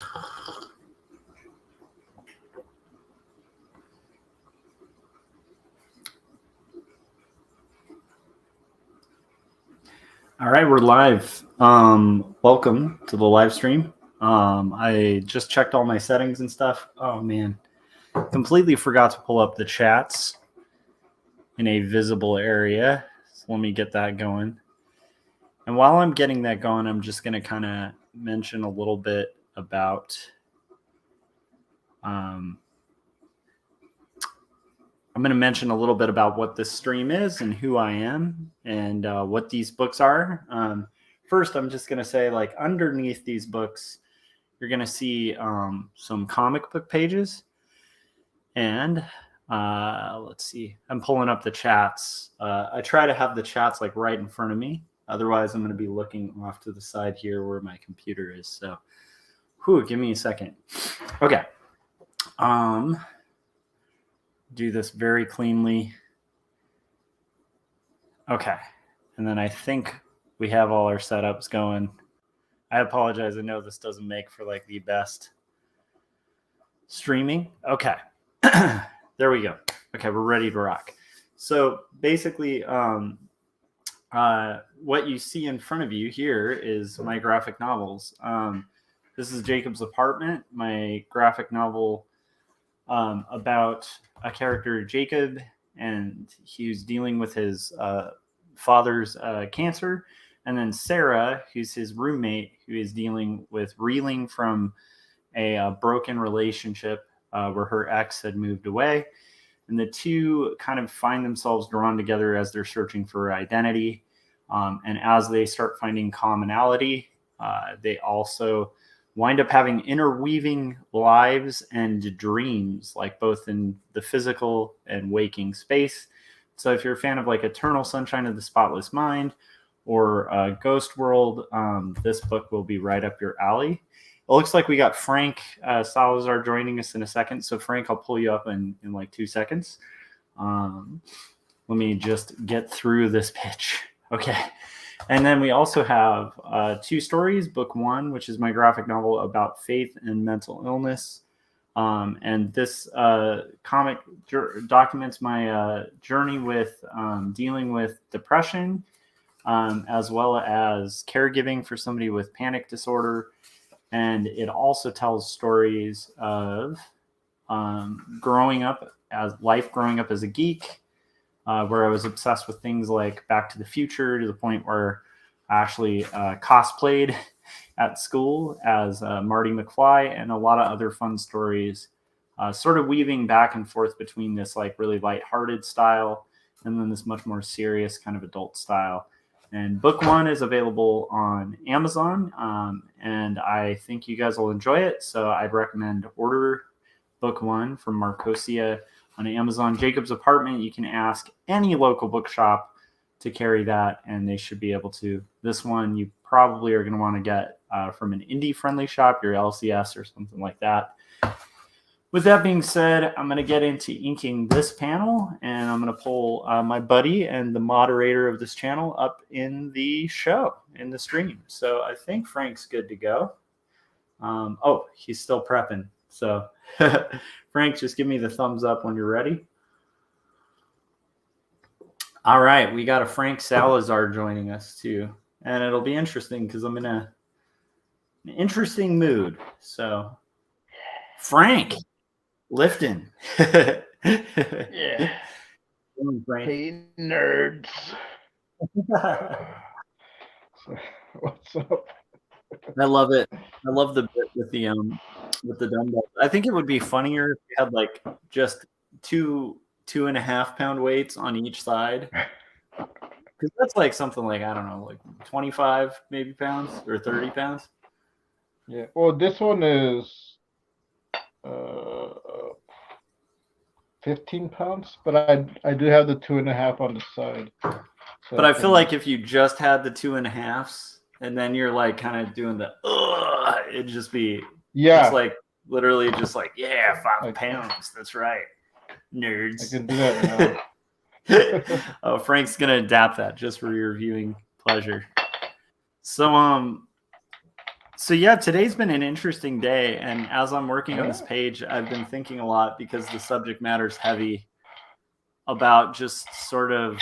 All right, we're live. Welcome to the live stream. I just checked all my settings and stuff. Oh man, completely forgot to pull up the chats in a visible area. So let me get that going. And while I'm getting that going, I'm just going to kind of mention a little bit about I'm going to mention a little bit about what this stream is and who I am and what these books are. First, I'm just going to say, like, underneath these books, you're going to see some comic book pages. And let's see, I'm pulling up the chats. I try to have the chats like right in front of me. Otherwise, I'm going to be looking off to the side here where my computer is. So, give me a second. Okay. Do this very cleanly. Okay. And then I think we have all our setups going. I apologize. I know this doesn't make for like the best streaming. Okay. There we go. Okay. We're ready to rock. So basically, what you see in front of you here is my graphic novels. This is Jacob's Apartment, my graphic novel about a character, Jacob, and he was dealing with his father's cancer. And then Sarah, who's his roommate, who is dealing with reeling from a broken relationship where her ex had moved away. And the two kind of find themselves drawn together as they're searching for identity. And as they start finding commonality, they also wind up having interweaving lives and dreams, like both in the physical and waking space. So if you're a fan of like Eternal Sunshine of the Spotless Mind or Ghost World, this book will be right up your alley. It looks like we got Frank Salazar joining us in a second. So Frank, I'll pull you up in like 2 seconds. Let me just get through this pitch. Okay. And then we also have 2 stories. Book 1, which is my graphic novel about faith and mental illness. And this comic documents my journey with dealing with depression, as well as caregiving for somebody with panic disorder. And it also tells stories of growing up as a geek, where I was obsessed with things like Back to the Future to the point where I actually cosplayed at school as Marty McFly, and a lot of other fun stories, sort of weaving back and forth between this like really lighthearted style and then this much more serious kind of adult style. And book 1 is available on Amazon, and I think you guys will enjoy it. So I'd recommend order book 1 from Marcosia on Amazon. Jacob's Apartment, you can ask any local bookshop to carry that, and they should be able to. This one you probably are going to want to get from an indie-friendly shop, your LCS or something like that. With that being said, I'm going to get into inking this panel, and I'm going to pull my buddy and the moderator of this channel up in the show, in the stream. So I think Frank's good to go. Oh, he's still prepping. So Frank, just give me the thumbs up when you're ready. All right, we got a Frank Salazar joining us too. And it'll be interesting because I'm in an interesting mood. So Frank, lifting. Yeah. Hey, nerds. What's up? I love it. I love the bit with the dumbbells. I think it would be funnier if you had like just 2.5 pound weights on each side. Because that's like something like, I don't know, like 25 maybe pounds or 30 pounds. Yeah. Well, this one is 15 pounds, but I do have the 2.5 on the side. So but I feel like if you just had the 2.5s and then you're like kind of doing the it'd just be it's like literally just like 5 pounds. That's right, nerds. I can do that now. Oh, Frank's gonna adapt that just for your viewing pleasure. So So yeah, today's been an interesting day, and as I'm working on this page, I've been thinking a lot because the subject matter is heavy about just sort of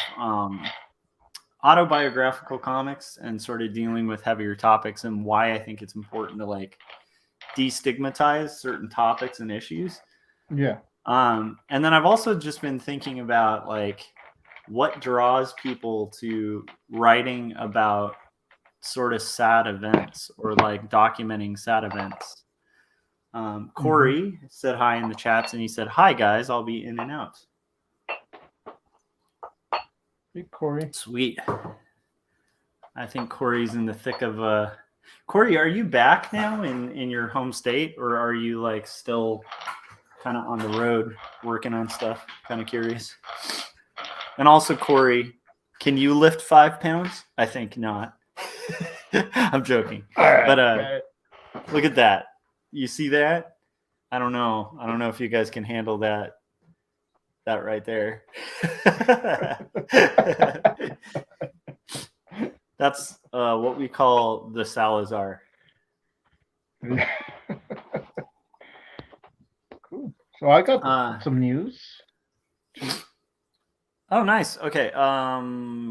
autobiographical comics and sort of dealing with heavier topics and why I think it's important to like destigmatize certain topics and issues. Yeah. And then I've also just been thinking about like what draws people to writing about sort of sad events or like documenting sad events. Corey said hi in the chats and he said, "Hi guys, I'll be in and out." Hey, Corey. Sweet. I think Corey's in the thick of Corey, are you back now in your home state, or are you like still kind of on the road working on stuff? Kind of curious. And also, Corey, can you lift 5 pounds? I think not. I'm joking. But look at that. You see that? I don't know. I don't know if you guys can handle that right there. That's what we call the Salazar. Cool. So I got some news. Oh, nice. Okay.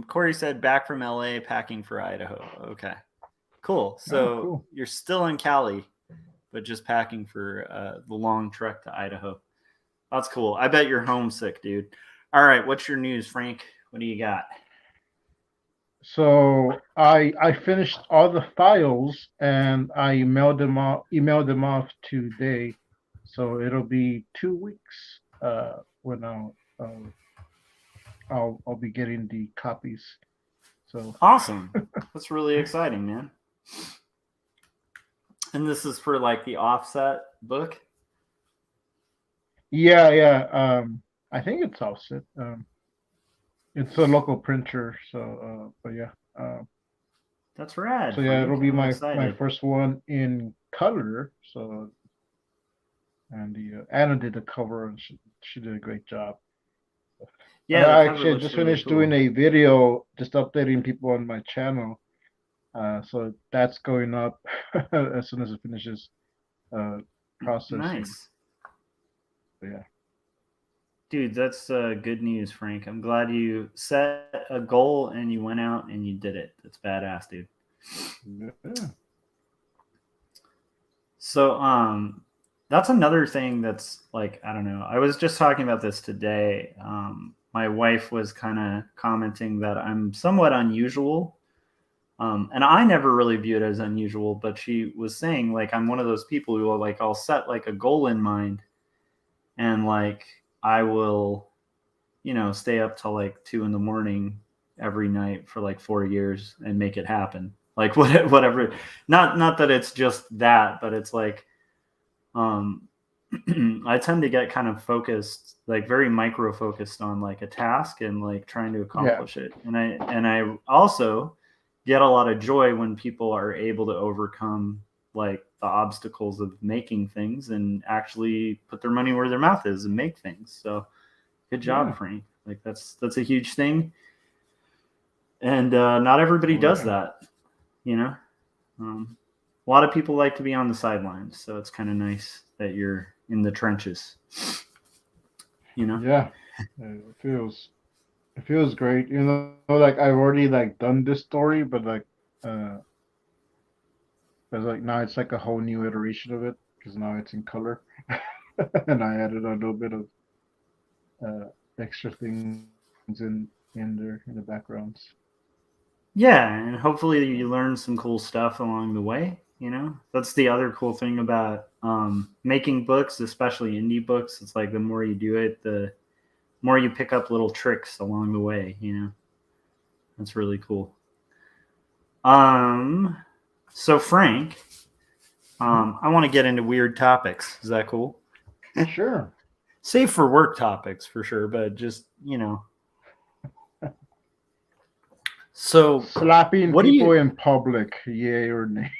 Corey said back from LA, packing for Idaho. Okay. Cool. So You're still in Cali, but just packing for the long trek to Idaho. That's cool. I bet you're homesick, dude. All right. What's your news, Frank? What do you got? So I finished all the files and I emailed them off today. So it'll be 2 weeks when I'll be getting the copies. So awesome. That's really exciting, man. And this is for like the offset book? Yeah. I think it's offset. It's a local printer, so but yeah. That's rad. So yeah, it'll be my first one in color. So and Anna did the cover, and she did a great job. Yeah, I actually just finished doing a video, just updating people on my channel. So that's going up as soon as it finishes processing. Nice. But yeah. Dude, that's good news, Frank. I'm glad you set a goal and you went out and you did it. That's badass, dude. Yeah. So, that's another thing that's like, I don't know. I was just talking about this today. My wife was kind of commenting that I'm somewhat unusual. And I never really view it as unusual, but she was saying like, I'm one of those people who will like, I'll set like a goal in mind and like, I will, stay up till like 2 a.m. every night for like 4 years and make it happen. Like whatever. Not that it's just that, but it's like, I tend to get kind of focused, like very micro focused on like a task and like trying to accomplish it. And I also get a lot of joy when people are able to overcome like the obstacles of making things and actually put their money where their mouth is and make things. So good job, Frank. Like that's a huge thing. And not everybody does that, a lot of people like to be on the sidelines. So it's kind of nice that you're in the trenches, Yeah, it feels great. Like I've already like done this story, but like but like now it's like a whole new iteration of it because now it's in color, and I added a little bit of extra things in there in the backgrounds. Yeah, and hopefully you learn some cool stuff along the way. That's the other cool thing about making books, especially indie books. It's like the more you do it, the more you pick up little tricks along the way. That's really cool. So Frank, I want to get into weird topics. Is that cool? Sure. Save for work topics for sure, but just So slapping people in public, yay or nay?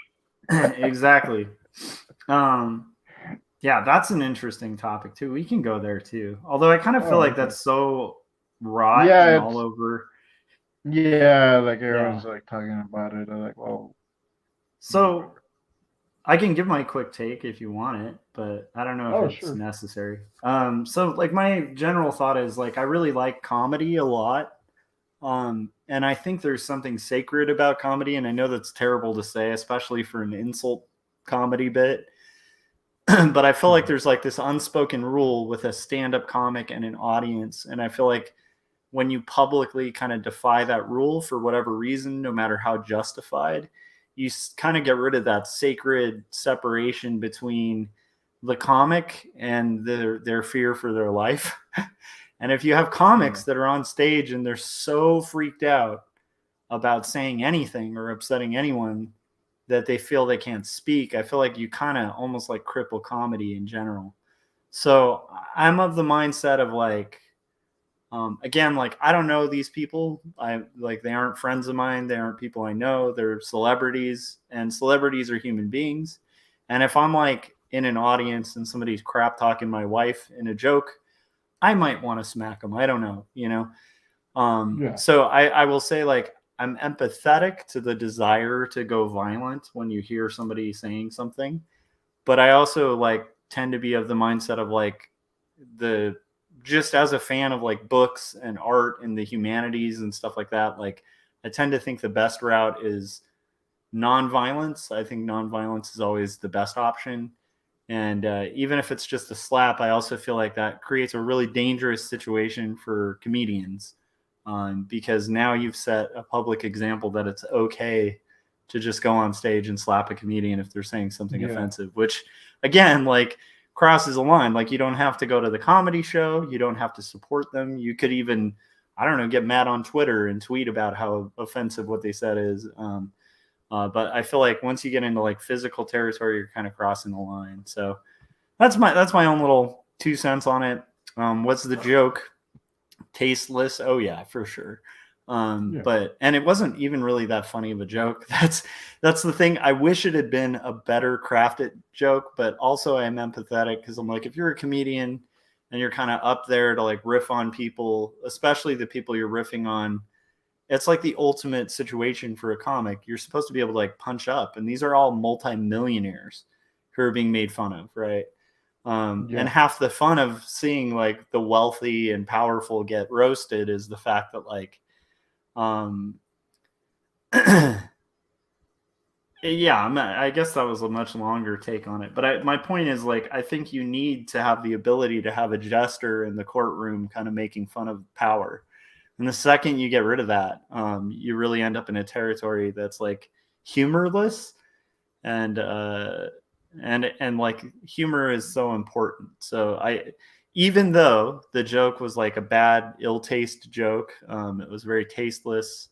Exactly. Yeah, that's an interesting topic too. We can go there too. Although I kind of feel like that's so raw and all over. Yeah, like everyone's like talking about it. I'm like, well. So I can give my quick take if you want it, but I don't know if it's Sure. necessary. So like my general thought is like I really like comedy a lot. And I think there's something sacred about comedy, and I know that's terrible to say, especially for an insult comedy bit. But I feel like there's like this unspoken rule with a stand-up comic and an audience, and I feel like when you publicly kind of defy that rule for whatever reason, no matter how justified, you kind of get rid of that sacred separation between the comic and their fear for their life. And if you have comics that are on stage and they're so freaked out about saying anything or upsetting anyone that they feel they can't speak, I feel like you kind of almost like cripple comedy in general. So I'm of the mindset of like, again, like I don't know these people. I like they aren't friends of mine. They aren't people I know. They're celebrities, and celebrities are human beings. And if I'm like in an audience and somebody's crap talking my wife in a joke, I might want to smack them. I don't know, you know. So I will say like I'm empathetic to the desire to go violent when you hear somebody saying something, but I also like tend to be of the mindset of like the just as a fan of like books and art and the humanities and stuff like that, like I tend to think the best route is nonviolence. I think nonviolence is always the best option. And even if it's just a slap, I also feel like that creates a really dangerous situation for comedians, because now you've set a public example that it's okay to just go on stage and slap a comedian if they're saying something offensive, which again, like crosses a line. Like you don't have to go to the comedy show. You don't have to support them. You could even, I don't know, get mad on Twitter and tweet about how offensive what they said is. But I feel like once you get into like physical territory, you're kind of crossing the line. So that's my own little 2 cents on it. What's the joke? Tasteless? Oh yeah, for sure. But and it wasn't even really that funny of a joke. That's the thing. I wish it had been a better crafted joke, but also I am empathetic because I'm like, if you're a comedian and you're kind of up there to like riff on people, especially the people you're riffing on, it's like the ultimate situation for a comic. You're supposed to be able to like punch up, and these are all multimillionaires who are being made fun of, right? And half the fun of seeing like the wealthy and powerful get roasted is the fact that like, yeah, I guess that was a much longer take on it. But my point is like, I think you need to have the ability to have a jester in the courtroom kind of making fun of power. And the second you get rid of that, you really end up in a territory that's like humorless, and like humor is so important. So even though the joke was like a bad, ill-taste joke, it was very tasteless.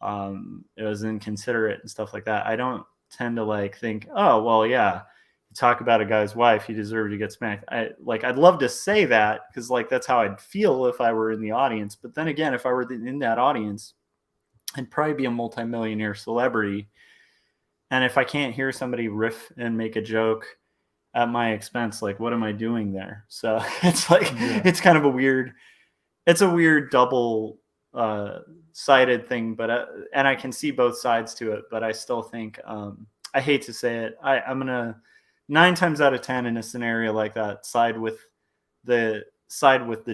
It was inconsiderate and stuff like that. I don't tend to like think, oh well, yeah, talk about a guy's wife, he deserved to get smacked. I'd love to say that because like that's how I'd feel if I were in the audience. But then again, if I were in that audience, I'd probably be a multimillionaire celebrity. And if I can't hear somebody riff and make a joke at my expense, like what am I doing there? So it's like it's kind of a weird double sided thing, but and I can see both sides to it, but I still think I hate to say it, I'm gonna 9 times out of 10 in a scenario like that side with the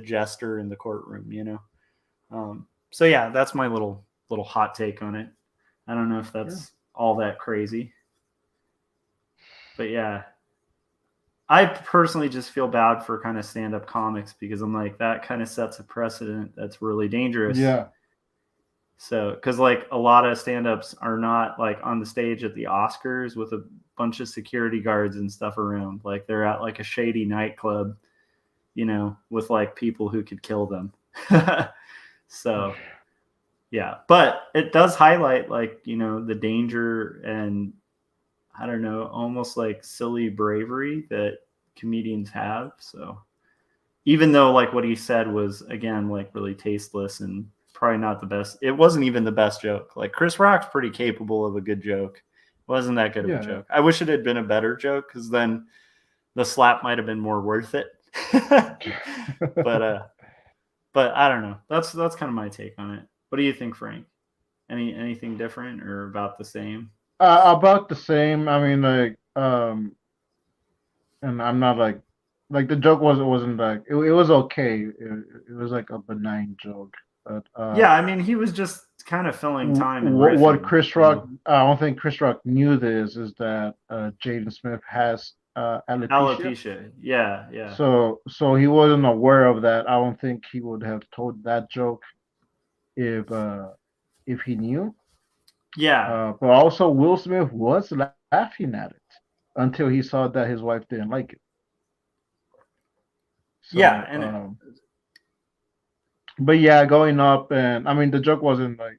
jester in the courtroom, you know. So yeah, that's my little hot take on it. I don't know if that's all that crazy, but yeah, I personally just feel bad for kind of stand-up comics because I'm like, that kind of sets a precedent that's really dangerous. Yeah. So, because like a lot of stand-ups are not like on the stage at the Oscars with a bunch of security guards and stuff around. Like they're at like a shady nightclub, you know, with like people who could kill them. So, yeah, but it does highlight like, you know, the danger and I don't know, almost like silly bravery that comedians have. So even though like what he said was again like really tasteless and probably not the best, it wasn't even the best joke. Like Chris Rock's pretty capable of a good joke. It wasn't that good of a joke. I wish it had been a better joke because then the slap might have been more worth it. But I don't know. That's kind of my take on it. What do you think, Frank? Anything different or about the same? About the same. I mean, like um, and I'm not like the joke wasn't like it was okay. It was like a benign joke, but Yeah, I mean, he was just kind of filling time and what riffing, Chris you know. Rock, I don't think Chris Rock knew this, is that Jaden Smith has alopecia. Alopecia. Yeah, yeah. So he wasn't aware of that. I don't think he would have told that joke if he knew. Yeah. But also Will Smith was laughing at it until he saw that his wife didn't like it. Yeah, So, and but yeah, going up, and I mean the joke wasn't like,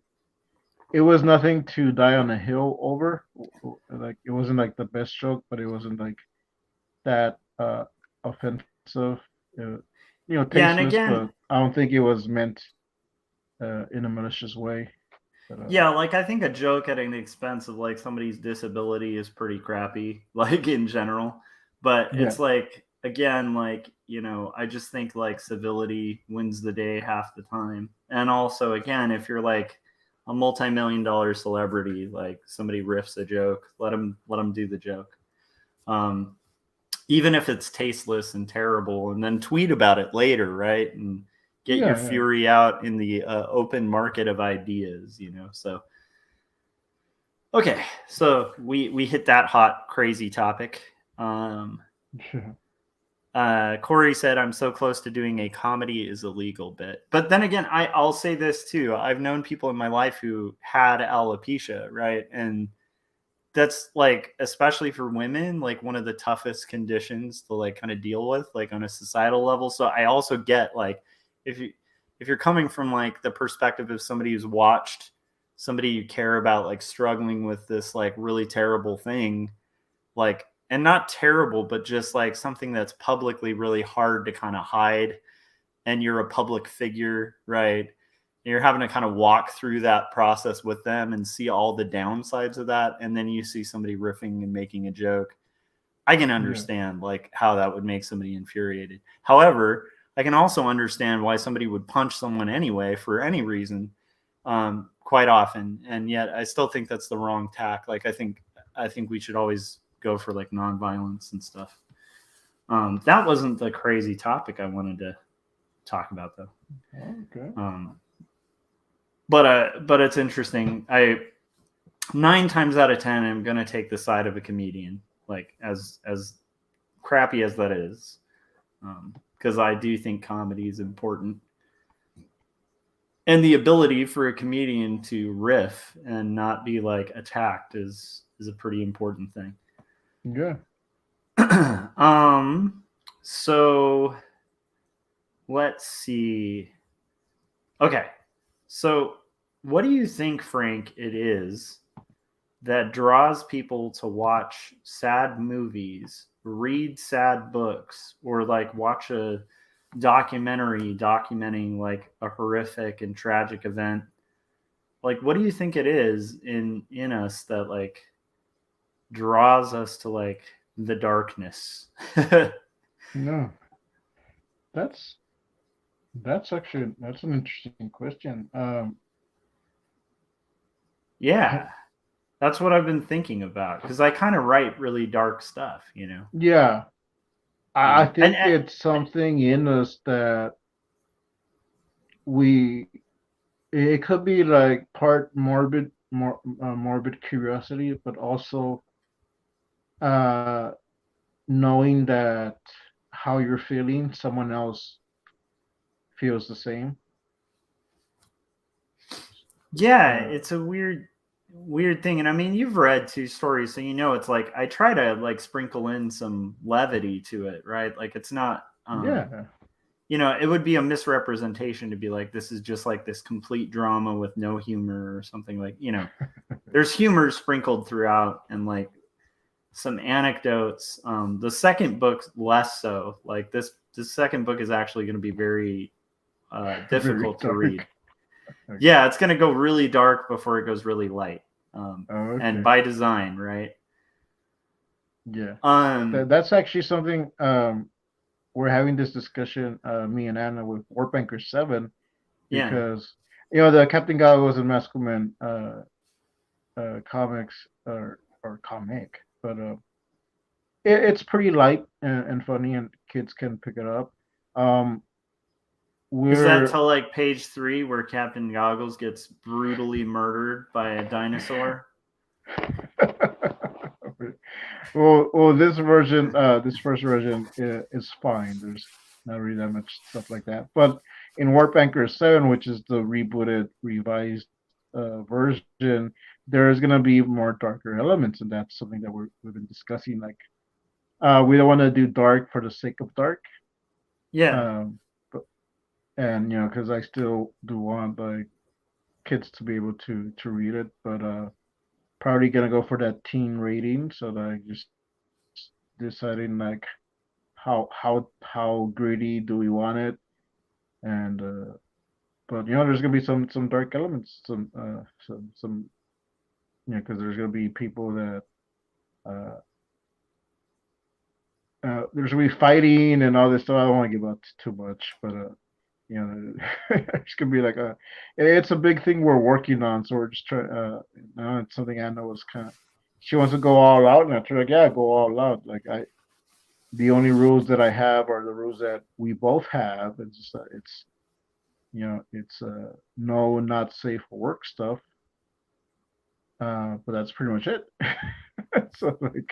it was nothing to die on a hill over. Like it wasn't like the best joke, but it wasn't like that offensive. Uh, yeah, and tasteless, again, but I don't think it was meant in a malicious way. But yeah, like I think a joke at an expense of like somebody's disability is pretty crappy, like in general. But yeah, it's like again, like, you know, I just think like civility wins the day half the time. And also again, if you're like a multi-million dollar celebrity, like somebody riffs a joke, let them do the joke. Um, even if it's tasteless and terrible, and then tweet about it later, right? And get your yeah, yeah. fury out in the open market of ideas, you know. So okay, so we hit that hot crazy topic. Sure. Corey said, "I'm so close to doing a comedy is illegal bit," but then again, I'll say this too. I've known people in my life who had alopecia, right, and that's like, especially for women, like one of the toughest conditions to like kind of deal with, like on a societal level. So I also get like, if you if you're coming from like the perspective of somebody who's watched somebody you care about like struggling with this like really terrible thing, like, and not terrible, but just like something that's publicly really hard to kind of hide, and you're a public figure, right? You're having to kind of walk through that process with them and see all the downsides of that. And then you see somebody riffing and making a joke. I can Yeah, understand like how that would make somebody infuriated. However, I can also understand why somebody would punch someone anyway for any reason, quite often. And yet I still think that's the wrong tack. Like I think we should always go for like nonviolence and stuff. That wasn't the crazy topic I wanted to talk about though. okay. Um, but it's interesting. I 9 times out of 10, I'm gonna take the side of a comedian, like as crappy as that is, because I do think comedy is important, and the ability for a comedian to riff and not be like attacked is a pretty important thing. Yeah. So let's see. Okay, so what do you think, Frank, it is that draws people to watch sad movies, read sad books, or like watch a documentary documenting like a horrific and tragic event? Like, what do you think it is in us that like draws us to like the darkness? No, that's that's an interesting question. Yeah, that's what I've been thinking about because I kind of write really dark stuff, you know. Yeah, I And think it's something in us that we, it could be like part morbid curiosity, but also uh knowing that how you're feeling, someone else feels the same. yeah, Uh, it's a weird thing. And I mean, you've read 2 stories, so you know it's like I try to like sprinkle in some levity to it, right? Like it's not yeah, you know, it would be a misrepresentation to be like this is just like this complete drama with no humor or something, like, you know, there's humor sprinkled throughout and like some anecdotes. The second book less so. Like this second book is actually going to be very very difficult to read. dark. Okay. Yeah, it's going to go really dark before it goes really light, Oh, and okay. by design, right? Yeah. Um, That's actually something we're having this discussion, me and Anna, with Warbanker 7, yeah, because the Captain Guy was a Masculine comics or comic, but it's pretty light and funny, and kids can pick it up. Um, Is that we're till like page 3 where Captain Goggles gets brutally murdered by a dinosaur? well, this first version is fine. There's not really that much stuff like that. But in Warp Anchor 7, which is the rebooted, revised version, there is gonna be more darker elements, and that's something that we've been discussing. Like, we don't want to do dark for the sake of dark. Yeah. Um, but and because I still do want like kids to be able to read it, but probably gonna go for that teen rating. So that I just deciding like how gritty do we want it, and but there's gonna be some dark elements, some because there's gonna be people that uh, there's gonna be fighting and all this stuff. I don't want to give out too much, but it's gonna be like it's a big thing we're working on, so we're just trying. It's something Anna was kind of. She wants to go all out, and I told her, like, yeah, go all out. Like the only rules that I have are the rules that we both have. It's just, it's no, not safe for work stuff. But that's pretty much it. So like,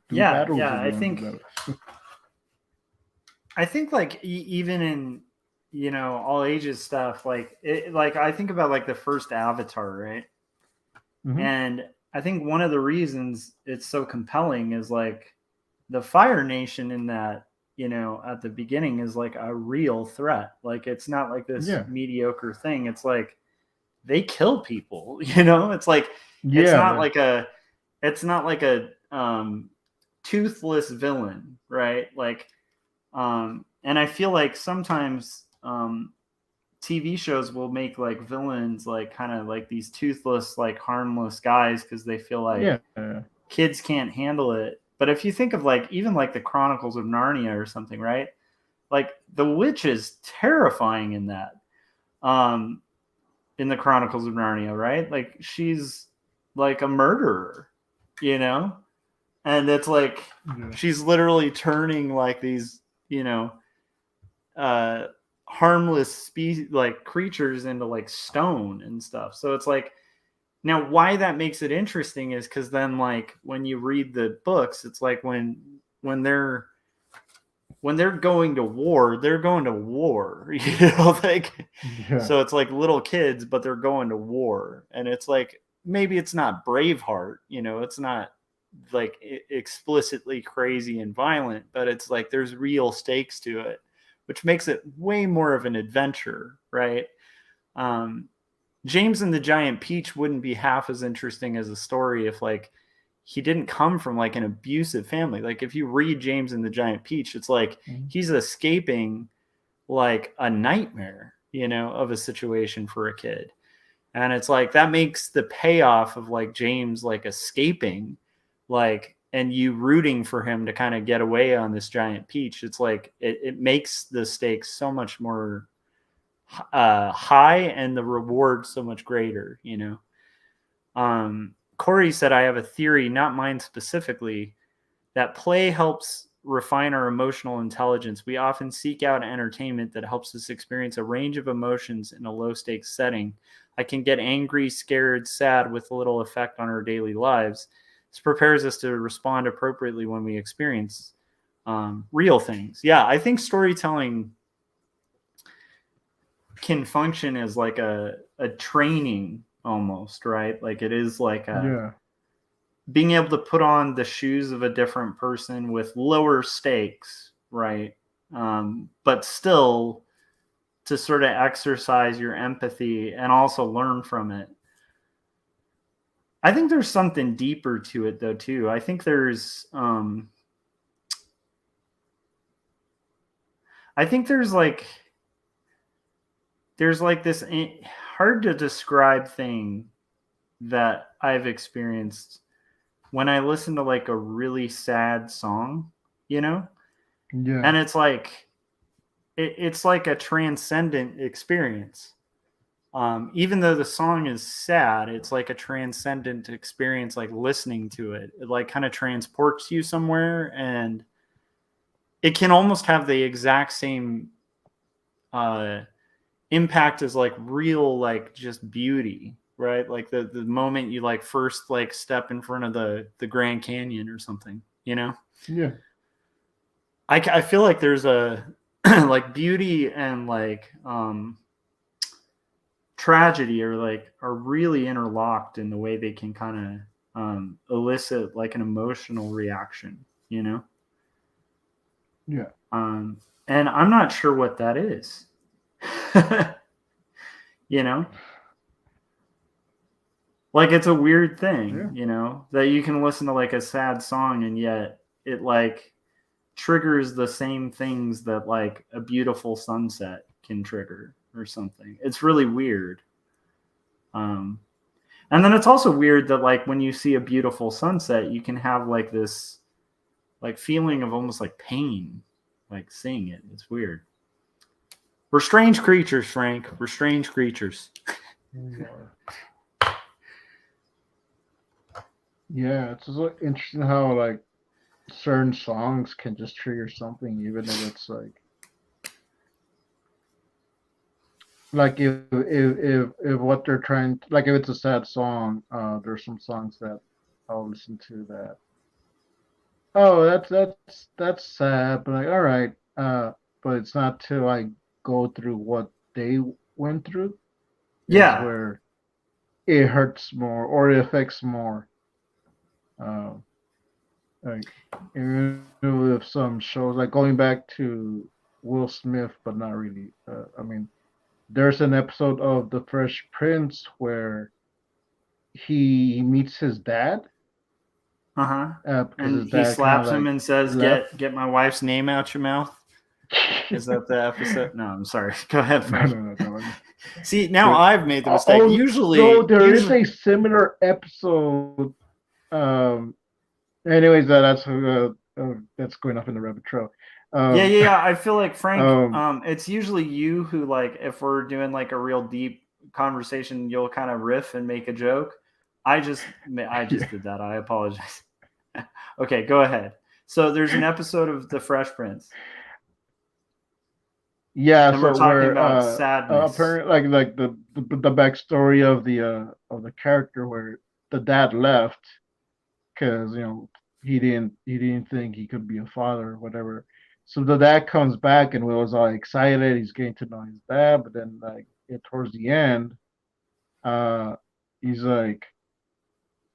do Yeah, battles yeah. if you want to do battles. I think like even in all ages stuff, like I think about like the first Avatar, right? Mm-hmm. And I think one of the reasons it's so compelling is like the Fire Nation in that, at the beginning is like a real threat. Like it's not like this Yeah, mediocre thing. It's like they kill people, It's like it's yeah, not yeah, like a it's not like a toothless villain, right? Like and I feel like sometimes TV shows will make like villains like kind of like these toothless, like harmless guys because they feel like yeah, kids can't handle it. But if you think of like even like the Chronicles of Narnia or something, right? Like the witch is terrifying in that. Um, in the Chronicles of Narnia, right? Like she's like a murderer, you know? And it's like yeah, she's literally turning like these, you know, uh harmless like creatures into like stone and stuff. So it's like now why that makes it interesting is because then like when you read the books, it's like when they're when they're going to war, they're going to war, like yeah, so it's like little kids, but they're going to war. And it's like maybe it's not Braveheart, it's not like explicitly crazy and violent, but it's like there's real stakes to it, which makes it way more of an adventure, right? Um, James and the Giant Peach wouldn't be half as interesting as a story if like he didn't come from like an abusive family. Like if you read James and the Giant Peach, it's like mm-hmm. he's escaping like a nightmare, of a situation for a kid. And it's like that makes the payoff of like James like escaping like and you rooting for him to kind of get away on this giant peach. It's like it makes the stakes so much more high and the reward so much greater, Corey said, I have a theory, not mine specifically, that play helps refine our emotional intelligence. We often seek out entertainment that helps us experience a range of emotions in a low stakes setting. I can get angry, scared, sad with little effect on our daily lives. This prepares us to respond appropriately when we experience real things. Yeah, I think storytelling can function as like a training almost, right? Like it is like a yeah, being able to put on the shoes of a different person with lower stakes, right? But still to sort of exercise your empathy and also learn from it. I think there's something deeper to it though too. I think I think there's like this hard to describe thing that I've experienced when I listen to like a really sad song, you know? yeah, And it's like it's like a transcendent experience. even though the song is sad, it's like a transcendent experience. Like listening to it, it like kind of transports you somewhere, and it can almost have the exact same impact as like real, like just beauty, right? Like the moment you like first like step in front of the Grand Canyon or something, you know? Yeah. I feel like there's a like beauty and like tragedy are really interlocked in the way they can kind of elicit like an emotional reaction, you know? Yeah. And I'm not sure what that is. You know? Like it's a weird thing, Yeah. you know, that you can listen to like a sad song and yet it like triggers the same things that like a beautiful sunset can trigger or something. It's really weird. And then it's also weird that like when you see a beautiful sunset, you can have like this like feeling of almost like pain, like seeing it. It's weird. We're strange creatures, Frank. We're strange creatures. We are. Yeah, it's just like interesting how like certain songs can just trigger something, even if it's like if what they're trying to, like if it's a sad song, there's some songs that I'll listen to that. Oh, that's sad, but like all right, but it's not till I go through what they went through is Yeah. where it hurts more or it affects more. Um, like even with some shows, like going back to Will Smith, but not really. I mean, there's an episode of The Fresh Prince where he meets his dad, Uh-huh. because And his he dad kind of slaps him like and says, left. Get my wife's name out your mouth." Is that the episode? No, I'm sorry. Go ahead, No, Frank. no, no, no. See, now But, I've made the mistake. oh no, there is Usually, a similar episode. Um, anyways, that's going off in the rabbit trail. yeah, Um, yeah, yeah. I feel like Frank. um, It's usually you who like, if we're doing like a real deep conversation, you'll kind of riff and make a joke. I just did that. I apologize. Okay, go ahead. So there's an episode of The Fresh Prince, yeah, and we're so talking where about sadness. apparently like the backstory of the character where the dad left because he didn't think he could be a father or whatever. So the dad comes back and Will was all excited. He's getting to know his dad, but then like towards the end, uh, he's like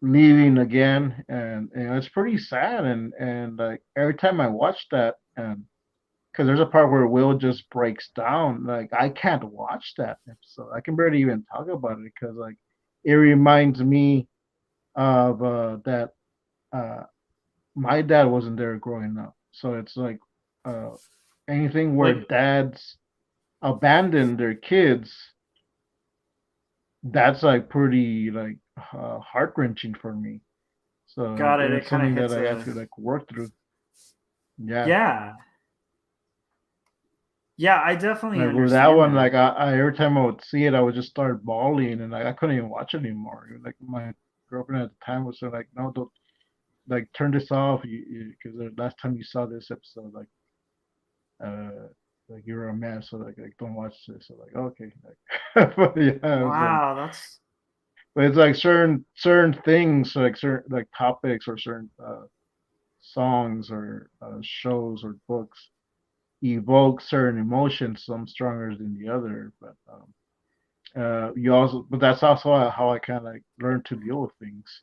leaving again, and it's pretty sad. And like every time I watch that, and because there's a part where Will just breaks down, like I can't watch that episode. I can barely even talk about it because like it reminds me of that. Uh, my dad wasn't there growing up, so it's like uh, anything where Like, dads abandon their kids, that's like pretty like heart wrenching for me. So like, got it. It it's kind of something that hits I have a to like work through. Yeah, yeah, yeah. I definitely like with that understand one, that. like I every time I would see it, I would just start bawling, and like I couldn't even watch it anymore. Like my girlfriend at the time was like, "No, don't like turn this off," because the last time you saw this episode, uh like you're a mess, so like don't watch this. So like okay, like but yeah, it's like Wow, that's but it's like certain things, like certain like topics or certain songs or shows or books evoke certain emotions, some stronger than the other. But you also, but that's also how I kind of like learn to deal with things.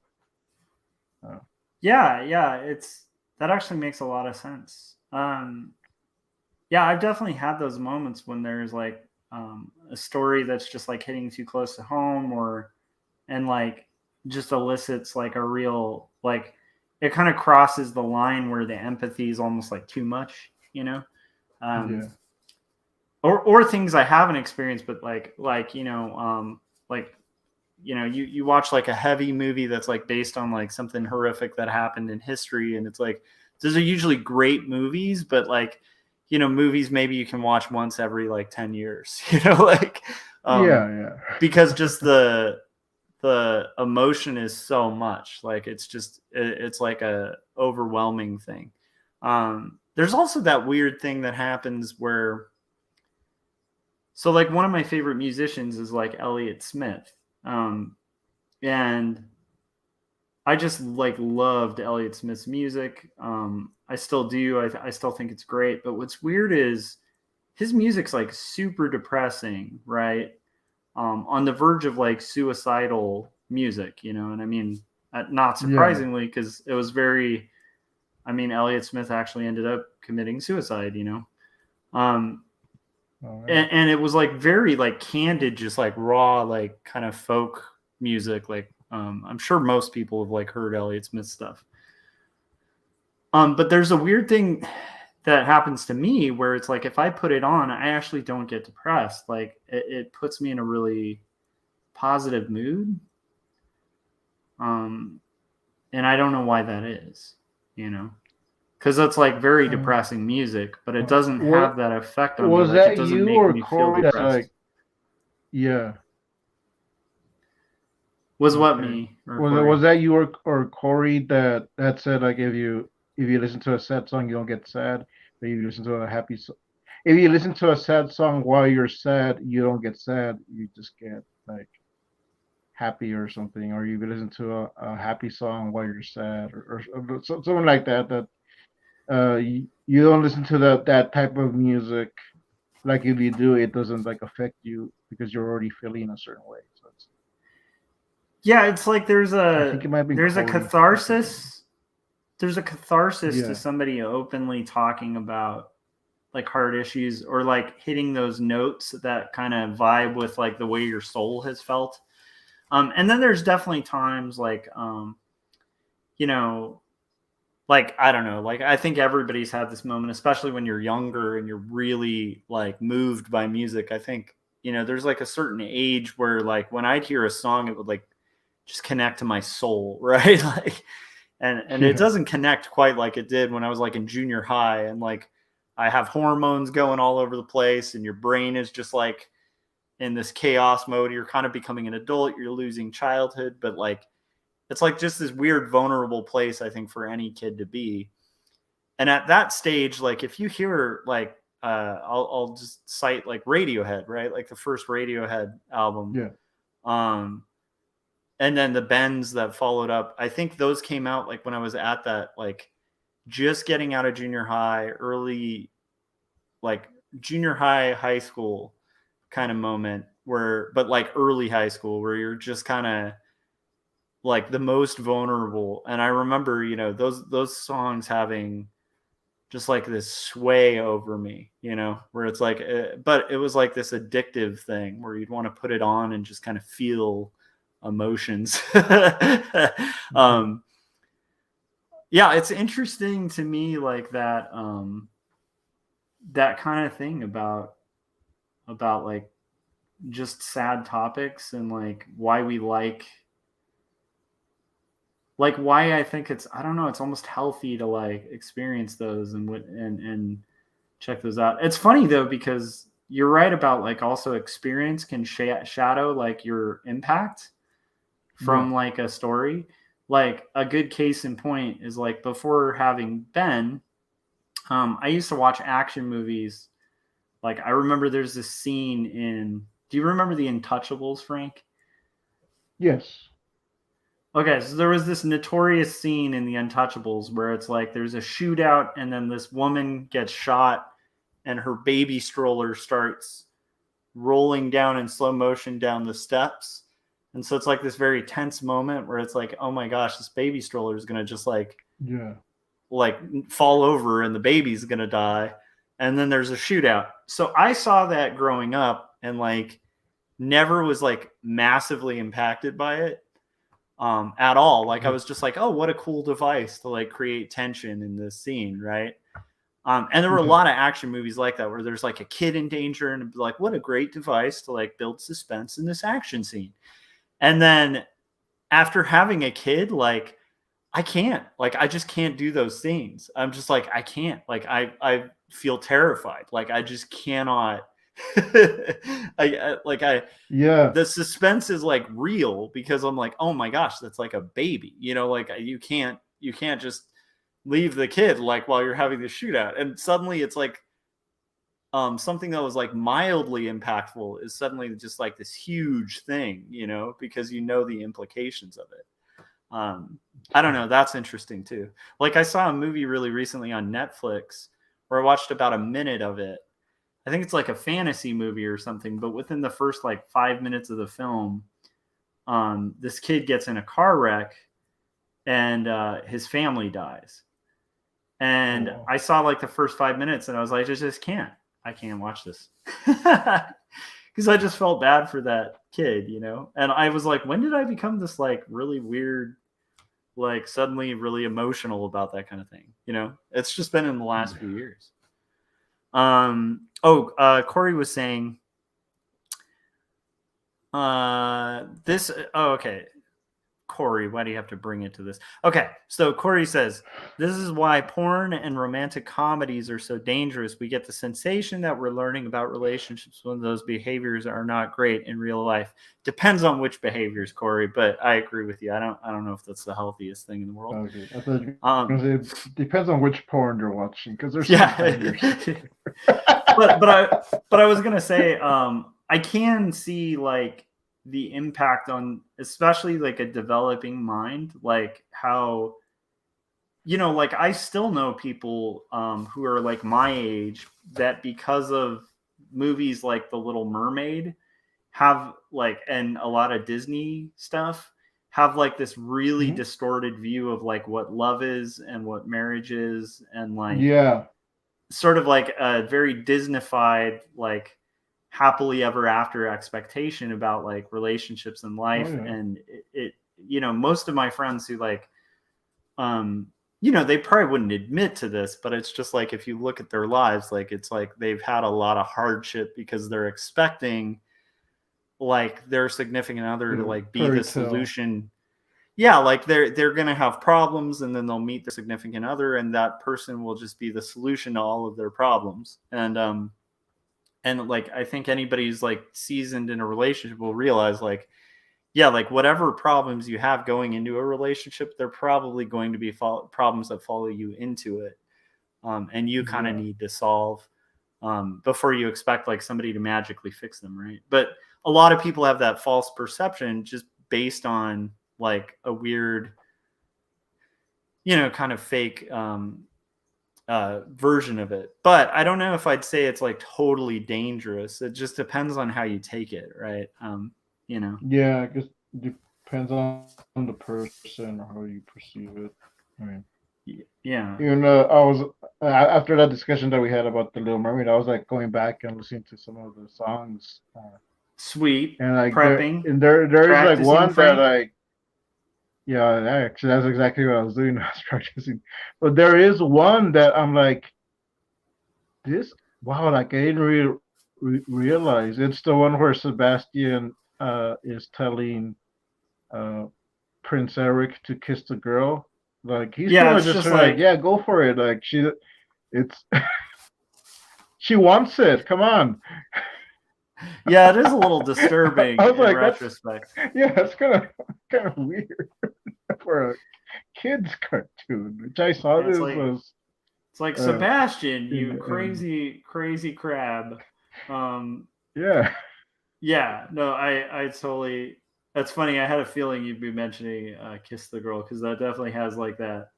Uh, yeah, yeah. It's that actually makes a lot of sense. Yeah, I've definitely had those moments when there's like a story that's just like hitting too close to home, or and like just elicits like a real like it kind of crosses the line where the empathy is almost like too much, you know. Um, yeah, or things I haven't experienced, but like you watch like a heavy movie that's like based on like something horrific that happened in history, and it's like those are usually great movies, but like movies maybe you can watch once every like 10 years, like Yeah. Because just the emotion is so much. Like it's like a overwhelming thing. There's also that weird thing that happens where, so like one of my favorite musicians is like Elliot Smith. And I just like loved Elliot Smith's music. I still do. I still think it's great. But what's weird is his music's like super depressing, right? On the verge of like suicidal music, you know. And I mean, not Yeah. surprisingly, because it was very. I mean, Elliot Smith actually ended up committing suicide, you know. Um, All right. and it was like very like candid, just like raw, like kind of folk music. Like I'm sure most people have like heard Elliot Smith stuff. But there's a weird thing that happens to me where it's like if I put it on, I actually don't get depressed. Like it puts me in a really positive mood. And I don't know why that is, you know, because it's like very depressing music, but it doesn't have What that effect on me. was Like it that doesn't you make or me feel Corey that depressed. like? Yeah. Was what Okay. me or Was it Corey? was that you or Corey that said like if you listen to a sad song you don't get sad, but if you listen to a if you listen to a sad song while you're sad you don't get sad, you just get like happy or something, or you listen to a happy song while you're sad, or something like that. That you don't listen to that type of music. Like if you do, it doesn't like affect you because you're already feeling a certain way. So Yeah, it's like I think it might have been there's a Corey. catharsis. There's a catharsis to Yeah. somebody openly talking about like hard issues or like hitting those notes that kind of vibe with like the way your soul has felt. And then there's definitely times like you know, like I don't know, like I think everybody's had this moment, especially when you're younger and you're really like moved by music. I think, you know, there's like a certain age where like when I'd hear a song, it would like just connect to my soul, right? Like and it Yeah. doesn't connect quite like it did when I was like in junior high and like I have hormones going all over the place and your brain is just like in this chaos mode. You're kind of becoming an adult, you're losing childhood, but like it's like just this weird vulnerable place I think for any kid to be. And at that stage, like if you hear like I'll just cite like Radiohead, right? Like the first Radiohead album. Yeah. Um and then the Bends that followed up. I think those came out like when I was at that like just getting out of junior high, early like junior high, high school kind of moment where but like early high school where you're just kind of like the most vulnerable. And I remember, you know, those songs having just like this sway over me, you know, where it's like but it was like this addictive thing where you'd want to put it on and just kind of feel emotions. Yeah. Yeah, it's interesting to me like that kind of thing about like just sad topics and like why we like why I think it's I don't know, it's almost healthy to like experience those and check those out. It's funny though because you're right about like also experience can shadow like your impact Yeah. from like a story. Like a good case in point is like before having Ben, I used to watch action movies. Like I remember there's this scene in. Do you remember the Untouchables, Frank? Yes. Okay, so there was this notorious scene in the Untouchables where it's like there's a shootout and then this woman gets shot and her baby stroller starts rolling down in slow motion down the steps. And so it's like this very tense moment where it's like, oh my gosh, this baby stroller is gonna just Yeah. like fall over and the baby's gonna die. And then there's a shootout. So I saw that growing up and like never was like massively impacted by it at all. Like I Yeah. was just like, oh, what a cool device to like create tension in this scene, right? And there were a Yeah. lot of action movies like that where there's like a kid in danger and like, what a great device to like build suspense in this action scene. And then after having a kid, like I can't, like I just can't do those scenes. I'm just like I can't, like I feel terrified. Like I just cannot Yeah. The suspense is like real because I'm like, oh my gosh, that's like a baby, like you can't just leave the kid like while you're having the shootout, and suddenly it's like something that was like mildly impactful is suddenly just like this huge thing, because the implications of it. I don't know. That's interesting too. Like I saw a movie really recently on Netflix where I watched about a minute of it. I think it's like a fantasy movie or something, but within the first like 5 minutes of the film, this kid gets in a car wreck and his family dies. And Oh, I saw like the first 5 minutes and I was like, I can't watch this. Because I just felt bad for that kid, And I was like, when did I become this like really weird, like suddenly really emotional about that kind of thing? It's just been in the last few years. Corey was saying this. Oh, okay. Corey, why do you have to bring it to this? Okay, so Corey says, this is why porn and romantic comedies are so dangerous. We get the sensation that we're learning about relationships when those behaviors are not great in real life. Depends on which behaviors, Corey, but I agree with you. I don't know if that's the healthiest thing in the world. okay. I thought you were gonna say it depends on which porn you're watching, because there's yeah. but I was gonna say, I can see like the impact on especially like a developing mind, like how like I still know people who are like my age that because of movies like The Little Mermaid have like, and a lot of Disney stuff, have like this really distorted view of like what love is and what marriage is, and like yeah, sort of like a very Disneyfied like happily ever after expectation about like relationships in life. And it most of my friends who like they probably wouldn't admit to this, but it's just like if you look at their lives, like it's like they've had a lot of hardship because they're expecting like their significant other to like be the solution. Yeah, like they're gonna have problems and then they'll meet their significant other and that person will just be the solution to all of their problems. And like I think anybody who's like seasoned in a relationship will realize like, yeah, like whatever problems you have going into a relationship, they're probably going to be problems that follow you into it, and you kind of need to solve before you expect like somebody to magically fix them, right? But a lot of people have that false perception just based on like a weird, kind of fake version of it. But I don't know if I'd say it's like totally dangerous. It just depends on how you take it, right? Yeah, I guess it depends on the person or how you perceive it. I mean, yeah. even I was after that discussion that we had about the Little Mermaid, I was like going back and listening to some of the songs. Sweet. And like Prepping. there is like one Frank. that like, yeah, actually that's exactly what I was doing. I was practicing, but there is one that I'm like, this, wow, like I didn't realize it's the one where Sebastian is telling Prince Eric to kiss the girl. Like he's Yeah, pretty much it's just just like, like, yeah, go for it. Like it's she wants it. Come on. yeah, it is a little disturbing I was in like, retrospect. that's kind of weird for a kids cartoon. Which I saw And this it's like Sebastian, you in crazy crab. yeah. Yeah, no, I totally. That's funny. I had a feeling you'd be mentioning "Kiss the Girl" because that definitely has like that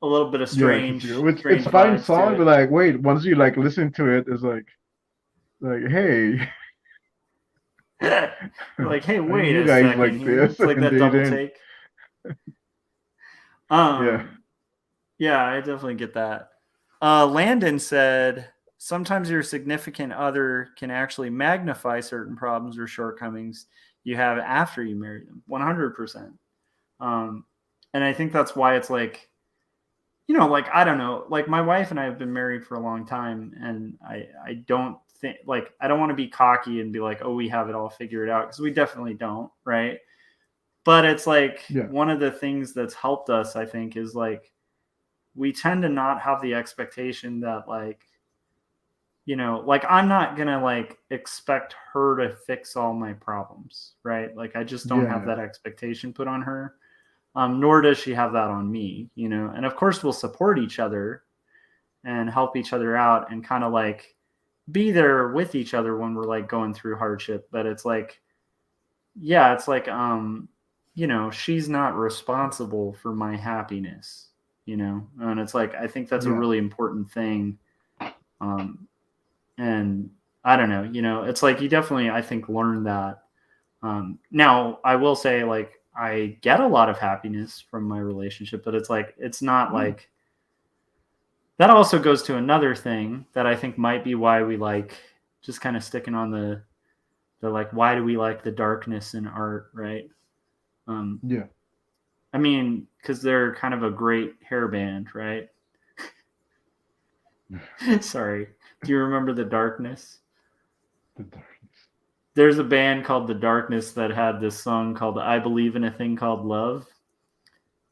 a little bit of Yeah, strange it's a fine vibes to song, it. but like, wait, once you like listen to it, it's like, hey, Like, hey, wait you a guys second like here. this, It's like and that they double didn't. take. Yeah, Yeah, I definitely get that. Landon said sometimes your significant other can actually magnify certain problems or shortcomings you have after you marry them. 100%. And I think that's why it's like, like I don't know, like my wife and I have been married for a long time, and I don't think like I don't want to be cocky and be like, oh, we have it all figured out, because we definitely don't, right? But it's like yeah, one of the things that's helped us, I think, is like we tend to not have the expectation that like like I'm not gonna like expect her to fix all my problems, right? Like I just don't have Yeah. that expectation put on her. Nor does she have that on me, and of course we'll support each other and help each other out and kind of like be there with each other when we're like going through hardship. But it's like, yeah, it's like, she's not responsible for my happiness, and it's like, I think that's a Yeah. really important thing. And I don't know, it's like, you definitely, I think, learn that. Now I will say, like, I get a lot of happiness from my relationship, but it's like, it's not like, that also goes to another thing that I think might be why we like, just kind of sticking on the like, why do we like the darkness in art, right? Yeah. I mean, because they're kind of a great hair band, right? Sorry. Do you remember the Darkness? The darkness. There's a band called The Darkness that had this song called I Believe in a Thing Called Love.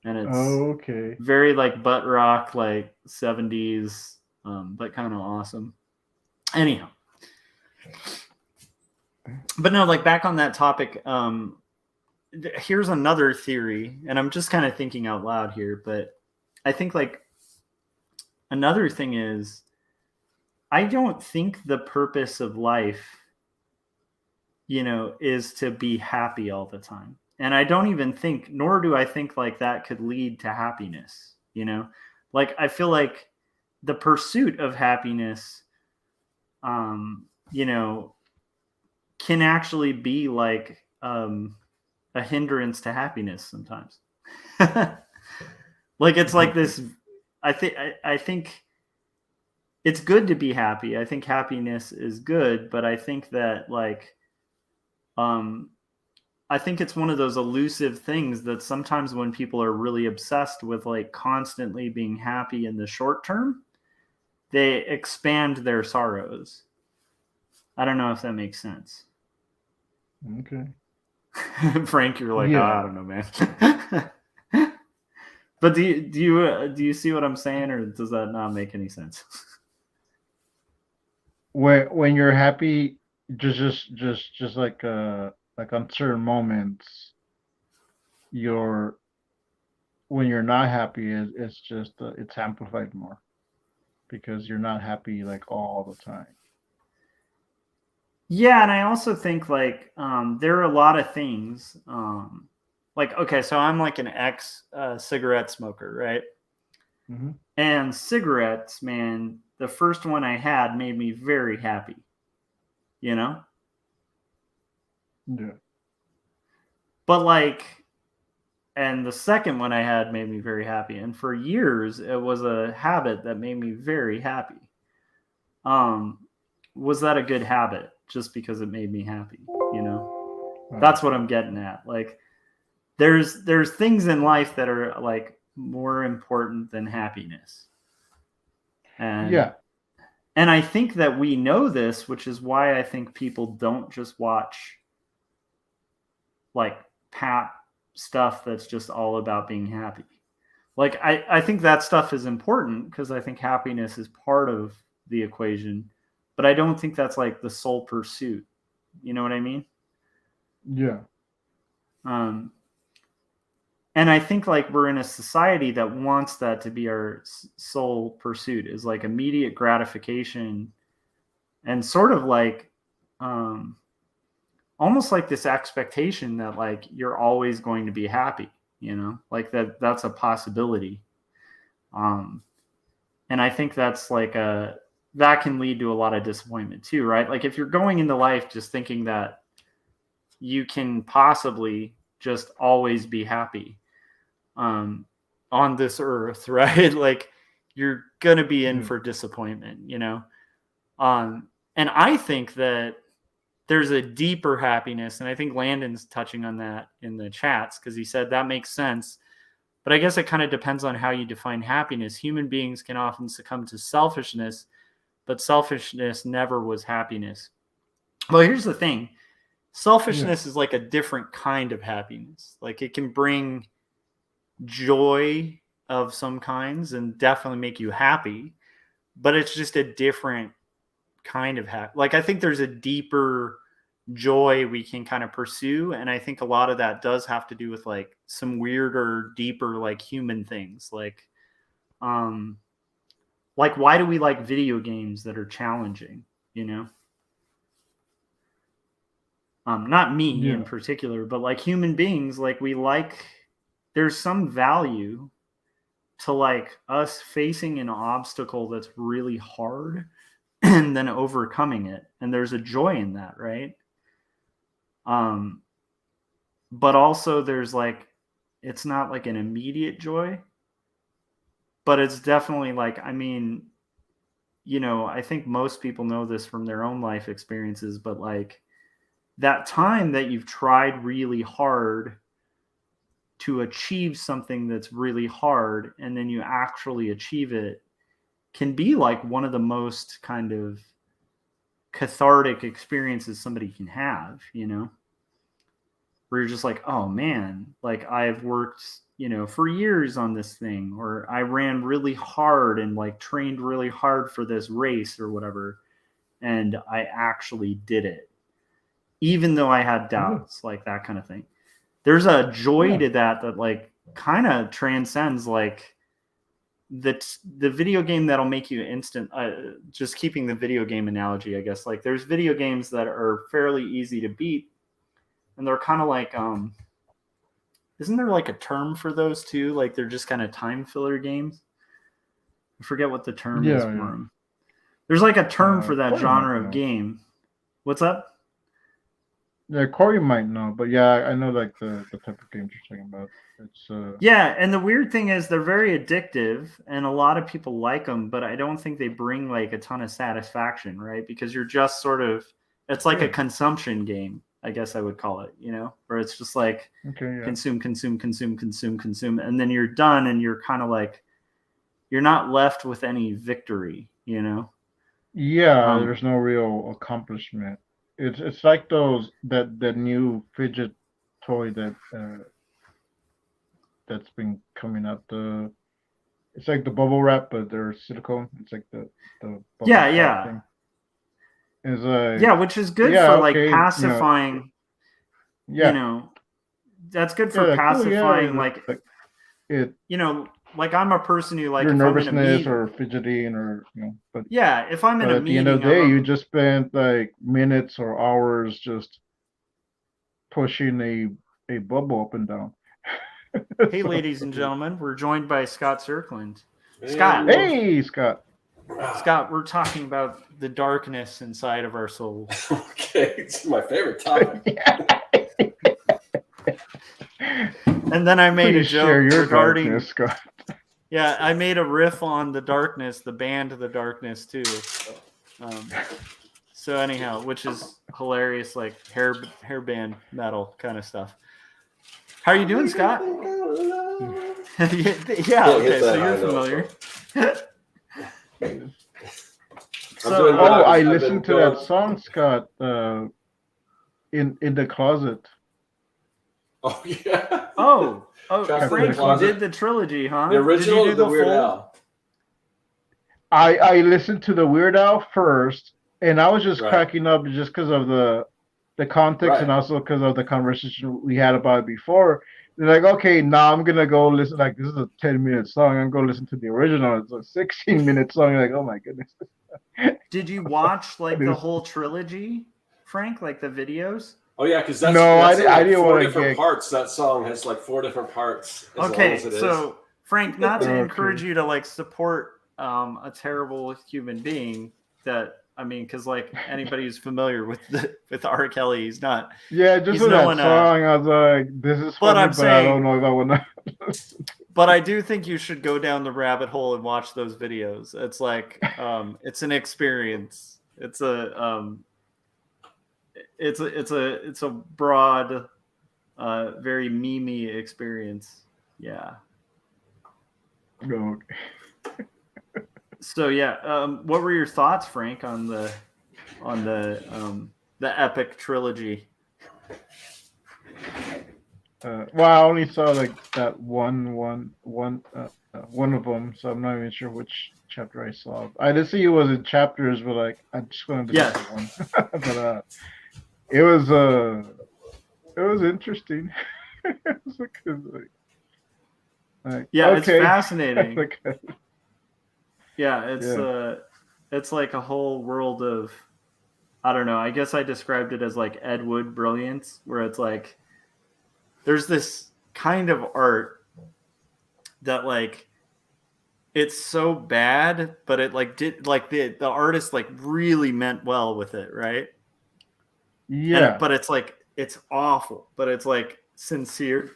And it's Oh, okay. very like butt rock, like 70s, but kind of awesome. Anyhow. But no, like back on that topic, here's another theory, and I'm just kind of thinking out loud here, but I think like another thing is, I don't think the purpose of life, is to be happy all the time. And I don't even think, nor do I think like that could lead to happiness, like I feel like the pursuit of happiness, you know, can actually be like a hindrance to happiness sometimes. Like it's like this. I think it's good to be happy. I think happiness is good, but I think that like I think it's one of those elusive things that sometimes when people are really obsessed with like constantly being happy in the short term, they expand their sorrows. I don't know if that makes sense. Okay. Frank, you're like, oh, I Yeah. don't know, man. But do you see what I'm saying, or does that not make any sense? When you're happy, just like on certain moments, you're when you're not happy, it's just it's amplified more because you're not happy like all the time. Yeah, and I also think like there are a lot of things. Like okay, so I'm like an ex cigarette smoker, right? Hmm. And cigarettes, man, the first one I had made me very happy, you know? Yeah. But like, and the second one I had made me very happy. And for years, it was a habit that made me very happy. Um, was that a good habit just because it made me happy, you know? That's what I'm getting at. Like, there's things in life that are like more important than happiness. And Yeah. and I think that we know this, which is why I think people don't just watch like pap stuff that's just all about being happy. Like I think that stuff is important because I think happiness is part of the equation, but I don't think that's like the sole pursuit. You know what I mean? Yeah. Um, and I think like we're in a society that wants that to be our sole pursuit, is like immediate gratification and sort of like um, almost like this expectation that like you're always going to be happy, like that's a possibility. Um, and I think that's like that can lead to a lot of disappointment too, right? Like if you're going into life just thinking that you can possibly just always be happy um, on this earth, right? Like you're gonna be in Yeah. for disappointment. Um, and I think that there's a deeper happiness, and I think Landon's touching on that in the chats because he said that makes sense. But I guess it kind of depends on how you define happiness. Human beings can often succumb to selfishness, but selfishness never was happiness. Well, here's the thing. Yeah. Selfishness is like a different kind of happiness. Like it can bring joy of some kinds and definitely make you happy, but it's just a different kind of have. Like, I think there's a deeper joy we can kind of pursue, and I think a lot of that does have to do with like some weirder, deeper, like human things. Like why do we like video games that are challenging? You know, not me in particular, but like human beings, like we like. There's some value to like us facing an obstacle that's really hard and then overcoming it, and there's a joy in that, right? But also there's like, it's not like an immediate joy, but it's definitely like, I mean, you know, I think most people know this from their own life experiences, but like that time that you've tried really hard to achieve something that's really hard, and then you actually achieve it, can be like one of the most kind of cathartic experiences somebody can have, you know, where you're just like, oh man, like I've worked, you know, for years on this thing, or I ran really hard and like trained really hard for this race or whatever, and I actually did it, even though I had doubts, like that kind of thing. There's a joy to that like kind of transcends like the video game that'll make you instant. Just keeping the video game analogy, I guess, like there's video games that are fairly easy to beat, and they're kind of like isn't there like a term for those too? Like they're just kind of time filler games. I forget what the term is for them. There's like a term for that genre of game. What's up? Yeah, Corey might know, but yeah, I know like the type of games you're talking about. It's yeah, and the weird thing is they're very addictive, and a lot of people like them, but I don't think they bring like a ton of satisfaction, right? Because you're just sort of, it's like a consumption game, I guess I would call it, you know, where it's just like consume, and then you're done, and you're kind of like, you're not left with any victory, you know? Yeah, there's no real accomplishment. It's like that new fidget toy that's been coming out. It's like the bubble wrap, but they're silicone. It's like the bubble wrap thing. It's like, which is good for like pacifying. You know, that's good for pacifying like it. You know, like I'm a person who like your nervousness or fidgeting or but if I'm in a meeting, at the end of the day, you just spent like minutes or hours just pushing a bubble up and down. Hey, ladies and gentlemen, we're joined by Scott Circland. Scott. Hey, Scott. Scott, we're talking about the darkness inside of our souls. Okay, it's my favorite topic. And then I made a joke regarding darkness, Scott. Yeah, I made a riff on The Darkness, the band The Darkness too. So anyhow, which is hilarious, like hair band metal kind of stuff. How are you doing, Scott? Yeah, okay, so you're familiar. I listened to that song, Scott, in the closet. Oh yeah. Oh, Frank, you did the trilogy, huh? The original or the Weird Al? I listened to the Weird Al first, and I was just cracking up just because of the context and also because of the conversation we had about it before. They're like, okay, now I'm gonna go listen. Like, this is a 10-minute song. I'm gonna listen to the original. It's a 16-minute song. You're like, oh my goodness. Did you watch like the whole trilogy, Frank? Like the videos? Oh yeah, because that's I didn't four want different parts. That song has like 4 different parts. Okay, so Frank, not to encourage you to like support a terrible human being that. I mean, because like anybody who's familiar with R. Kelly, he's not. Yeah, just with that song, I was like, "This is funny," but I don't know if I want to. But I do think you should go down the rabbit hole and watch those videos. It's like, it's an experience. It's a broad, very meme-y experience. Yeah. Okay. So yeah, what were your thoughts, Frank, on the epic trilogy? Well, I only saw like that one one of them, so I'm not even sure which chapter I saw. I did see it was in chapters, but like I just wanted to Yes. get the one. But it was interesting. It was like Yeah, okay. it's fascinating. Like, Yeah, yeah. It's like a whole world of, I don't know. I guess I described it as like Ed Wood brilliance, where it's like there's this kind of art that like it's so bad, but it like did like the artist like really meant well with it, right? And Yeah. but it's like it's awful, but it's like sincere,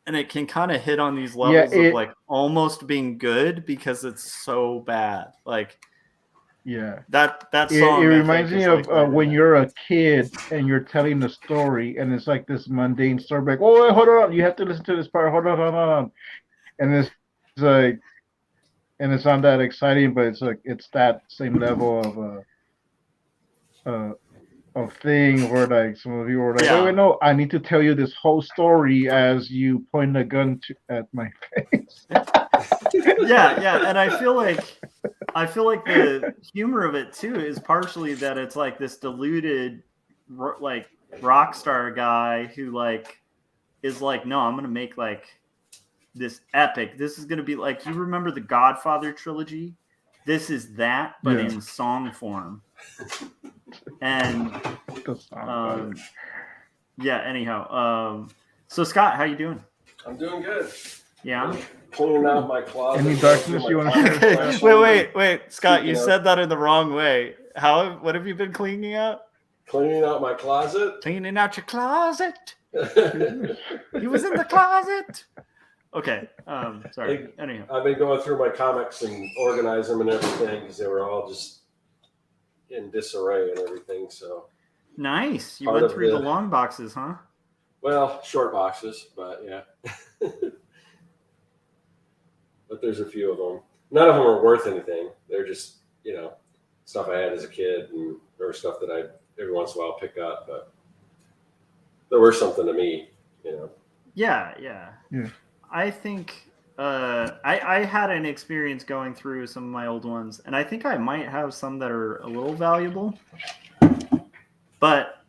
and it can kind of hit on these Yeah. levels of like almost being good because it's so bad. Like Yeah. that It song, I reminds think, me is of like right in when there. you're a kid and you're telling a story, and it's like this mundane story. Like, oh, wait, hold on, you have to listen to this part. Hold on. And it's like, and it's not that exciting, but it's like it's that same level uh of thing where like some of you were like, wait, Yeah, no, I need to tell you this whole story as you point a gun at my face. yeah, and I feel like the humor of it too is partially that it's like this deluded like rock star guy who like is like, no, I'm gonna make like this epic. This is gonna be like, you remember the Godfather trilogy? This is that, but Yeah, in song form. And the song. yeah. Anyhow, so Scott, how you doing? I'm doing good. Yeah. Cleaning out my closet. Any darkness you want to share? Okay. Wait, Scott. You Speaking of- said that in the wrong way. What have you been cleaning out? Cleaning out my closet. Cleaning out your closet. I've He was in the closet. Okay. Sorry. Anyhow. been going through my comics and organize them and everything because they were all just in disarray and everything. So Nice. You Part went of through the the- long boxes, huh? well, short boxes, but yeah. But there's a few of them. None of them are worth anything. They're just, stuff I had as a kid and or stuff that I every once in a while pick up, but there were something to me. Yeah. Yeah. I think I had an experience going through some of my old ones, and I think I might have some that are a little valuable, but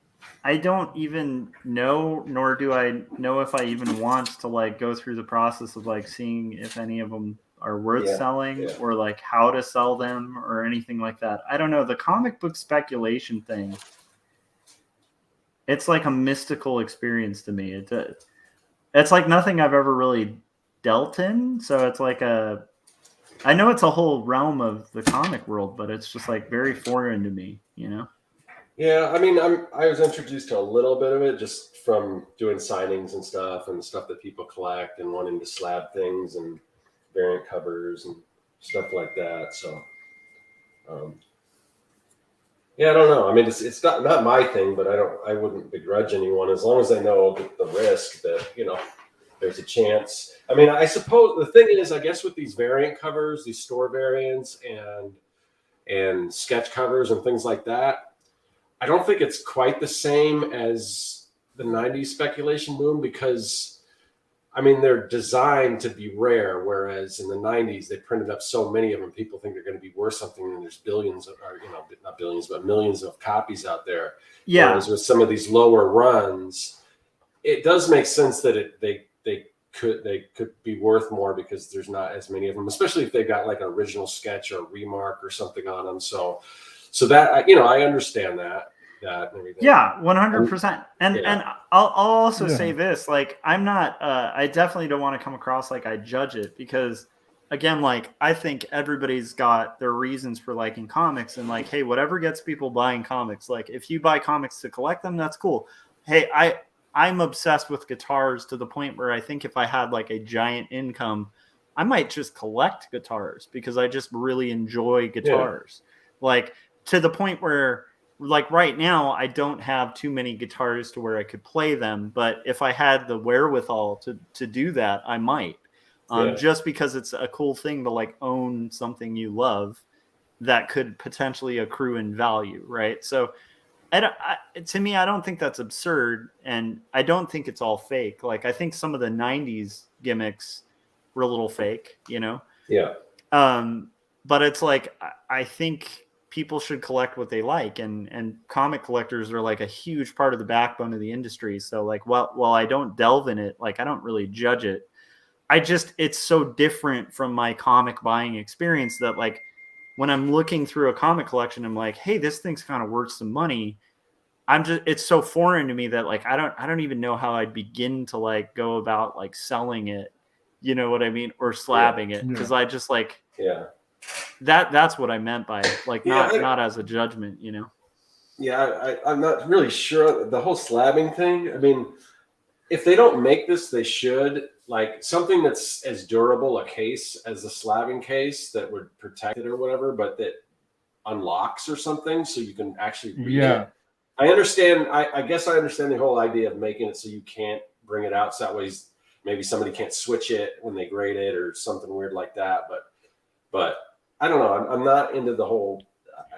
I don't even know, nor do I know if I even want to like go through the process of like seeing if any of them are worth selling or like how to sell them or anything like that. I don't know. The comic book speculation thing, it's like a mystical experience to me. It's like nothing I've ever really dealt in. So it's like I know it's a whole realm of the comic world, but it's just like very foreign to me, Yeah, I mean, I was introduced to a little bit of it just from doing signings and stuff that people collect and wanting to slab things and variant covers and stuff like that. So, yeah, I don't know. I mean, it's not my thing, but I wouldn't begrudge anyone as long as they know the risk that there's a chance. I mean, I suppose the thing is, I guess with these variant covers, these store variants and sketch covers and things like that, I don't think it's quite the same as the 90s speculation boom because, I mean, they're designed to be rare, whereas in the 90s, they printed up so many of them, people think they're going to be worth something, and there's billions, or not billions, but millions of copies out there. Yeah. Whereas with some of these lower runs, it does make sense that they could be worth more because there's not as many of them, especially if they've got like an original sketch or remark or something on them. So that I understand that and everything. Yeah, 100%. And I'll also Yeah. say this, like I'm not I definitely don't want to come across like I judge it because again, like I think everybody's got their reasons for liking comics and like, hey, whatever gets people buying comics, like if you buy comics to collect them, that's cool. Hey, I'm obsessed with guitars to the point where I think if I had like a giant income, I might just collect guitars because I just really enjoy guitars. Like to the point where like right now I don't have too many guitars to where I could play them, but if I had the wherewithal to do that, I might. Just because it's a cool thing to like own something you love that could potentially accrue in value, right? So to me, I don't think that's absurd, and I don't think it's all fake. Like I think some of the 90s gimmicks were a little fake, you know? Yeah. But it's like, I think people should collect what they like, and comic collectors are like a huge part of the backbone of the industry. So like, while I don't delve in it, like I don't really judge it. It's so different from my comic buying experience that like when I'm looking through a comic collection, I'm like, hey, this thing's kind of worth some money. It's so foreign to me that like, I don't even know how I'd begin to like go about like selling it, you know what I mean? Or slabbing it. Cause I just like, that's what I meant by it. Like not as a judgment, you know? Yeah. I'm not really sure the whole slabbing thing. I mean, if they don't make this, they should, like something that's as durable a case as the slabbing case that would protect it or whatever, but that unlocks or something so you can actually read it. I understand. I guess I understand the whole idea of making it so you can't bring it out. So that way, maybe somebody can't switch it when they grade it or something weird like that. But I don't know. I'm not into the whole.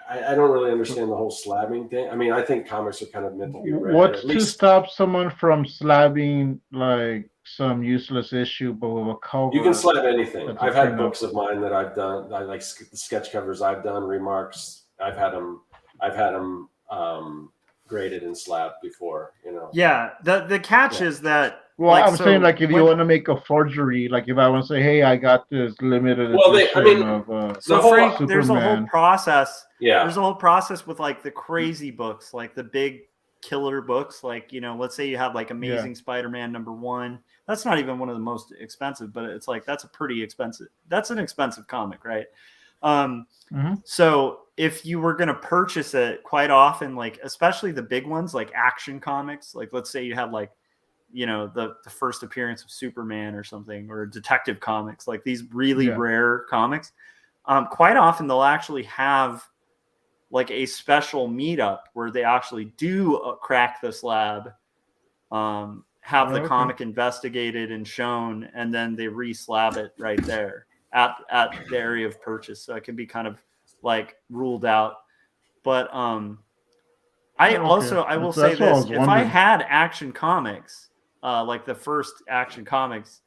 I don't really understand the whole slabbing thing. I mean, I think comics are kind of meant to be read. What's to stop someone from slabbing like some useless issue, but with a cover? You can slab anything. I've had books of mine that I've done. I like the sketch covers I've done, remarks. I've had them graded and slabbed before, you know. Yeah, the catch is that. Well, like, I'm saying like if you want to make a forgery, like if I want to say, hey, I got this limited edition of so Frank, Superman. There's a whole process. Yeah, there's a whole process with like the crazy books, like the big killer books. Like, you know, let's say you have like Amazing Spider-Man #1. That's not even one of the most expensive, but it's like that's an expensive comic, right? So if you were going to purchase it, quite often, like especially the big ones like Action Comics, like let's say you have like, you know, the first appearance of Superman or something, or Detective Comics, like these really rare comics, quite often they'll actually have like a special meetup where they actually do crack the slab, have the comic investigated and shown, and then they re-slab it right there at the area of purchase. So it can be kind of like ruled out. But I will say this: if I had Action Comics, like the first Action Comics,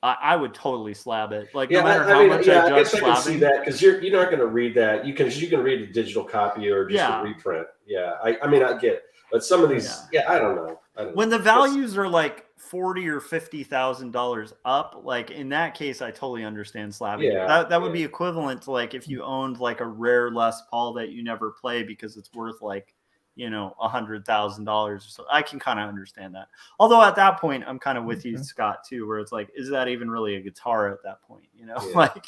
I would totally slab it. Like no matter how much I judge slabbing. I can see that because you're not going to read that. You can read a digital copy or just a reprint. Yeah, I mean I get it. But some of these, I don't know. When the values are like $40,000 or $50,000 up, like in that case, I totally understand slabbing. Yeah, that would be equivalent to like if you owned like a rare Les Paul that you never play because it's worth like, you know, $100,000 or so. I can kind of understand that. Although at that point, I'm kind of with you, Scott, too, where it's like, is that even really a guitar at that point? You know, like,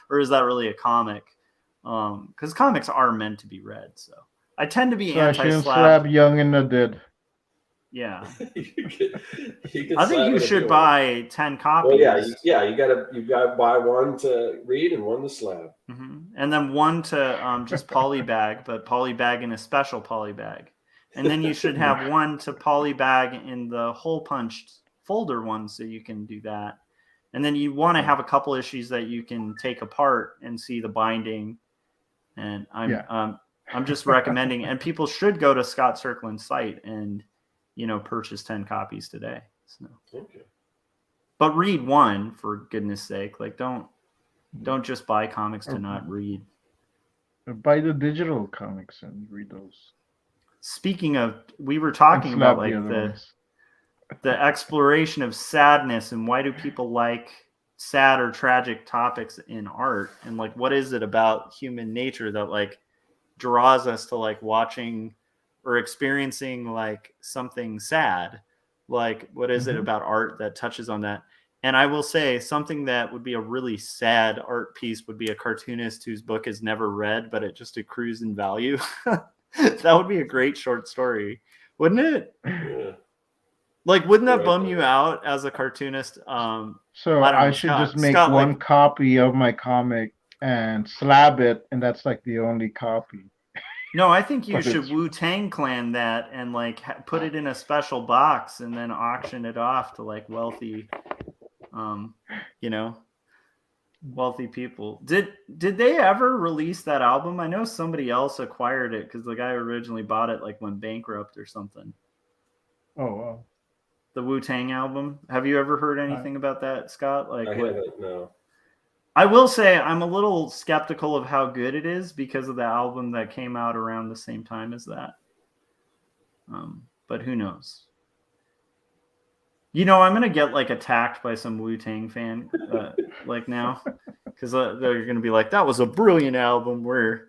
or is that really a comic? Because comics are meant to be read. So I tend to be anti-slab. Young and the Dead. Yeah, you can I think you should buy 10 copies. Well, you gotta buy one to read and one to slab, and then one to just polybag, but polybag in a special polybag, and then you should have one to polybag in the hole punched folder one, so you can do that. And then you want to have a couple issues that you can take apart and see the binding. And I'm just recommending, and people should go to Scott Circlin's site and, you know, purchase 10 copies today. So. But read one, for goodness sake. Like don't just buy comics to not read. Buy the digital comics and read those. Speaking of, we were talking about like the exploration of sadness and why do people like sad or tragic topics in art, and like what is it about human nature that like draws us to like watching or experiencing like something sad? Like what is it about art that touches on that? And I will say something that would be a really sad art piece would be a cartoonist whose book is never read, but it just accrues in value. That would be a great short story, wouldn't it? Yeah. Like, wouldn't that bum you out as a cartoonist? So I should just make one copy of my comic and slab it, and that's like the only copy. No, I think you should Wu-Tang Clan that and like put it in a special box and then auction it off to like wealthy, you know, wealthy people. Did they ever release that album? I know somebody else acquired it because the guy originally bought it like went bankrupt or something. Oh wow. the Wu-Tang album. Have you ever heard anything about that, Scott? Like, I haven't. No. I will say I'm a little skeptical of how good it is because of the album that came out around the same time as that. But who knows? You know, I'm gonna get like attacked by some Wu-Tang fan like now, because they're gonna be like, "That was a brilliant album where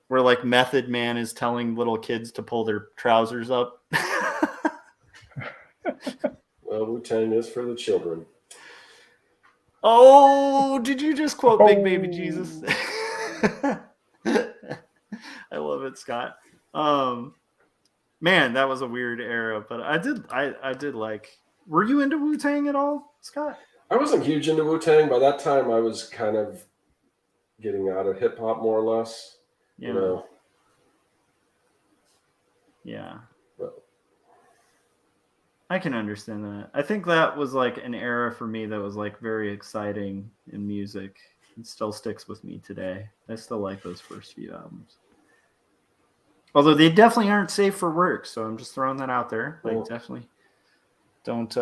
like Method Man is telling little kids to pull their trousers up." Well, Wu-Tang is for the children. Oh, did you just quote Big Baby Jesus? I love it, Scott. Man, that was a weird era, but I did like. Were you into Wu-Tang at all, Scott? I wasn't huge into Wu-Tang. By that time, I was kind of getting out of hip hop more or less. Yeah. You know. Yeah. But I can understand that. I think that was like an era for me that was like very exciting in music. It still sticks with me today. I still like those first few albums. Although they definitely aren't safe for work, so I'm just throwing that out there. Like, definitely don't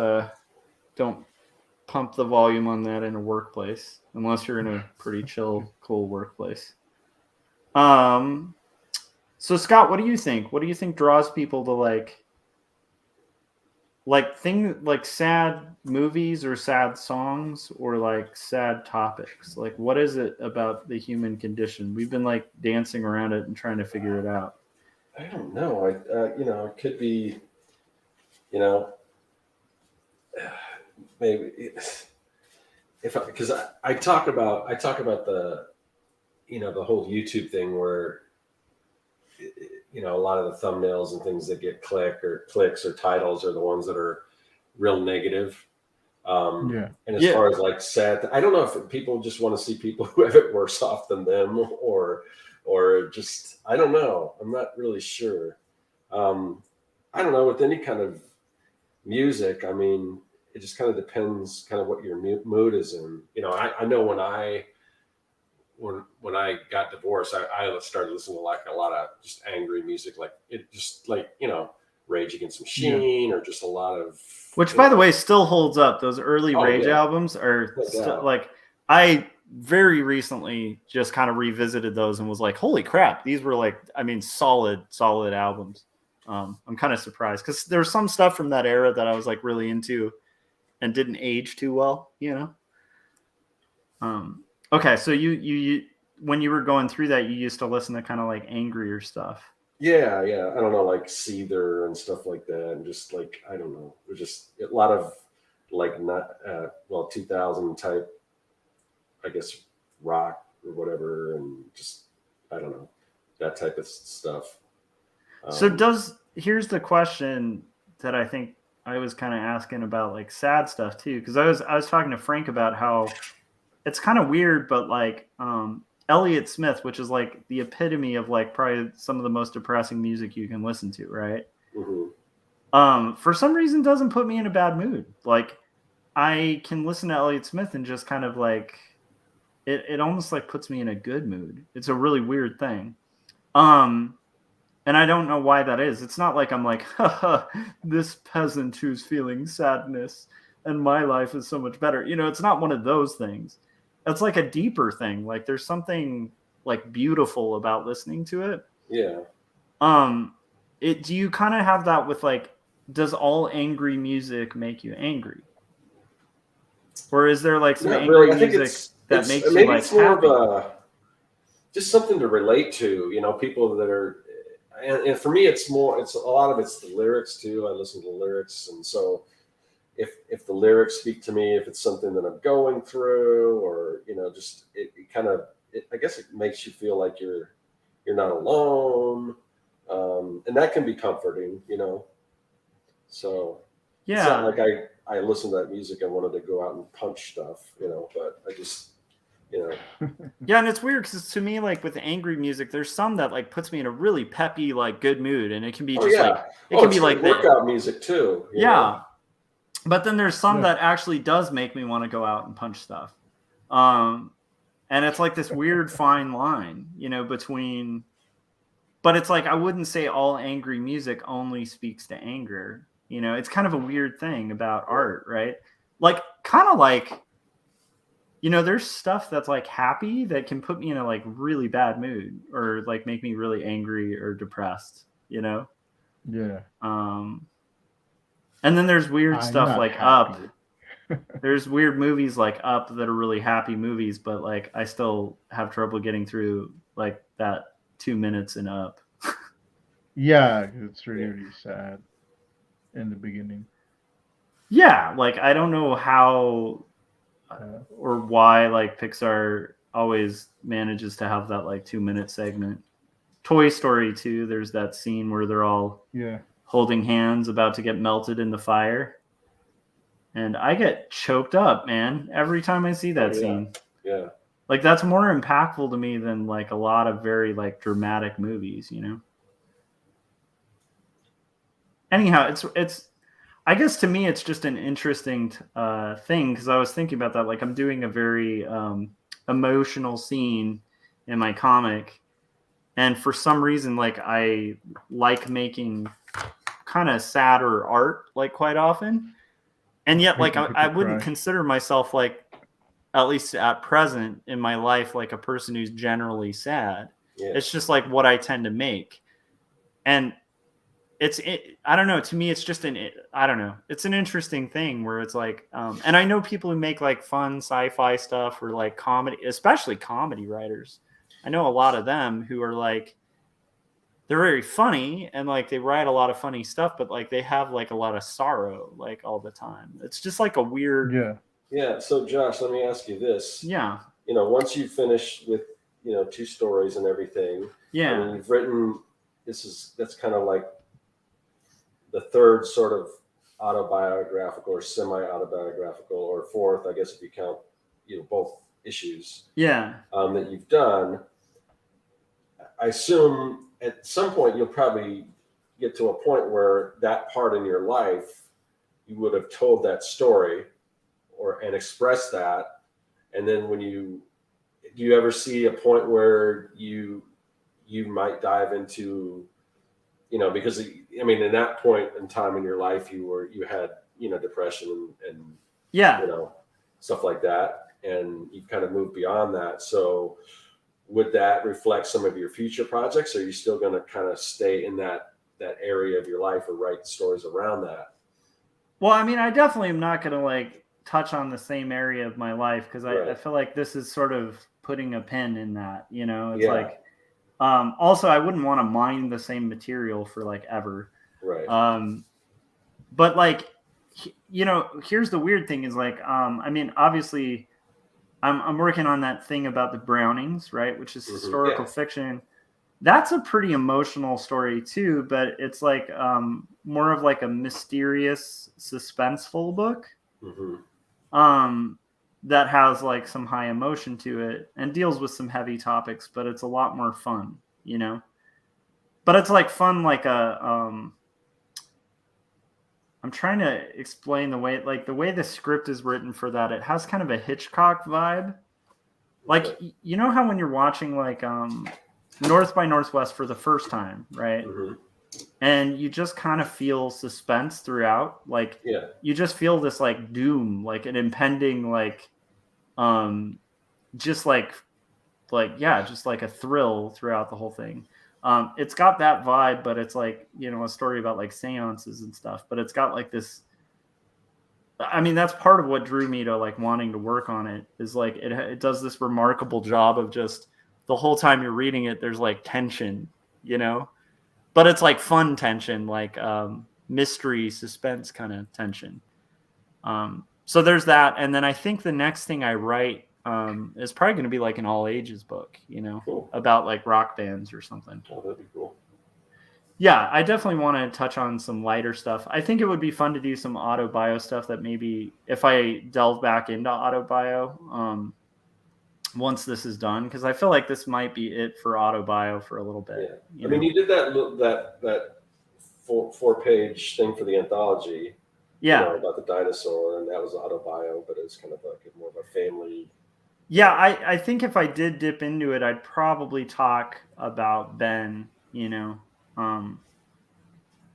pump the volume on that in a workplace unless you're in a pretty chill, cool workplace. So Scott, what do you think? What do you think draws people to like sad movies or sad songs or like sad topics? Like, what is it about the human condition? We've been like dancing around it and trying to figure it out. I don't know. It could be, maybe because I talk about the, the whole YouTube thing where, a lot of the thumbnails and things that get clicks or titles are the ones that are real negative. And as far as like sad, I don't know if people just want to see people who have it worse off than them or just, I don't know. I'm not really sure. I don't know, with any kind of music, I mean, it just kind of depends kind of what your mood is in. I know when I got divorced, I started listening to like a lot of just angry music, like it just like, Rage Against the Machine or just a lot of, which by the way still holds up. Those early Rage albums are like, I very recently just kind of revisited those and was like, holy crap, these were like, I mean, solid albums. I'm kind of surprised because there's some stuff from that era that I was like really into and didn't age too well, Okay, so you when you were going through that, you used to listen to kind of like angrier stuff. Yeah. I don't know, like Seether and stuff like that, and just like, I don't know, there's just a lot of like 2000 type, I guess, rock or whatever, and just, I don't know, that type of stuff. Here's the question that I think I was kind of asking about like sad stuff too, because I was talking to Frank about how it's kind of weird, but like Elliot Smith, which is like the epitome of like probably some of the most depressing music you can listen to, right? Mm-hmm. For some reason doesn't put me in a bad mood. Like I can listen to Elliot Smith and just kind of like it almost like puts me in a good mood. It's a really weird thing. And I don't know why that is. It's not like I'm like, haha, this peasant who's feeling sadness and my life is so much better. It's not one of those things. It's like a deeper thing. Like there's something like beautiful about listening to it. Yeah. Do you kind of have that with like, does all angry music make you angry? Or is there like some angry music that makes you like it's more happy? of just something to relate to, people that are, and for me, it's a lot of it's the lyrics too. I listen to the lyrics. And so if the lyrics speak to me, if it's something that I'm going through, or, just, I guess it makes you feel like you're not alone. And that can be comforting, so yeah, it's not like I listened to that music and wanted to go out and punch stuff, but I just, Yeah, and it's weird because to me, like with angry music, there's some that like puts me in a really peppy, like good mood, and it can be like workout music too. Yeah, but then there's some that actually does make me want to go out and punch stuff, and it's like this weird fine line, between. But it's like I wouldn't say all angry music only speaks to anger. You know, it's kind of a weird thing about art, right? Like, kind of like, you know, there's stuff that's like happy that can put me in a like really bad mood or like make me really angry or depressed, you know? Yeah. And then there's weird I'm stuff not like Up. happy. There's weird movies like Up that are really happy movies, but like I still have trouble getting through like that 2 minutes in Up. Yeah, it's really sad in the beginning. Yeah, like I don't know how or why like Pixar always manages to have that like 2 minute segment. Toy Story 2, there's that scene where they're all holding hands about to get melted in the fire. And I get choked up, man, every time I see that scene. Yeah. Like that's more impactful to me than like a lot of very like dramatic movies, you know. Anyhow, it's I guess to me it's just an interesting thing because I was thinking about that. Like I'm doing a very emotional scene in my comic, and for some reason, like I like making kind of sadder art, like quite often, and yet like I wouldn't consider myself like, at least at present in my life, like a person who's generally sad. Yeah. It's just like what I tend to make, and I don't know. To me, it's just I don't know. It's an interesting thing where it's like, and I know people who make like fun sci-fi stuff or like comedy, especially comedy writers. I know a lot of them who are like, they're very funny and like they write a lot of funny stuff, but like they have like a lot of sorrow like all the time. It's just like a weird. Yeah. So Josh, let me ask you this. Yeah. You know, once you finish with, you know, 2 stories and everything. Yeah. I mean, you've written. That's kind of like the third sort of autobiographical or semi-autobiographical, or fourth, I guess, if you count, you know, both issues. Yeah. That you've done. I assume at some point you'll probably get to a point where that part in your life you would have told that story and expressed that, and then when do you ever see a point where you might dive into, you know, because I mean, in that point in time in your life, you had, you know, depression and you know, stuff like that, and you've kind of moved beyond that. So would that reflect some of your future projects? Or are you still going to kind of stay in that area of your life or write stories around that? Well, I mean, I definitely am not going to like touch on the same area of my life because I feel like this is sort of putting a pin in that, you know. It's like also I wouldn't want to mine the same material for like ever, right? But like, you know, here's the weird thing is like, I mean, obviously I'm working on that thing about the Brownings, right, which is historical fiction. That's a pretty emotional story too, but it's like more of like a mysterious, suspenseful book. That has like some high emotion to it and deals with some heavy topics, but it's a lot more fun, you know. But it's like fun, like I'm trying to explain the way the script is written for that. It has kind of a Hitchcock vibe. Like, you know how when you're watching like North by Northwest for the first time, right? And you just kind of feel suspense throughout. Like, you just feel this like doom, like an impending, like, just like a thrill throughout the whole thing. It's got that vibe, but it's like, you know, a story about like seances and stuff, but it's got like this, I mean, that's part of what drew me to like wanting to work on it, is like, it does this remarkable job of just the whole time you're reading it, there's like tension, you know, but it's like fun tension, like mystery, suspense kind of tension. So there's that. And then I think the next thing I write is probably going to be like an all ages book, you know, about like rock bands or something. Oh, that'd be cool. Yeah, I definitely want to touch on some lighter stuff. I think it would be fun to do some auto-bio stuff that maybe if I delve back into auto-bio once this is done, because I feel like this might be it for auto-bio for a little bit. Yeah. I mean, you did that 4-page thing for the anthology. You know, about the dinosaur, and that was auto-bio, but it was kind of like more of a family. Yeah, I think if I did dip into it, I'd probably talk about Ben, you know,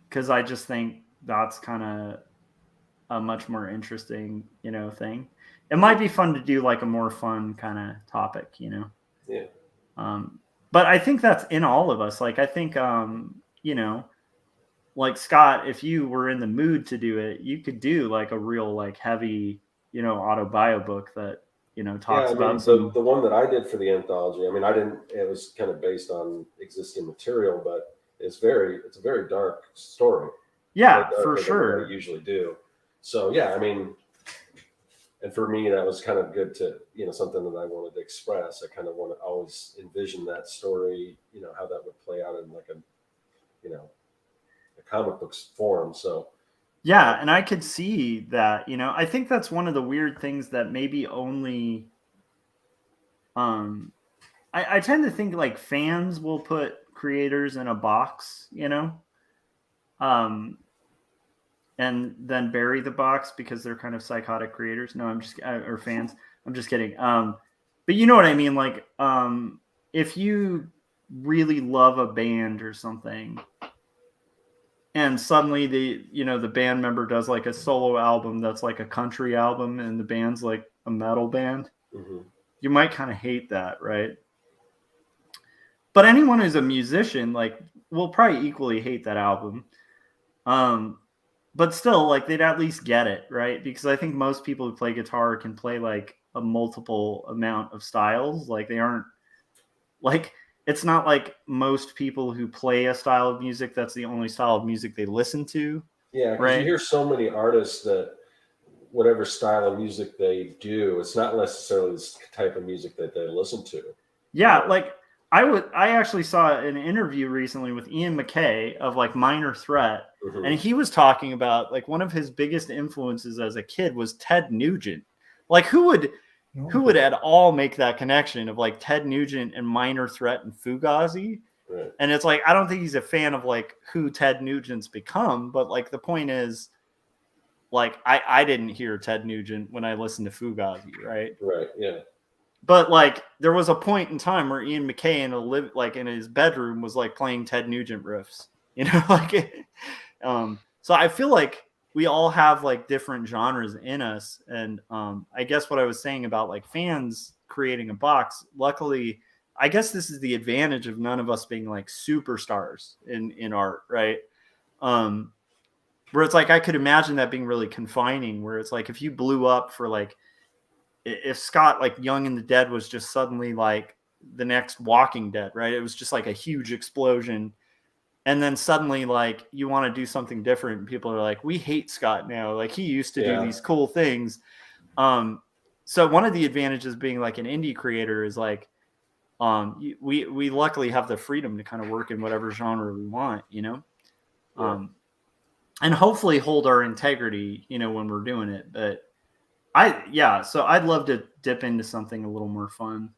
because I just think that's kind of a much more interesting, thing. It might be fun to do like a more fun kind of topic, Yeah. But I think that's in all of us. Like, I think, like Scott, if you were in the mood to do it, you could do like a real like heavy, autobio book that, talks about some. The one that I did for the anthology, I mean, it was kind of based on existing material, but it's a very dark story. Yeah, for sure. Than I usually do. So yeah, I mean, and for me, that was kind of good to, something that I wanted to express. I kind of want to always envision that story, how that would play out in like a comic books form. So yeah, and I could see that, I think that's one of the weird things that maybe only I tend to think like fans will put creators in a box, and then bury the box because they're kind of psychotic creators. No, I'm just or fans. I'm just kidding. But you know what I mean? Like, if you really love a band or something, and suddenly the band member does like a solo album that's like a country album, and the band's like a metal band, you might kind of hate that, right? But anyone who's a musician, like, will probably equally hate that album. But still, like, they'd at least get it, right? Because I think most people who play guitar can play like a multiple amount of styles. Like, they aren't like, it's not like most people who play a style of music that's the only style of music they listen to. Yeah, because right? You hear so many artists that whatever style of music they do, it's not necessarily this type of music that they listen to. Yeah, like I actually saw an interview recently with Ian MacKaye of like Minor Threat, and he was talking about like one of his biggest influences as a kid was Ted Nugent. Like, who would at all make that connection of like Ted Nugent and Minor Threat and Fugazi? Right. And it's like, I don't think he's a fan of like who Ted Nugent's become, but like the point is, like, I didn't hear Ted Nugent when I listened to Fugazi, right? Right, yeah. But like, there was a point in time where Ian MacKaye in his bedroom was like playing Ted Nugent riffs, like. So I feel like we all have like different genres in us, and I guess what I was saying about like fans creating a box. Luckily, I guess this is the advantage of none of us being like superstars in art, right? Where it's like I could imagine that being really confining. Where it's like if you blew up for like. If Scott, like Young and the Dead, was just suddenly like the next Walking Dead, right? It was just like a huge explosion. And then suddenly, like, you want to do something different. And people are like, we hate Scott now. Like, he used to do these cool things. So one of the advantages being like an indie creator is like, we luckily have the freedom to kind of work in whatever genre we want, and hopefully hold our integrity, when we're doing it. But so I'd love to dip into something a little more fun.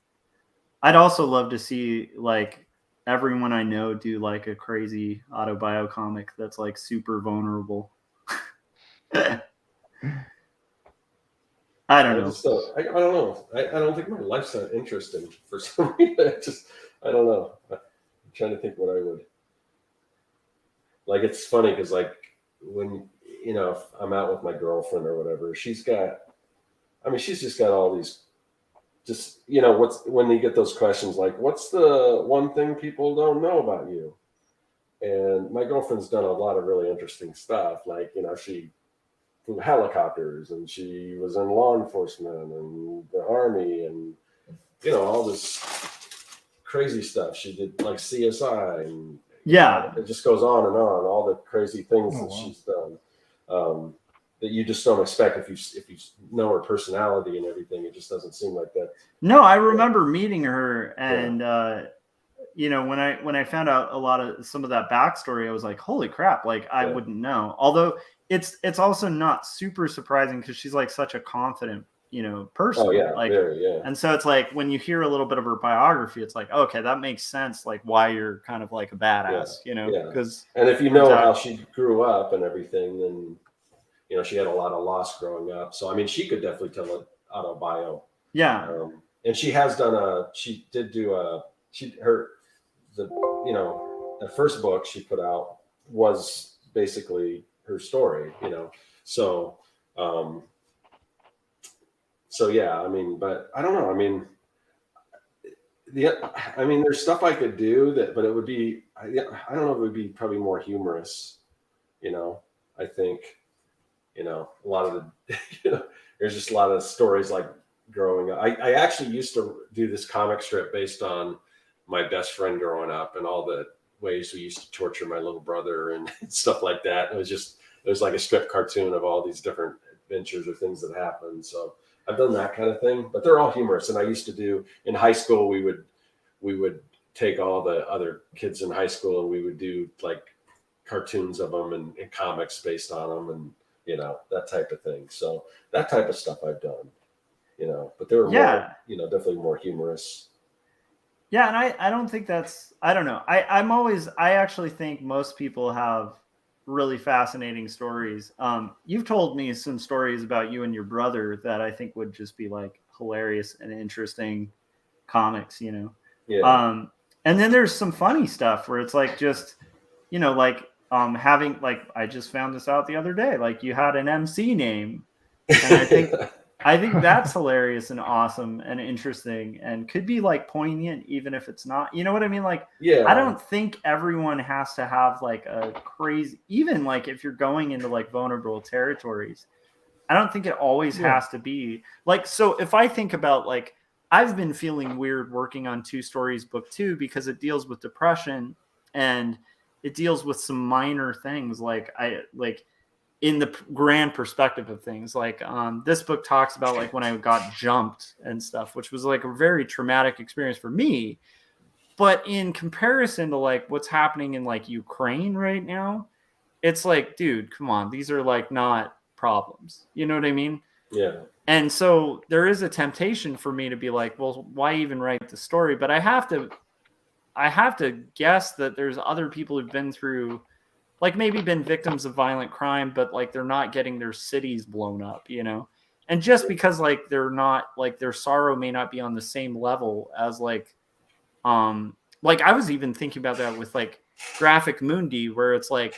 I'd also love to see like everyone I know do like a crazy autobio comic that's like super vulnerable. I don't know. I don't know. I don't think my life's that interesting for some reason. I don't know. I'm trying to think what I would. Like, it's funny because like when, if I'm out with my girlfriend or whatever, she's just got all these, when you get those questions like, what's the one thing people don't know about you? And my girlfriend's done a lot of really interesting stuff. Like, she flew helicopters and she was in law enforcement and the army and, all this crazy stuff. She did like CSI and it just goes on and on, all the crazy things she's done. That you just don't expect if you know her personality and everything. It just doesn't seem like that. No, I remember meeting her, and when I found out a lot of some of that backstory, I was like, holy crap! Like, I wouldn't know. Although it's also not super surprising because she's like such a confident person. Oh yeah, like, very, yeah. And so it's like when you hear a little bit of her biography, it's like, okay, that makes sense. Like why you're kind of like a badass, because and if you know how she grew up and everything, then. She had a lot of loss growing up. So, I mean, she could definitely tell an autobio. Yeah. And she has done the first book she put out was basically her story, you know. So so yeah, I mean, but I don't know. I mean, there's stuff I could do that, but it would be, I don't know, it would be probably more humorous, you know. I think, you know, a lot of the, you know, there's just a lot of stories like growing up. I actually used to do this comic strip based on my best friend growing up and all the ways we used to torture my little brother and stuff like that. It was like a strip cartoon of all these different adventures or things that happened. So I've done that kind of thing, but they're all humorous. And I used to do in high school, we would take all the other kids in high school and we would do like cartoons of them and comics based on them and, you know, that type of thing. So that type of stuff I've done, you know, but they were more, you know, definitely more humorous. Yeah. And I don't think that's, I don't know. I actually think most people have really fascinating stories. You've told me some stories about you and your brother that I think would just be like hilarious and interesting comics, you know? Yeah. And then there's some funny stuff where it's like, just, you know, like, having, like, I just found this out the other day, like you had an MC name, and I think that's hilarious and awesome and interesting and could be like poignant even if it's not, you know what I mean? Like, yeah, I don't think everyone has to have like a crazy, even like if you're going into like vulnerable territories, I don't think it always has to be like, so if I think about like, I've been feeling weird working on Two Stories book 2 because it deals with depression and it deals with some minor things like in the grand perspective of things, like this book talks about like when I got jumped and stuff, which was like a very traumatic experience for me. But in comparison to like what's happening in like Ukraine right now, it's like, dude, come on, these are like not problems. You know what I mean? Yeah. And so there is a temptation for me to be like, well, why even write the story? But I have to guess that there's other people who've been through, like maybe been victims of violent crime, but like they're not getting their cities blown up, you know? And just because like they're not, like their sorrow may not be on the same level as like I was even thinking about that with like Graphic Mundi, where it's like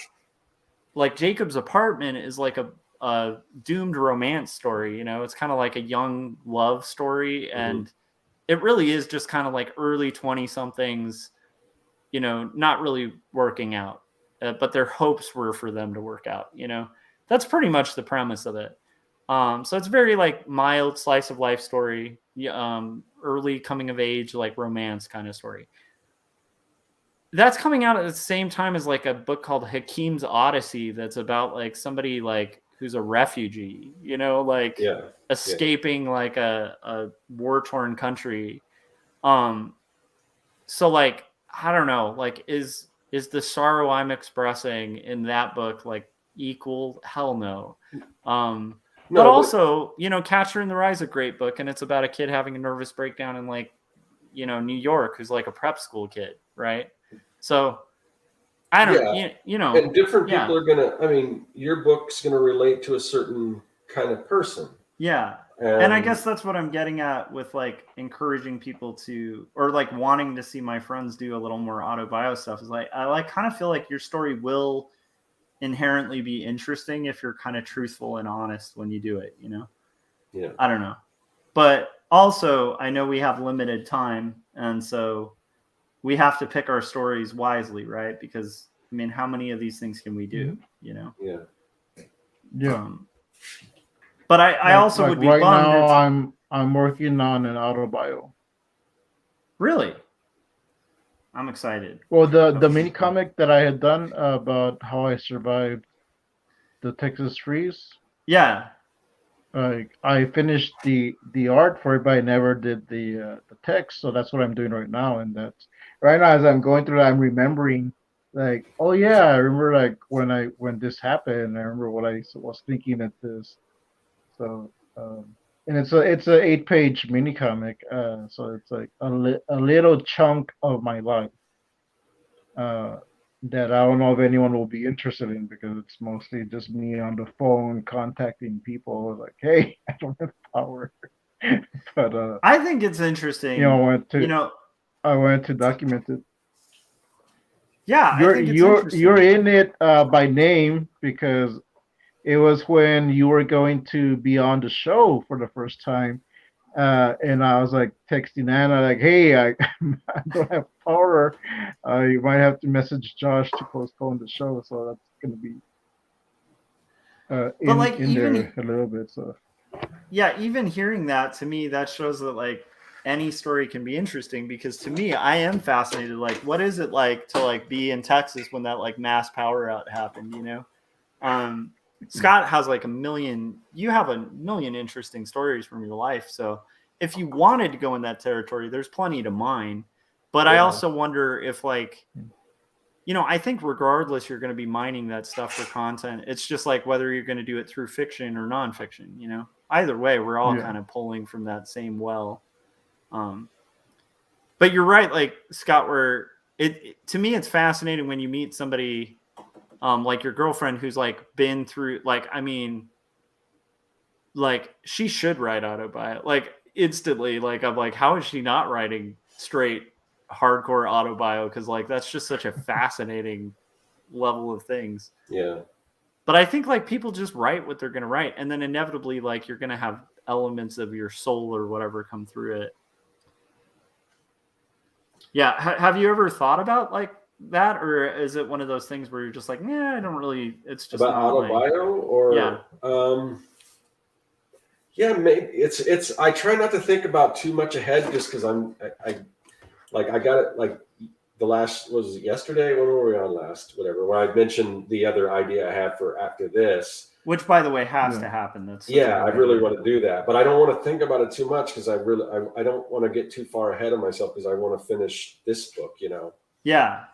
Jacob's Apartment is like a doomed romance story, you know? It's kind of like a young love story, and it really is just kind of like early 20 somethings, you know, not really working out, but their hopes were for them to work out, you know? That's pretty much the premise of it. So it's very like mild slice of life story, early coming of age, like romance kind of story. That's coming out at the same time as like a book called Hakim's Odyssey that's about like somebody like who's a refugee, you know, like escaping like a war-torn country. So like, I don't know, like is the sorrow I'm expressing in that book like equal? Hell no. But also, you know, Catcher in the Rye is a great book, and it's about a kid having a nervous breakdown in like, you know, New York, who's like a prep school kid, right? So I don't, you know, and different people are gonna. I mean, your book's gonna relate to a certain kind of person. Yeah. And I guess that's what I'm getting at with like encouraging people to, or like wanting to see my friends do a little more autobio stuff, is like, I like kind of feel like your story will inherently be interesting if you're kind of truthful and honest when you do it, you know? Yeah. I don't know. But also I know we have limited time, and so we have to pick our stories wisely, right? Because I mean, how many of these things can we do, you know? Yeah. But I also like would be right bummed. Now I'm working on an autobio. Really? I'm excited. Well, the mini comic that I had done about how I survived the Texas freeze. Yeah. I finished the art for it, but I never did the text. So that's what I'm doing right now. And that's right now as I'm going through it, I'm remembering like, oh yeah, I remember like when this happened. I remember what I was thinking at this. So and it's a 8-page mini comic. So it's like a little chunk of my life. That I don't know if anyone will be interested in, because it's mostly just me on the phone contacting people like, hey, I don't have power. But I think it's interesting. I wanted to document it. Yeah, I think it's you're interesting. you're in it by name because it was when you were going to be on the show for the first time. And I was like texting Anna, like, "Hey, I, I don't have power. You might have to message Josh to postpone the show." So that's gonna be But like in there a little bit. So yeah, even hearing that, to me, that shows that like any story can be interesting, because to me, I am fascinated. Like, what is it like to like be in Texas when that like mass power out happened? Scott has like you have a million interesting stories from your life. So if you wanted to go in that territory, there's plenty to mine. But I also wonder if like, I think regardless, you're going to be mining that stuff for content. It's just like whether you're going to do it through fiction or nonfiction. Either way, we're all kind of pulling from that same well. But you're right, like Scott, where to me, it's fascinating when you meet somebody like your girlfriend who's like been through, like, I mean, like she should write autobio, like instantly. Like I'm like, how is she not writing straight hardcore autobio? Because like that's just such a fascinating level of things. Yeah. But I think like people just write what they're gonna write, and then inevitably like you're gonna have elements of your soul or whatever come through it. Yeah. Have you ever thought about like that, or is it one of those things where you're just like, yeah, I don't really, it's just about not autobio or yeah, maybe it's I try not to think about too much ahead, just because I got it like the last, was it yesterday? When were we on last? Whatever. When I mentioned the other idea I had for after this, which by the way has to happen. That's I really want to do that, but I don't want to think about it too much because I don't want to get too far ahead of myself because I want to finish this book. Yeah.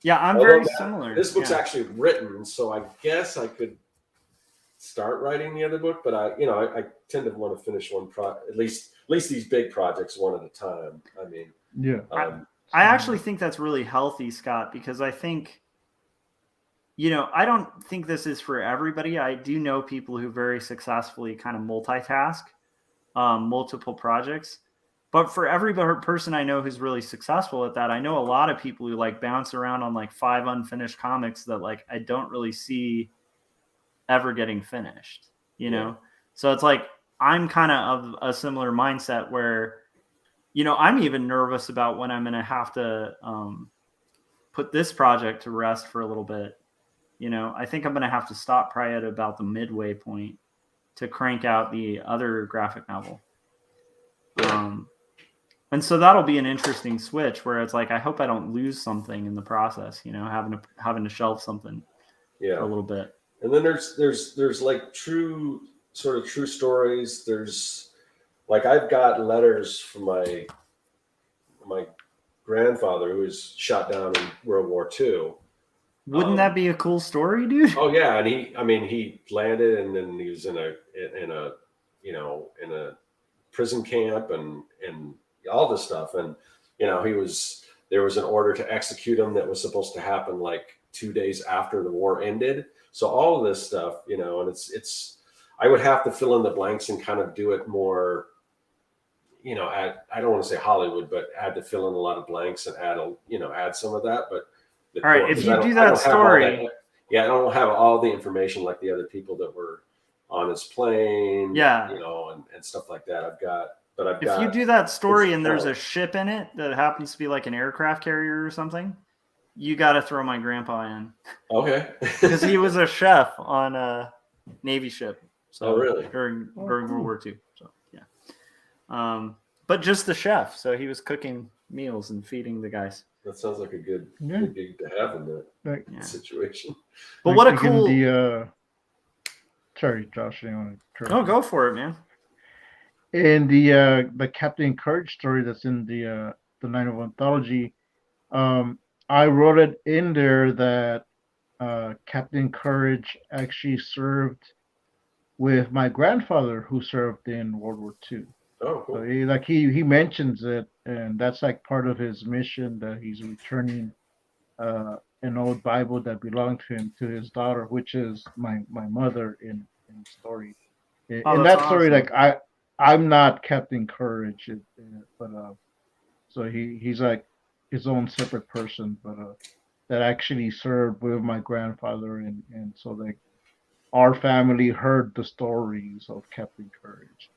Yeah, I'm although very similar. This book's actually written, so I guess I could start writing the other book, but I tend to want to finish one at least these big projects one at a time. I mean, I actually think that's really healthy, Scott, because I think, I don't think this is for everybody. I do know people who very successfully kind of multitask multiple projects. But for every person I know who's really successful at that, I know a lot of people who like bounce around on like 5 unfinished comics that like I don't really see ever getting finished, So it's like I'm kind of a similar mindset where, I'm even nervous about when I'm going to have to put this project to rest for a little bit. I think I'm going to have to stop probably at about the midway point to crank out the other graphic novel. And so that'll be an interesting switch where it's like, I hope I don't lose something in the process, having to shelve something for a little bit. And then there's like true stories. There's like, I've got letters from my grandfather who was shot down in World War II. Wouldn't that be a cool story, dude? Oh yeah. And he landed and then he was in a prison camp and all this stuff. And, there was an order to execute him that was supposed to happen like 2 days after the war ended. So all of this stuff, and it's, I would have to fill in the blanks and kind of do it more, I don't want to say Hollywood, but had to fill in a lot of blanks and add some of that. But all right, if you do that story, I don't have all the information like the other people that were on his plane, and stuff like that. If you do that story and there's a ship in it that happens to be like an aircraft carrier or something, you got to throw my grandpa in. Okay. Because he was a chef on a Navy ship. So really? During World War II. So yeah. But just the chef. So he was cooking meals and feeding the guys. That sounds like a good gig to have in that situation. But what a cool. Sorry, Josh. You want to go for it, man. In the Captain Courage story that's in the 901 anthology, I wrote it in there that Captain Courage actually served with my grandfather, who served in World War II. Oh, cool. So he mentions it, and that's like part of his mission, that he's returning an old Bible that belonged to him to his daughter, which is my mother in the story. In that story, like I'm not Captain Courage, but so he's like his own separate person, but that actually served with my grandfather, and so like our family heard the stories of Captain Courage.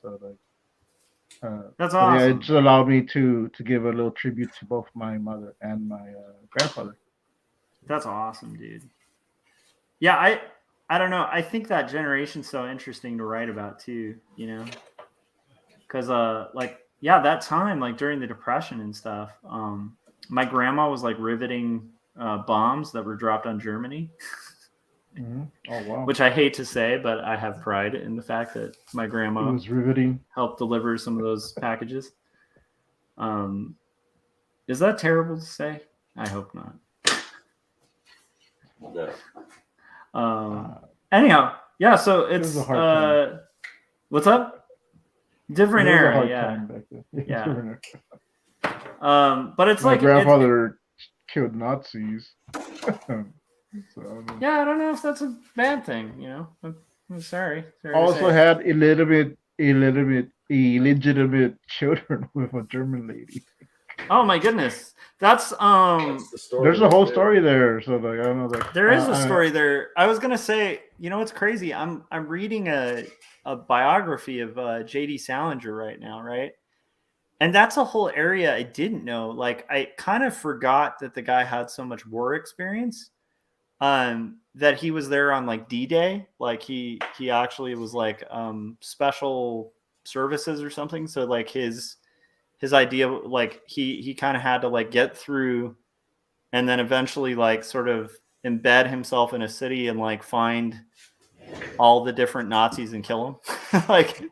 So like That's so yeah, it awesome. just allowed me to give a little tribute to both my mother and my grandfather. That's awesome, dude. Yeah, I don't know. I think that generation's so interesting to write about too, you know? Cuz like yeah, that time like during the depression and stuff, my grandma was like riveting bombs that were dropped on Germany, Mm-hmm. Oh wow, which I hate to say, but I have pride in the fact that my it grandma was riveting. helped deliver some of those packages. Um is that terrible to say? I hope not. No. Um anyhow, yeah, so It was a it's hard time. what's up? Different It was a era, hard yeah. time back then. Yeah. But it's My like grandfather killed Nazis. So yeah, I don't know if that's a bad thing, you know. I'm sorry to also say. had illegitimate children with a German lady. Oh my goodness, that's That's the story There's a right whole there. story there. So like I don't know, like there is a story there. I was gonna say, you know what's crazy? I'm reading a biography of J.D. Salinger right now, right? And that's a whole area I didn't know. Like I kind of forgot that the guy had so much war experience. That he was there on like D-Day, like he actually was like special services or something. So like his idea, like he kind of had to like get through and then eventually like sort of embed himself in a city and like find all the different Nazis and kill them. Like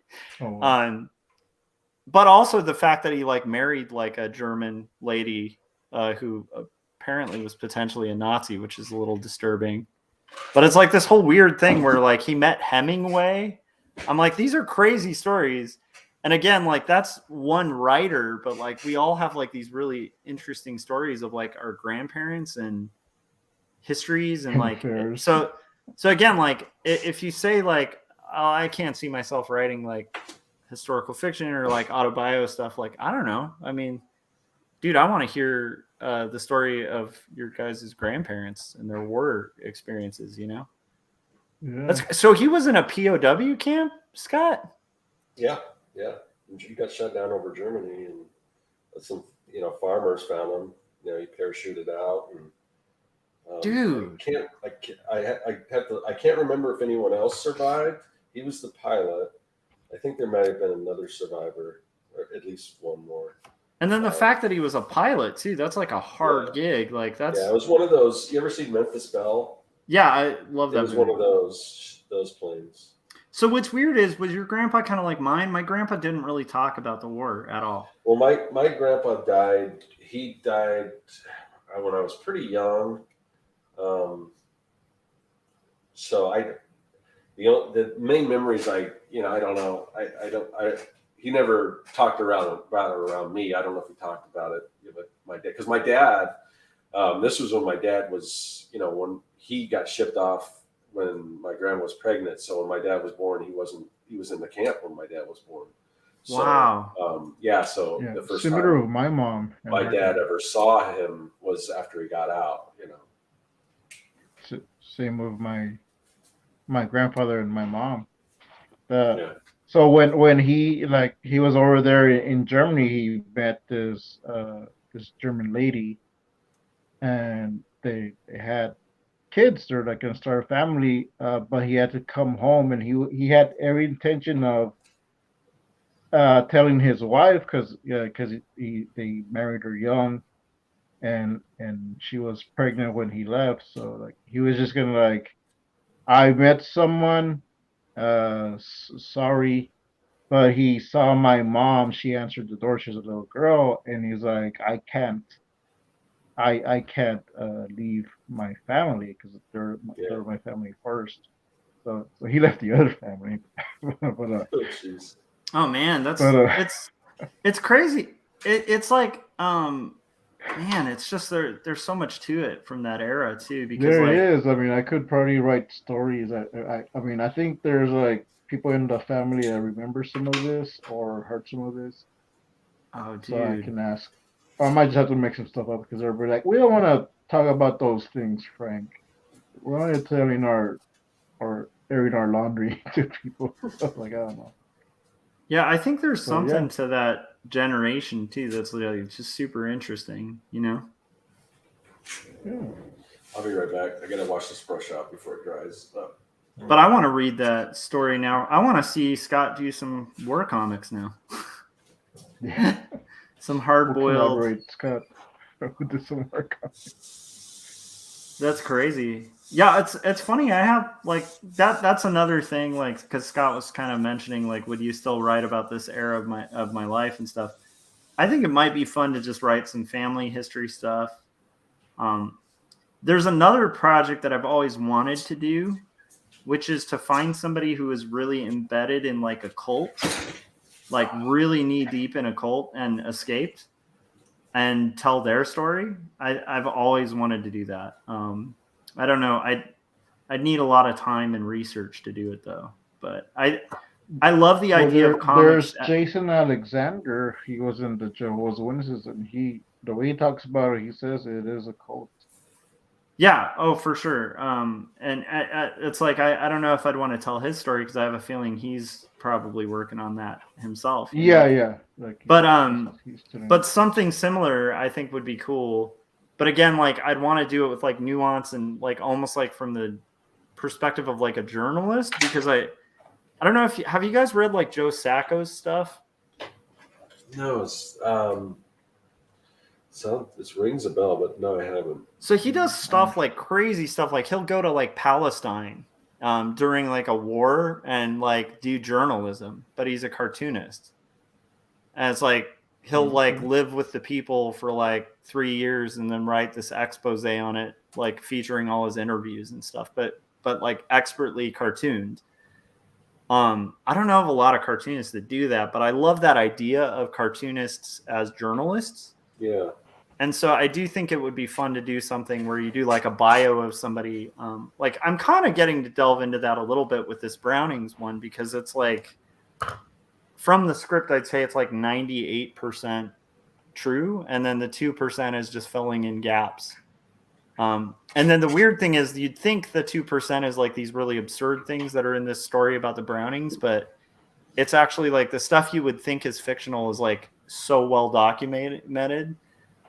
but also the fact that he like married like a German lady who apparently was potentially a Nazi, which is a little disturbing. But it's like this whole weird thing where like he met Hemingway. I'm like, these are crazy stories. And again, like that's one writer, but like we all have like these really interesting stories of like our grandparents and histories and like affairs. so again, like if you say like, oh, I can't see myself writing like historical fiction or like autobio stuff, like I don't know. I mean, dude, I want to hear the story of your guys' grandparents and their war experiences, you know? Yeah. So he was in a POW camp, Scott? Yeah. He got shut down over Germany, and some farmers found him. He parachuted out, and dude, I can't remember if anyone else survived. He was the pilot. I think there might have been another survivor, or at least one more. And then the fact that he was a pilot too, that's like a hard gig. Like that's it was one of those. You ever seen Memphis Belle? Yeah, I love that. It was one of those planes. So what's weird is, was your grandpa kind of like mine? My grandpa didn't really talk about the war at all. Well, my grandpa died. He died when I was pretty young. So the main memories I don't know. He never talked around me. I don't know if he talked about it, but my dad, because my dad, this was when my dad was, when he got shipped off when my grandma was pregnant. So when my dad was born, he was in the camp when my dad was born. So, wow. So the first similar time with my mom. my dad ever saw him was after he got out, Same with my grandfather and my mom. So when he was over there in Germany, he met this German lady, and they had kids. They're like gonna start a family, but he had to come home, and he had every intention of telling his wife, because they married her young, and she was pregnant when he left. So like he was just gonna like, I met someone, sorry, but he saw my mom. She answered the door. She's a little girl, and he's like, I can't leave my family because they're my family first. So he left the other family. But oh man, that's it's crazy. It's like man, it's just there's so much to it from that era too. Because there is. I mean, I could probably write stories. I mean, I think there's like people in the family that remember some of this or heard some of this. Oh, dude. So I can ask. Or I might just have to make some stuff up because everybody like, we don't want to talk about those things, Frank. We're not telling our or airing our laundry to people. Like, I don't know. Yeah, I think there's So, something yeah. to that generation too that's like just super interesting, you know? Yeah. I'll be right back. I gotta wash this brush out before it dries. But I want to read that story now. I want to see Scott do some war comics now. Yeah. Some hard We'll boiled. collaborate, Scott. We'll do some work on it. That's crazy. Yeah, it's funny. I have like that. That's another thing. Like, because Scott was kind of mentioning, like, would you still write about this era of my life and stuff? I think it might be fun to just write some family history stuff. There's another project that I've always wanted to do, which is to find somebody who is really embedded in like a cult, like really knee deep in a cult and escaped, and tell their story. I've always wanted to do that. I don't know. I'd need a lot of time and research to do it though. But I love the idea of comics. There's Jason Alexander. He was in the Jehovah's Witnesses, and the way he talks about it, he says it is a cult. Yeah. Oh, for sure. And it's like I don't know if I'd want to tell his story because I have a feeling he's probably working on that himself. Yeah, yeah. Like, but something similar I think would be cool. But again, like I'd want to do it with like nuance and like almost like from the perspective of like a journalist, because I don't know if have you guys read like Joe Sacco's stuff? No, it's this rings a bell, but no, I haven't. So he does stuff like crazy stuff. Like he'll go to like Palestine during like a war and like do journalism, but he's a cartoonist. And it's like he'll like live with the people for like 3 years and then write this expose on it, like featuring all his interviews and stuff, but like expertly cartooned. I don't know of a lot of cartoonists that do that, but I love that idea of cartoonists as journalists. Yeah. And so I do think it would be fun to do something where you do like a bio of somebody. Like I'm kind of getting to delve into that a little bit with this Brownings one, because it's like from the script, I'd say it's like 98% true. And then the 2% is just filling in gaps. And then the weird thing is you'd think the 2% is like these really absurd things that are in this story about the Brownings, but it's actually like the stuff you would think is fictional is like so well documented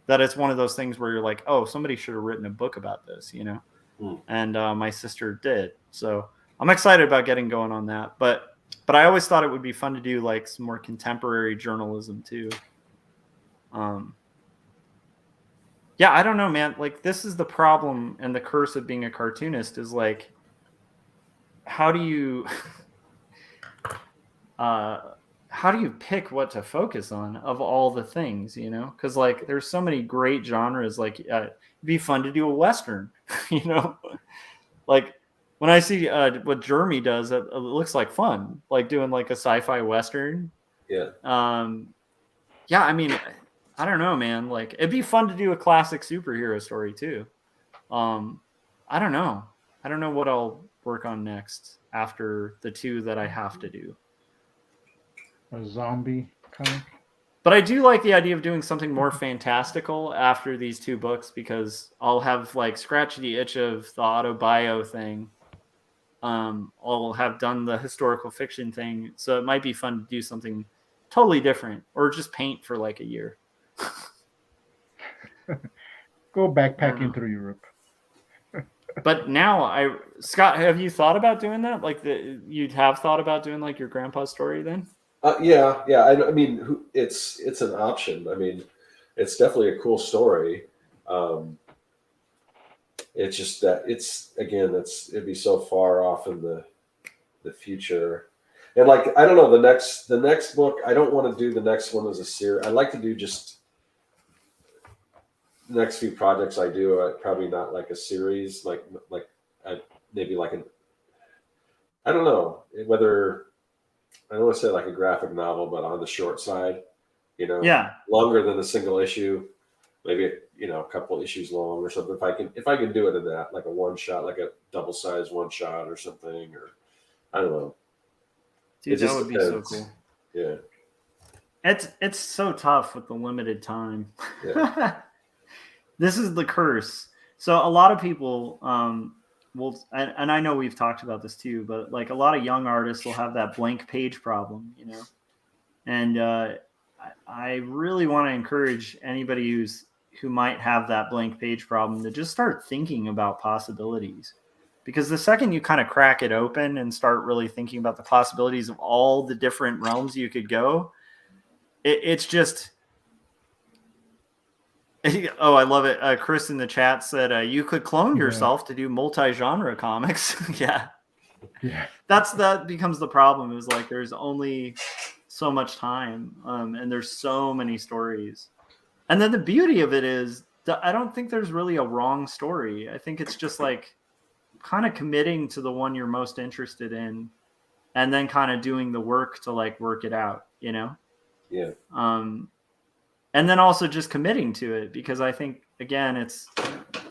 that it's one of those things where you're like, oh, somebody should have written a book about this, you know? And my sister did. So I'm excited about getting going on that. But I always thought it would be fun to do like some more contemporary journalism too. Yeah, I don't know, man. Like this is the problem and the curse of being a cartoonist is like, how do you pick what to focus on of all the things, you know? Because like there's so many great genres. Like it'd be fun to do a Western, you know? Like when I see what Jeremy does, it looks like fun, like doing like a sci-fi Western. Yeah. Yeah, I mean, I don't know, man. Like it'd be fun to do a classic superhero story too. I don't know. I don't know what I'll work on next after the two that I have to do. A zombie comic. But I do like the idea of doing something more fantastical after these two books, because I'll have like scratched the itch of the autobio thing. I'll have done the historical fiction thing. So it might be fun to do something totally different, or just paint for like a year. Go backpacking through Europe. But now Scott, have you thought about doing that? Like you'd have thought about doing like your grandpa's story then? Yeah. I mean, it's an option. I mean, it's definitely a cool story. It's just that it'd be so far off in the future. And like, I don't know, the next book, I don't want to do the next one as a series. I'd like to do just the next few projects I do, probably not like a series, like maybe like I don't know whether, I don't want to say like a graphic novel, but on the short side, you know, longer than a single issue, maybe, you know, a couple issues long or something. If I can do it in that, like a one shot, like a double sized one shot or something, or I don't know. Dude, that would be so cool. Yeah. It's so tough with the limited time. Yeah. This is the curse. So a lot of people will, and I know we've talked about this too, but like a lot of young artists will have that blank page problem, you know. And I really want to encourage anybody who might have that blank page problem to just start thinking about possibilities, because the second you kind of crack it open and start really thinking about the possibilities of all the different realms you could go, it's just. Oh, I love it. Chris in the chat said you could clone yourself to do multi-genre comics. Yeah. That becomes the problem, is like there's only so much time, and there's so many stories. And then the beauty of it is that I don't think there's really a wrong story. I think it's just like kind of committing to the one you're most interested in, and then kind of doing the work to like work it out, you know? Yeah. And then also just committing to it, because I think, again, it's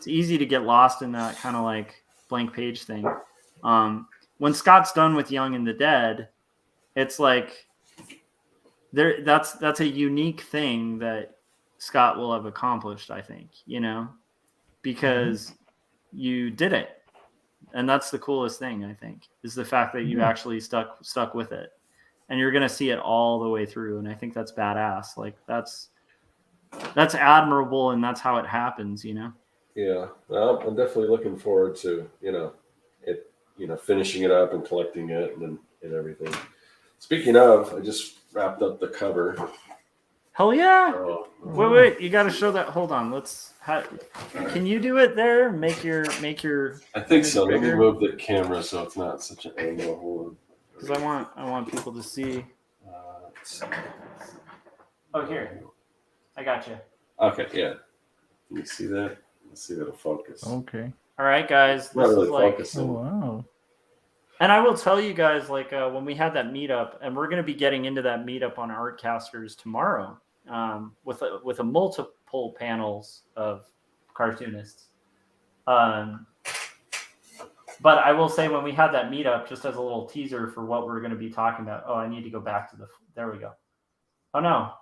easy to get lost in that kind of like blank page thing. When Scott's done with Young and the Dead, it's like that's a unique thing that Scott will have accomplished, I think, you know, because you did it. And that's the coolest thing, I think, is the fact that you've actually stuck with it, and you're going to see it all the way through. And I think that's badass. Like that's admirable, and that's how it happens, you know? Yeah. Well, I'm definitely looking forward to, finishing it up and collecting it and everything. Speaking of, I just wrapped up the cover. Hell yeah. Wait, you got to show that. Hold on. Can you do it there? Make your I think so. Let me move the camera so it's not such an angle. Hold on. Because I want people to see. Oh, here. I got you. Okay, yeah. Can you see that? Let's see if it'll focus. Okay. All right, guys. Not This really is like. focusing. Oh, wow. And I will tell you guys, like when we had that meetup, and we're going to be getting into that meetup on Artcasters tomorrow, with a multiple panels of cartoonists. But I will say, when we had that meetup, just as a little teaser for what we're going to be talking about. Oh, I need to go back to there we go. Oh no,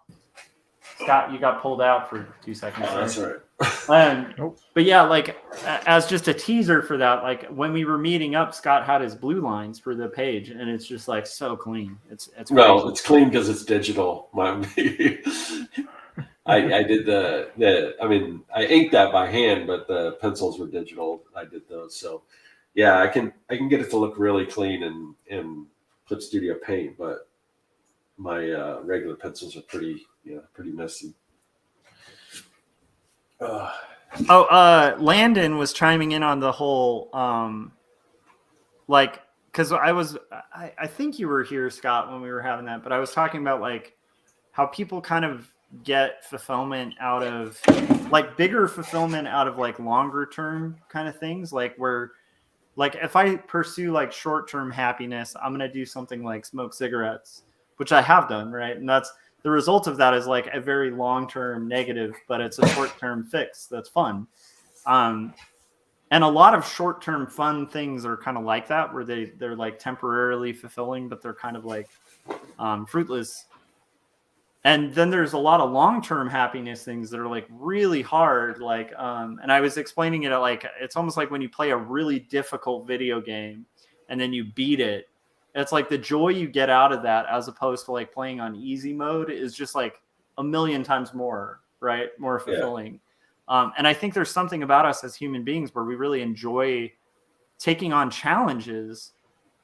Scott, you got pulled out for 2 seconds. Oh, that's right. But yeah, like as just a teaser for that, like when we were meeting up, Scott had his blue lines for the page, and it's just like so clean. It's well, it's clean because it's digital. I did I inked that by hand, but the pencils were digital. I did those, so yeah, I can get it to look really clean and put Studio Paint, but my regular pencils are pretty messy. Landon was chiming in on the whole, because I think you were here, Scott, when we were having that, but I was talking about like how people kind of get fulfillment out of like bigger fulfillment out of like longer term kind of things, like where like if I pursue like short-term happiness, I'm going to do something like smoke cigarettes, which I have done, right? And that's the result of that is like a very long-term negative, but it's a short-term fix that's fun. And a lot of short-term fun things are kind of like that, where they're like temporarily fulfilling, but they're kind of like fruitless. And then there's a lot of long-term happiness things that are like really hard. Like, and I was explaining it like, it's almost like when you play a really difficult video game and then you beat it. It's like the joy you get out of that, as opposed to like playing on easy mode, is just like a million times more, right? More fulfilling. Yeah. And I think there's something about us as human beings where we really enjoy taking on challenges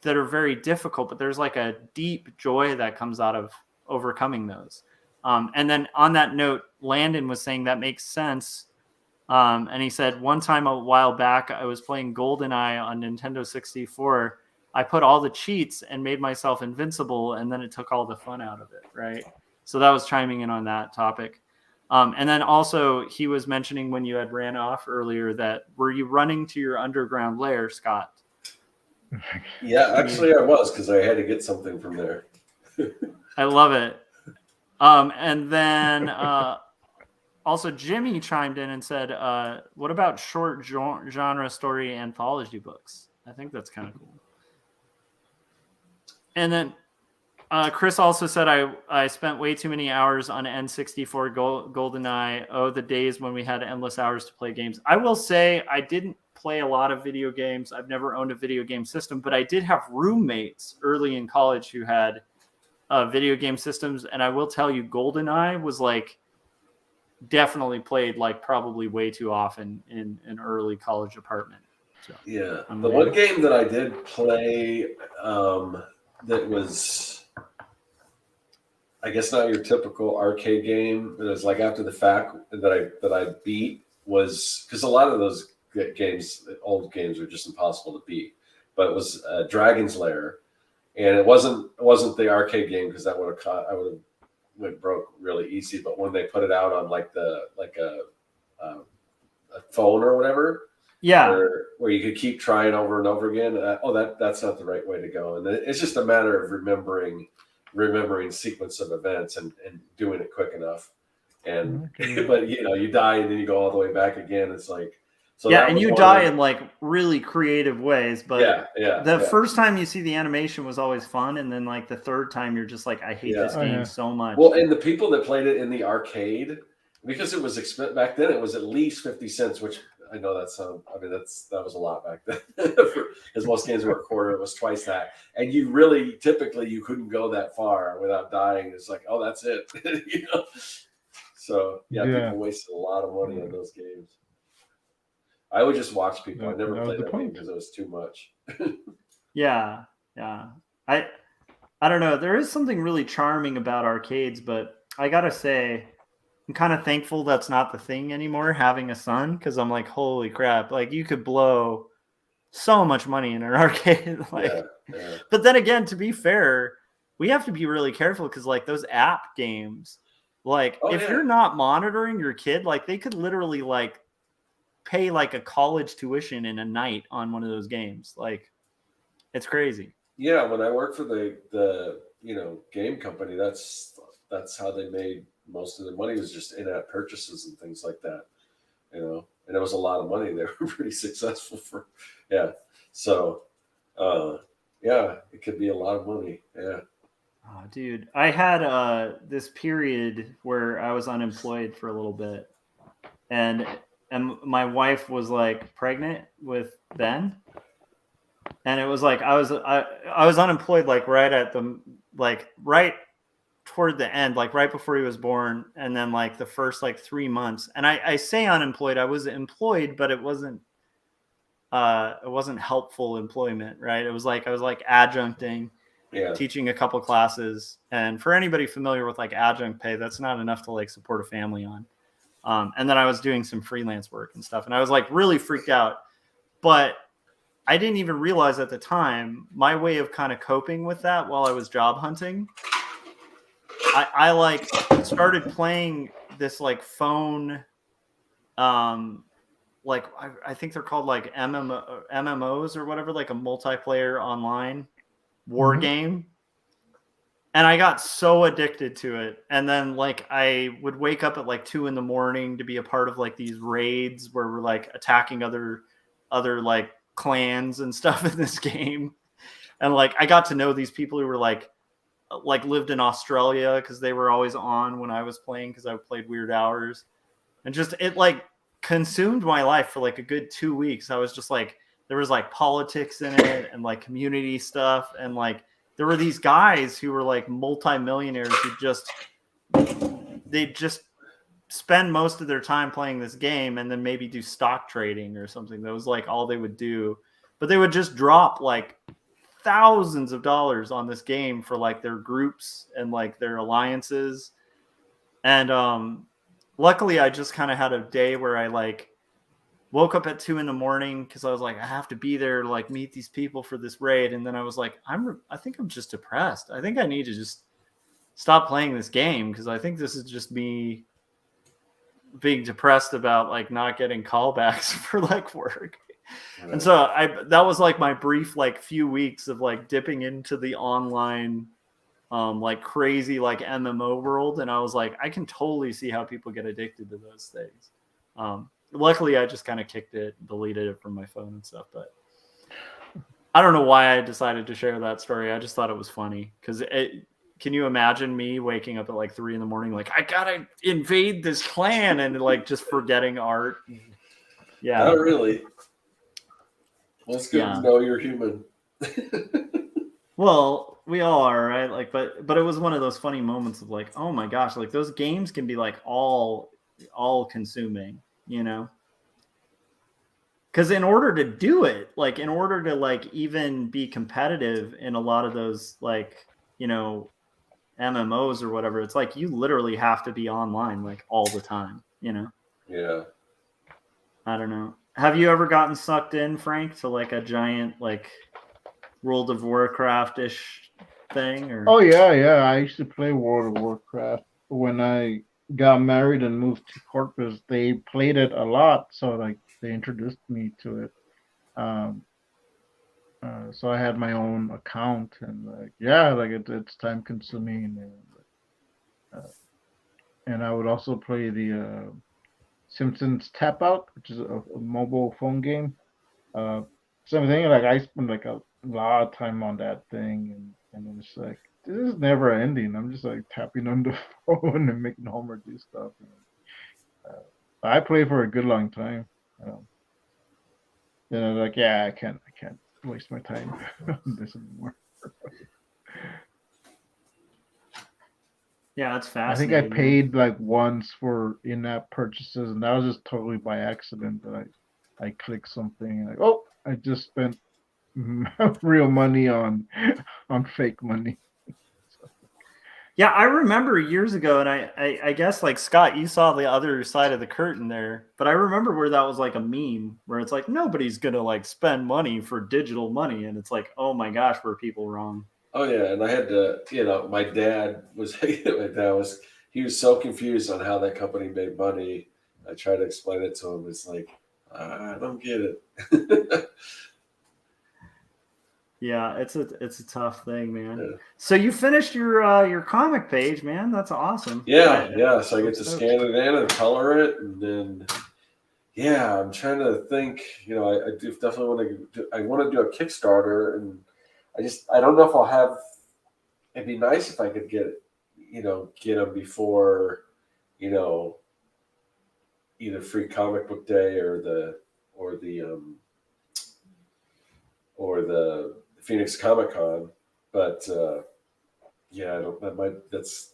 that are very difficult, but there's like a deep joy that comes out of overcoming those. And then on that note, Landon was saying that makes sense. And he said, one time a while back, I was playing GoldenEye on Nintendo 64. I put all the cheats and made myself invincible, and then it took all the fun out of it, right? So that was chiming in on that topic. And then also he was mentioning when you had ran off earlier that, were you running to your underground lair, Scott? Yeah, actually I was, because I had to get something from there. I love it. And then also Jimmy chimed in and said, what about short genre story anthology books? I think that's kind of cool. And then Chris also said I spent way too many hours on N64 GoldenEye. Oh, the days when we had endless hours to play games. I will say I didn't play a lot of video games. I've never owned a video game system, but I did have roommates early in college who had video game systems, and I will tell you, GoldenEye was like definitely played like probably way too often in an early college apartment. So, yeah, the one game that I did play that was, I guess, not your typical arcade game. It was like after the fact that I beat was because a lot of those games, old games, are just impossible to beat. But it was Dragon's Lair, and it wasn't the arcade game because that would have caught. I would have went broke really easy. But when they put it out on like a phone or whatever, yeah, where you could keep trying over and over again. That's not the right way to go. And it's just a matter of remembering sequence of events and doing it quick enough. And but you die and then you go all the way back again. It's like and you die in like really creative ways. But the first time you see the animation was always fun, and then like the third time you're just like, I hate this game so much. Well, and the people that played it in the arcade, because it was back then, it was at least 50 cents, which I know that was a lot back then. Because most games were a quarter, it was twice that. And you really typically you couldn't go that far without dying. It's like, oh, that's it. So people wasted a lot of money on those games. I would just watch people. I never played that game because it was too much. Yeah. I don't know. There is something really charming about arcades, but I gotta say, I'm kind of thankful that's not the thing anymore, having a son, because I'm like, holy crap, like you could blow so much money in an arcade. But then again, to be fair, we have to be really careful because like those app games, like if you're not monitoring your kid, like they could literally like pay like a college tuition in a night on one of those games. Like it's crazy. Yeah, when I worked for the game company, that's how they made most of the money, was just in-app purchases and things like that, and it was a lot of money. They were pretty successful so it could be a lot of money. Oh, dude, I had this period where I was unemployed for a little bit, and my wife was like pregnant with Ben, and it was like I was unemployed like right toward the end, like right before he was born, and then like the first like 3 months. And I say unemployed, I was employed, but it wasn't helpful employment, right? It was like I was like adjuncting, teaching a couple classes. And for anybody familiar with like adjunct pay, that's not enough to like support a family on. And then I was doing some freelance work and stuff, and I was like really freaked out. But I didn't even realize at the time my way of kind of coping with that while I was job hunting, I like started playing this like phone, like I think they're called like MMOs or whatever, like a multiplayer online war game. And I got so addicted to it. And then like I would wake up at like 2 a.m. to be a part of like these raids where we're like attacking other like clans and stuff in this game. And like I got to know these people who were like lived in Australia because they were always on when I was playing because I played weird hours. And just it like consumed my life for like a good 2 weeks. I was just like, there was like politics in it and like community stuff, and like there were these guys who were like multimillionaires who they just spend most of their time playing this game and then maybe do stock trading or something. That was like all they would do. But they would just drop like thousands of dollars on this game for like their groups and like their alliances. And luckily I just kind of had a day where I like woke up at 2 a.m. because I was like, I have to be there to like meet these people for this raid. And then I was like, I think I'm just depressed. I think I need to just stop playing this game because I think this is just me being depressed about like not getting callbacks for like work. Right. And so that was like my brief like few weeks of like dipping into the online like crazy like MMO world. And I was like, I can totally see how people get addicted to those things. Luckily, I just kind of kicked it, deleted it from my phone and stuff. But I don't know why I decided to share that story. I just thought it was funny because can you imagine me waking up at like 3 a.m, like I gotta invade this clan and like just forgetting art? Yeah. Not really. Well, it's good Yeah. to know you're human. Well, we all are, right? Like, but it was one of those funny moments of like, oh my gosh, like those games can be like all consuming, you know? Because in order to do it, like in order to like even be competitive in a lot of those like, you know, MMOs or whatever, it's like you literally have to be online like all the time, you know? Yeah. I don't know. Have you ever gotten sucked in, Frank, to like a giant like World of Warcraft-ish thing? Or Oh yeah. I used to play World of Warcraft when I got married and moved to Corpus. They played it a lot, so like they introduced me to it. So I had my own account, and like like it's time consuming, and I would also play the Simpsons Tap Out, which is a mobile phone game. Same thing. Like I spend like a lot of time on that thing, and it's like this is never ending. I'm just like tapping on the phone and making Homer do stuff. I play for a good long time. Then I'm like, I can't waste my time on this anymore. yeah, that's I think I fascinating. paid like once for in-app purchases, and that was just totally by accident that I clicked something and like, oh, I just spent real money on fake money. Yeah, I remember years ago, and I guess like Scott, you saw the other side of the curtain there, but I remember where that was like a meme where it's like nobody's gonna like spend money for digital money, and it's like, oh my gosh, were people wrong? Oh yeah, and I had to, my dad was he was so confused on how that company made money. I tried to explain it to him. It's like, I don't get it. Yeah, it's a tough thing, man. Yeah. So you finished your comic page, man. That's awesome. Yeah. So I get to scan it in and color it, and then I'm trying to think. I do definitely want to do a Kickstarter, and I don't know if I'll have. It'd be nice if I could get them before, either Free Comic Book Day or the Phoenix Comic Con, but I don't. That's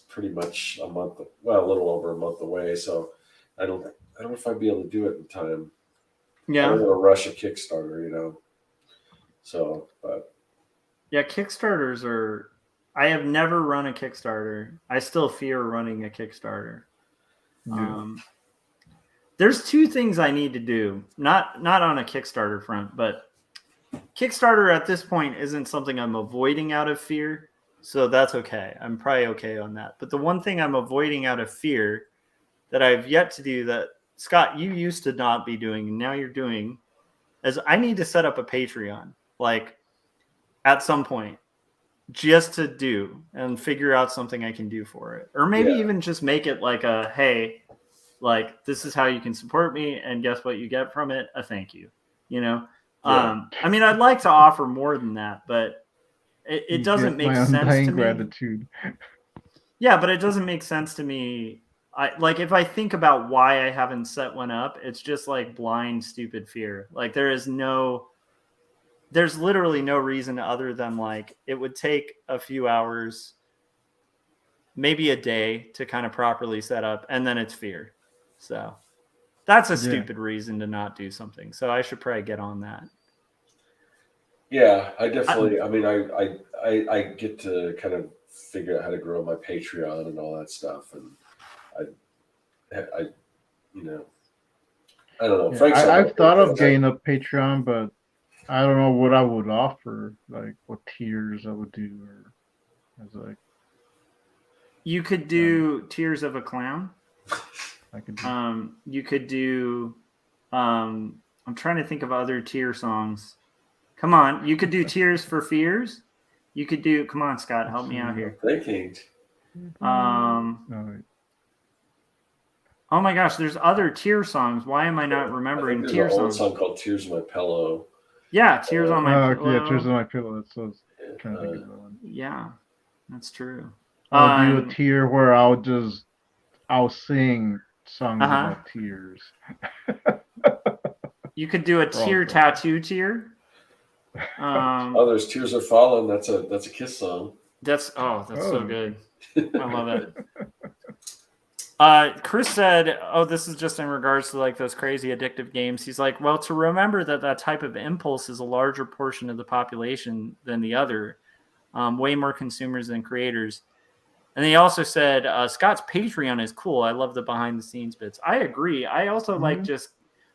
pretty much a month. Well, a little over a month away. So I don't know if I'd be able to do it in time. Yeah. I don't want to rush a Kickstarter, So, but yeah, Kickstarters are. I have never run a Kickstarter. I still fear running a Kickstarter. Yeah. There's two things I need to do. Not on a Kickstarter front, but Kickstarter at this point isn't something I'm avoiding out of fear, so that's okay. I'm probably okay on that. But the one thing I'm avoiding out of fear that I've yet to do that, Scott, you used to not be doing, and now you're doing, is I need to set up a Patreon, like at some point, just to do and figure out something I can do for it. Or maybe even just make it like a, hey, like this is how you can support me, and guess what you get from it? A thank you, I mean, I'd like to offer more than that, but it doesn't make sense to me. Gratitude. Yeah, but it doesn't make sense to me. If I think about why I haven't set one up, it's just like blind, stupid fear. Like there's literally no reason other than like it would take a few hours, maybe a day to kind of properly set up, and then it's fear. So that's a stupid reason to not do something. So I should probably get on that. Yeah, I definitely. I get to kind of figure out how to grow my Patreon and all that stuff, and I don't know. Yeah, I've thought of getting a Patreon, but I don't know what I would offer, like what tiers I would do, or as like. You could do Tears of a Clown. I could do. You could do. I'm trying to think of other tier songs. Come on, you could do Tears for Fears. You could do. Come on, Scott, help me out here. Thinking. Oh my gosh, there's other tier songs. Why am I not remembering tier songs? There's an old song called "Tears on My Pillow." Yeah, Tears on My Pillow. Yeah, Tears on My Pillow. That's what I was trying to think of that one. Yeah. That's true. I'll do a tier where I'll sing songs Uh-huh. about tears. You could do a tear tattoo tier. Oh, there's Tears Are Falling. That's a Kiss song. That's so Oh. good. I love it. Chris said, "Oh, this is just in regards to like those crazy addictive games." He's like, "Well, to remember that type of impulse is a larger portion of the population than the other, way more consumers than creators." And he also said, "Scott's Patreon is cool. I love the behind the scenes bits." I agree. I also like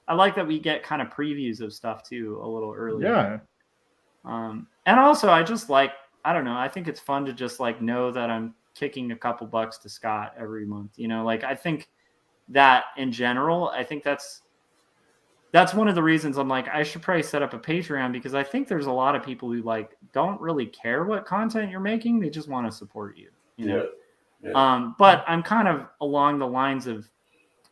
I like that we get kind of previews of stuff too a little earlier. Yeah. And also I just like, I don't know, I think it's fun to just like know that I'm kicking a couple bucks to Scott every month. You know, like I think that in general, I think that's one of the reasons I'm like, I should probably set up a Patreon, because I think there's a lot of people who like don't really care what content you're making. They just want to support you, you know? Yeah. But I'm kind of along the lines of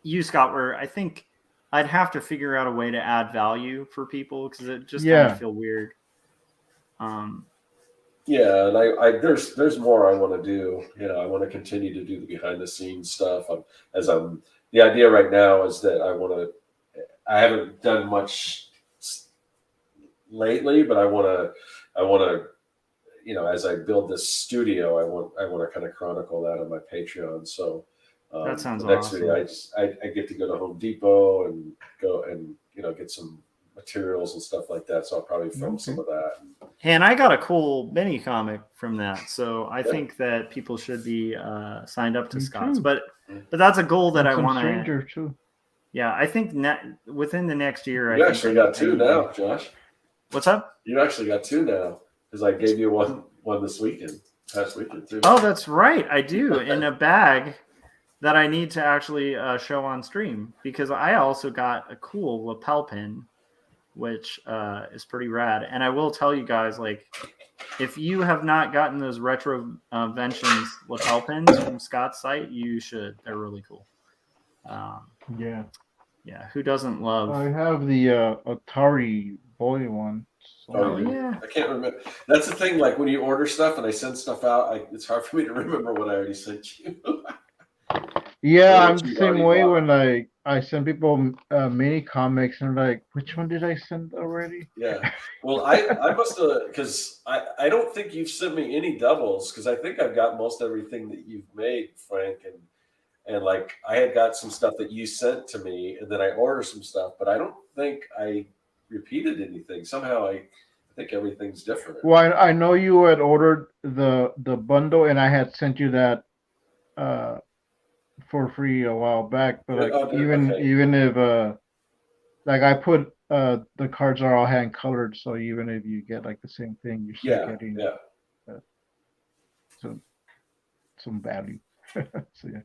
you, Scott, where I think I'd have to figure out a way to add value for people, because it just kind of feel weird. Yeah, and I there's more I want to do. You know, I want to continue to do the behind the scenes stuff. The idea right now is that I haven't done much lately, but I want to, you know, as I build this studio, I want to kind of chronicle that on my Patreon. So that sounds the next awesome. video, I get to go to Home Depot and go and, you know, get some materials and stuff like that. So I'll probably film some of that. And I got a cool mini comic from that, so I think that people should be signed up to Scott's. But that's a goal that I want to. Yeah, I think within the next year. You actually got two now, Josh. What's up? You actually got two now, because I gave you one this weekend, past weekend too. Oh, that's right, I do, in a bag that I need to actually show on stream, because I also got a cool lapel pin, which is pretty rad. And I will tell you guys, like, if you have not gotten those Retroventions lapel pins from Scott's site, you should. They're really cool. Yeah. Who doesn't love? I have the Atari Boy one. So. Oh yeah. I can't remember. That's the thing. Like when you order stuff and I send stuff out, it's hard for me to remember what I already sent you. Yeah, I'm the same way when I send people mini comics and like, which one did I send already? Yeah. Well, I must have, because I don't think you've sent me any doubles, because I think I've got most everything that you've made, Frank, and like I had got some stuff that you sent to me, and then I ordered some stuff, but I don't think I repeated anything. Somehow I think everything's different. Well, I know you had ordered the bundle, and I had sent you that for free a while back, but like even if like I put the cards are all hand colored, so even if you get like the same thing, you're still getting some value. So yeah.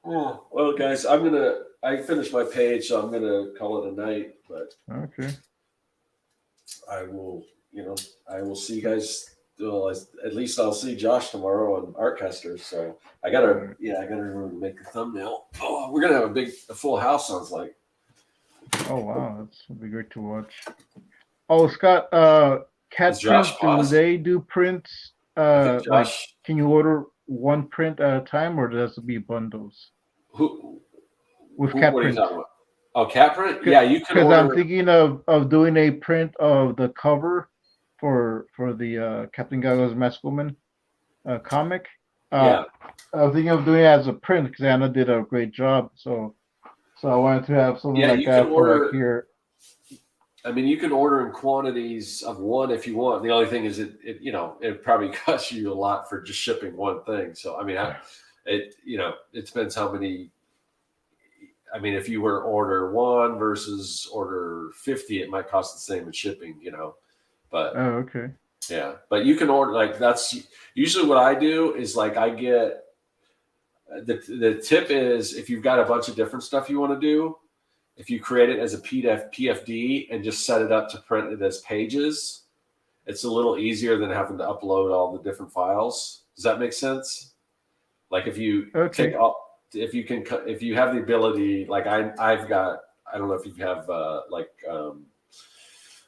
Oh, well, guys, I finished my page, so I'm gonna call it a night. But okay, I will see you guys. Well, at least I'll see Josh tomorrow on Artcaster. So I gotta remember to make a thumbnail. Oh, we're gonna have a full house. Sounds like. Oh wow, that's would be great to watch. Oh, Scott, Cat Prints, do they do prints? Like, can you order one print at a time, or does it be bundles? With Cat Print? Oh, Cat Print? Yeah, you can order. Because I'm thinking of doing a print of the cover for the Captain Gaga's Masked Woman comic. I was thinking of doing it as a print because Anna did a great job. So I wanted to have something like that for like here. I mean, you can order in quantities of one if you want. The only thing is, it probably costs you a lot for just shipping one thing. So I mean, it depends how many. I mean, if you were to order one versus order 50, it might cost the same in shipping. But okay. Yeah, but you can order, like, that's usually what I do is like I get the tip is if you've got a bunch of different stuff you want to do. If you create it as a PFD and just set it up to print it as pages, it's a little easier than having to upload all the different files. Does that make sense? Like if you if you have the ability, like I've got, I don't know if you have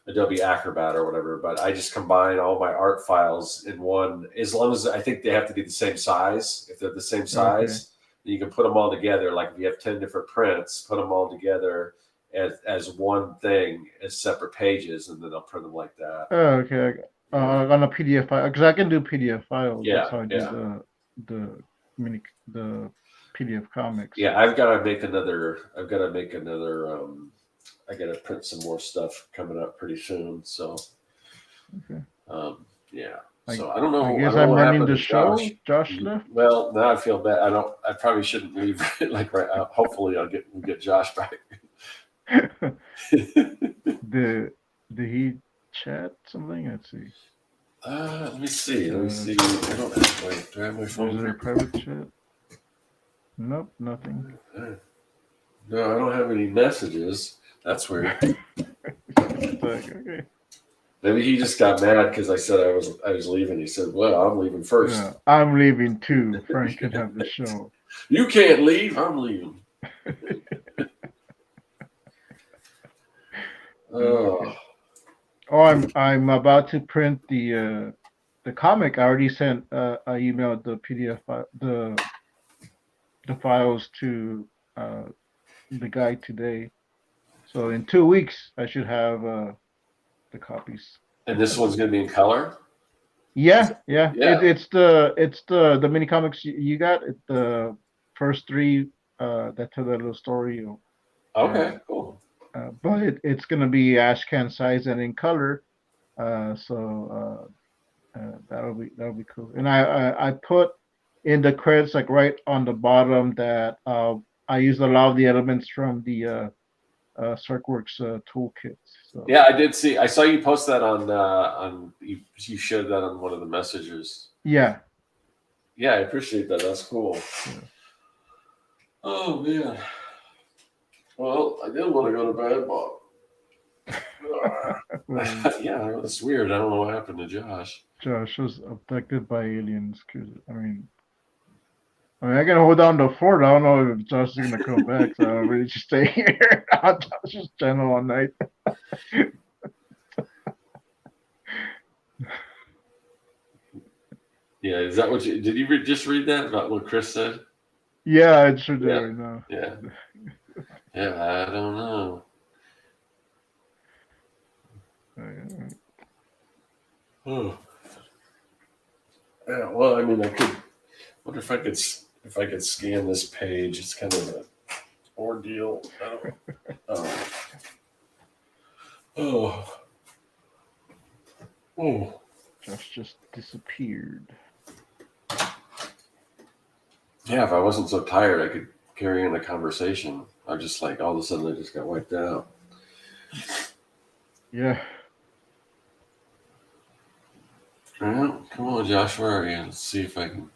Adobe Acrobat or whatever, but I just combine all my art files in one, as long as I think they have to be the same size. If they're the same size, you can put them all together. Like if you have 10 different prints, put them all together as one thing, as separate pages, and then I'll print them like that. Oh, okay. On a PDF file, because I can do PDF files. Yeah, That's how I do the PDF comics. Yeah, I've got to make another. I got to print some more stuff coming up pretty soon. So, yeah. So I don't know. I guess don't know I'm what running happened the to show. Josh left. Well, now I feel bad. I probably shouldn't leave. Like right. Hopefully, we'll get Josh back. Did he chat something? Let's see. Let me see. I don't have do I have my phone? Is there a private chat? Nope, nothing. No, I don't have any messages. That's weird. Okay. Maybe he just got mad because I said I was leaving. He said, "Well, I'm leaving first." Yeah, I'm leaving too. Frank can have the show. You can't leave. I'm leaving. Oh, I'm about to print the comic. I already sent. I emailed the PDF the files to the guy today. So in 2 weeks, I should have the copies. And this one's gonna be in color. Yeah. It's the mini comics you got. It's the first 3 that tell that little story. Okay, cool. But it's gonna be ash can size and in color. So that'll be cool. And I put in the credits, like right on the bottom, that I used a lot of the elements from the Circworks toolkits. So. Yeah, I did see. I saw you post that on you shared that on one of the messages. Yeah. Yeah, I appreciate that. That's cool. Yeah. Oh man. Well, I did want to go to bed, but yeah, that's weird. I don't know what happened to Josh. Josh was abducted by aliens. Cause I mean, I can hold down the fort. I don't know if Josh is gonna come back, so I'll really just stay here on Josh's channel all night. Yeah, is that what did you just read that about what Chris said? Yeah, I sure do right now. Yeah. Yeah, I don't know. Oh. Yeah, well, I mean, I wonder if I could scan this page. It's kind of an ordeal. Oh. Josh just disappeared. Yeah, if I wasn't so tired, I could carry on a conversation. I just like all of a sudden I just got wiped out. Yeah. Well, come on, Josh, where are you? Let's see if I can.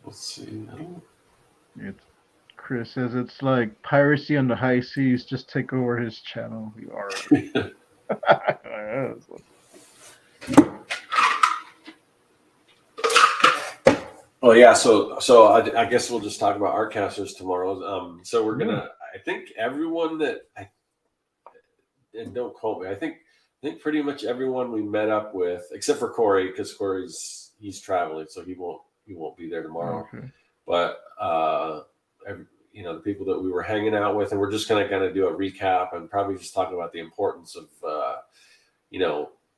Let's see. Chris says it's like piracy on the high seas. Just take over his channel. You are. Oh yeah, so I guess we'll just talk about Artcasters tomorrow. So we're gonna. I think everyone that and don't quote me. I think pretty much everyone we met up with, except for Corey, because he's traveling, so he won't be there tomorrow. Okay. But the people that we were hanging out with, and we're just gonna kind of do a recap and probably just talk about the importance of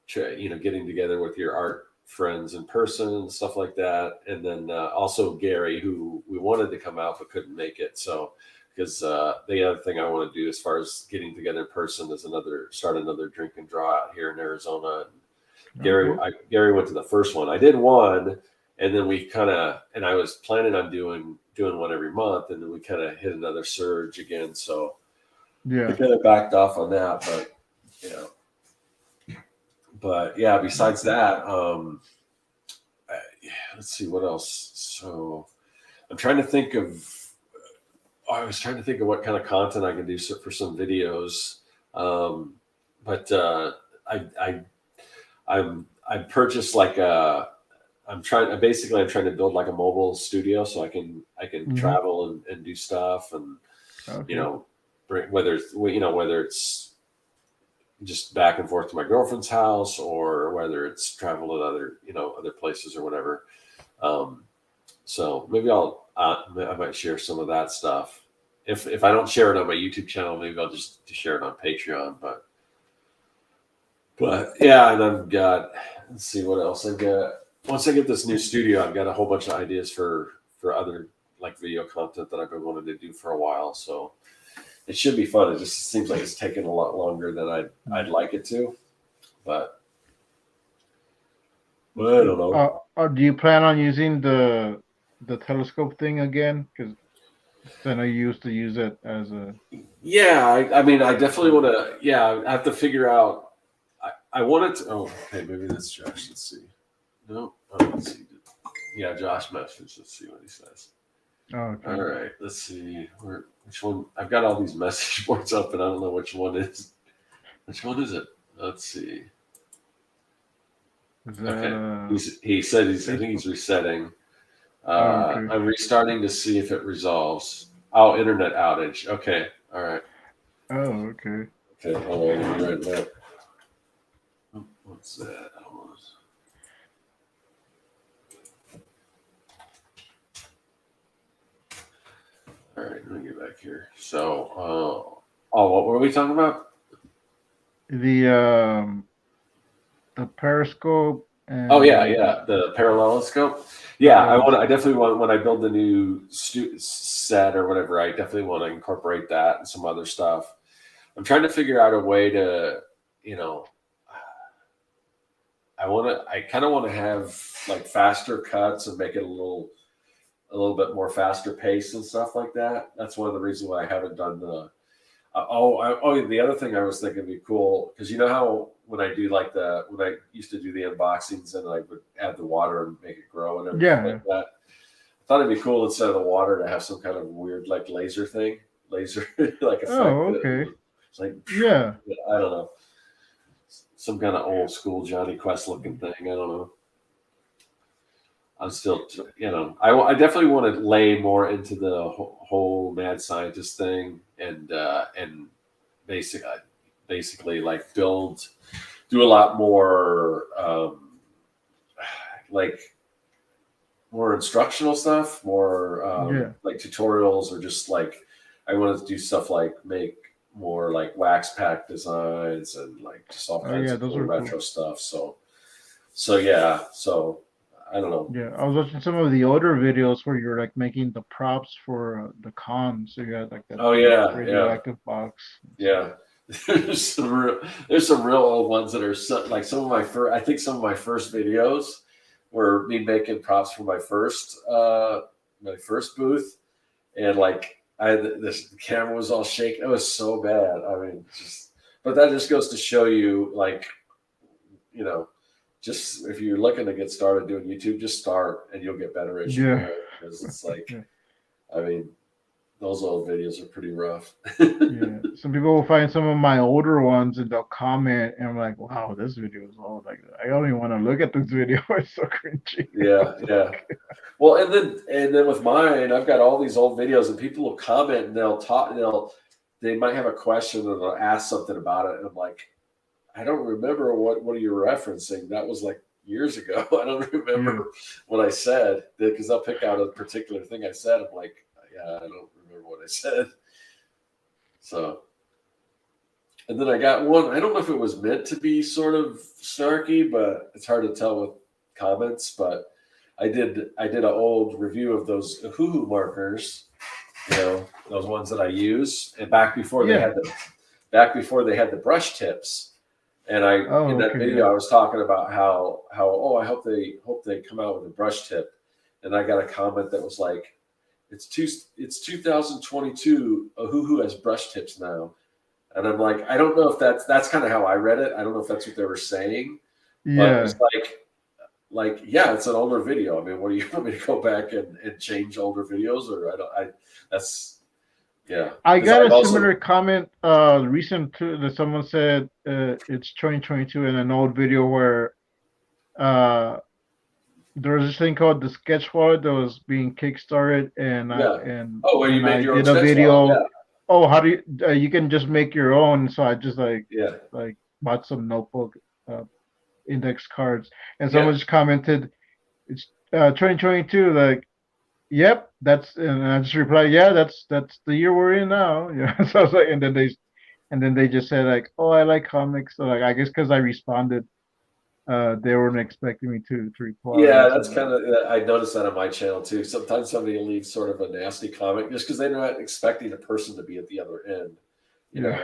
getting together with your art friends in person and stuff like that. And then also Gary, who we wanted to come out but couldn't make it. So because the other thing I want to do as far as getting together in person is start another drink and draw out here in Arizona. And Gary went to the first one. I did one, and then and I was planning on doing one every month, and then we kind of hit another surge again. So yeah, we kind of backed off on that, but But yeah, besides that, let's see what else. So I was trying to think of what kind of content I can do for some videos. But I purchased like I'm trying to build like a mobile studio so I can travel and do stuff and whether it's just back and forth to my girlfriend's house, or whether it's travel to other places or whatever. So maybe I might share some of that stuff. If I don't share it on my YouTube channel, maybe I'll just share it on Patreon. But yeah, and let's see what else I got. Once I get this new studio, I've got a whole bunch of ideas for other like video content that I've been wanting to do for a while. So it should be fun. It just seems like it's taking a lot longer than I'd like it to, but I don't know. Do you plan on using the telescope thing again? Because I know you used to use it as a. Yeah, I mean, I definitely want to. Yeah, I have to figure out. I wanted to. Oh, okay, maybe that's Josh. Let's see. No, let's see. Yeah, Josh messaged. Let's see what he says. Oh, okay. All right, let's see. Which one? I've got all these message boards up, and I don't know which one is. Which one is it? Let's see. Is that, okay. He said I think he's resetting. okay. I'm restarting to see if it resolves. Oh, internet outage. Okay. All right. Oh, okay. Okay. Hold on. Let me write that. Oh, what's that? All right. Let me get back here. So, what were we talking about? The periscope. And the paralleloscope. Yeah, I definitely want, when I build the new set or whatever, I definitely want to incorporate that and some other stuff. I'm trying to figure out a way to, I kind of want to have like faster cuts and make it a little bit more faster pace and stuff like that. That's one of the reasons why I haven't done the. The other thing I was thinking would be cool, because you know how when I do when I used to do the unboxings and I would add the water and make it grow and everything like that. I thought it'd be cool instead of the water to have some kind of weird like laser like effect. Oh, okay. It's like yeah. I don't know, some kind of old school Johnny Quest looking thing. I don't know. I'm still, I definitely want to lay more into the whole mad scientist thing and basically like do a lot more like more instructional stuff, more like tutorials, or just like I wanted to do stuff like make more like wax pack designs and like just all kinds of cool retro stuff. So I don't know. Yeah, I was watching some of the older videos where you're like making the props for the con. So you had like that radioactive box. Yeah. There's some real old ones that are like some of my first. I think some of my first videos were me making props for my first booth, and like the camera was all shaking. It was so bad. I mean, but that just goes to show you, like, just if you're looking to get started doing YouTube, just start and you'll get better as you go. Because it's like, I mean, those old videos are pretty rough. Some people will find some of my older ones and they'll comment, and I'm like, wow, this video is old. Like, I don't even want to look at this video. It's so cringy. Yeah. Well, and then with mine, I've got all these old videos, and people will comment and they'll talk. They might have a question or they'll ask something about it, and I'm like, I don't remember what are you referencing. That was like years ago. I don't remember what I said, because I'll pick out a particular thing I said. I'm like, I don't remember what I said. So, and then I got one. I don't know if it was meant to be sort of snarky, but it's hard to tell with comments. But I did an old review of those hoo-hoo markers, those ones that I use, and back before they had the brush tips. And in that video, I was talking about how I hope they come out with a brush tip, and I got a comment that was like, it's 2022. A hoo-hoo has brush tips now, and I'm like, I don't know if that's kind of how I read it. I don't know if that's what they were saying. But it's like it's an older video. I mean, what do you want me to go back and change older videos, or I got a similar comment recent too, that someone said it's 2022 in an old video where there was this thing called the sketch wallet that was being kickstarted, and where you made your own did a video. Wallet, Oh, how do you can just make your own? So I just like bought some notebook index cards, and Yeah. someone just commented, "It's 2022." Like, yep, and I just replied, "Yeah, that's the year we're in now." Yeah, so I was like, and then they just said like, "Oh, I like comics." So like, I guess because I responded, they weren't expecting me to reply Yeah, or that's something. kind of, I noticed that on my channel too. Sometimes somebody leaves sort of a nasty comment just because they're not expecting a person to be at the other end, you Yeah. know.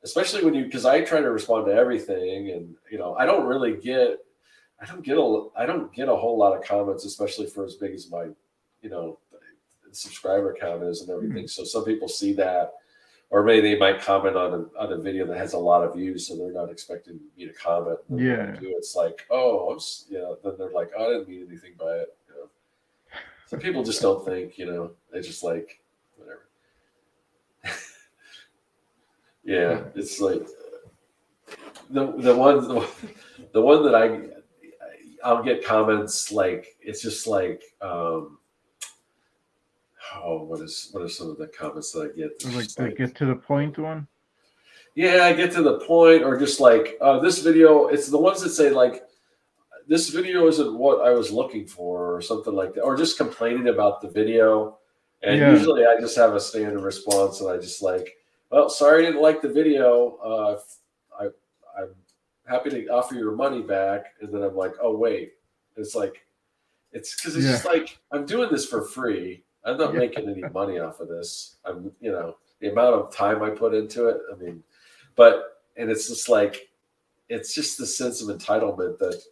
Especially when because I try to respond to everything, and I don't really get, I don't get a whole lot of comments, especially for as big as my, you know, subscriber count is and everything. So some people see that, or maybe they might comment on a video that has a lot of views, so they're not expecting me to comment. And then when I Yeah. do, it's like, oh, then they're like, oh, I didn't mean anything by it. Some people just don't think, they just like whatever. Yeah, it's like the one that I'll get comments like, it's just like, what are some of the comments that I get? Like the get to the point one. Yeah, I get to the point, or just like, this video. It's the ones that say like, this video isn't what I was looking for, or something like that, or just complaining about the video. And Yeah. usually I just have a standard response, and I just like, well, sorry I didn't like the video. I'm happy to offer your money back. And then I'm like, oh wait, it's like, it's because it's just like, I'm doing this for free. I'm not making any money off of this. I'm, the amount of time I put into it. I mean, and it's just like, it's just the sense of entitlement that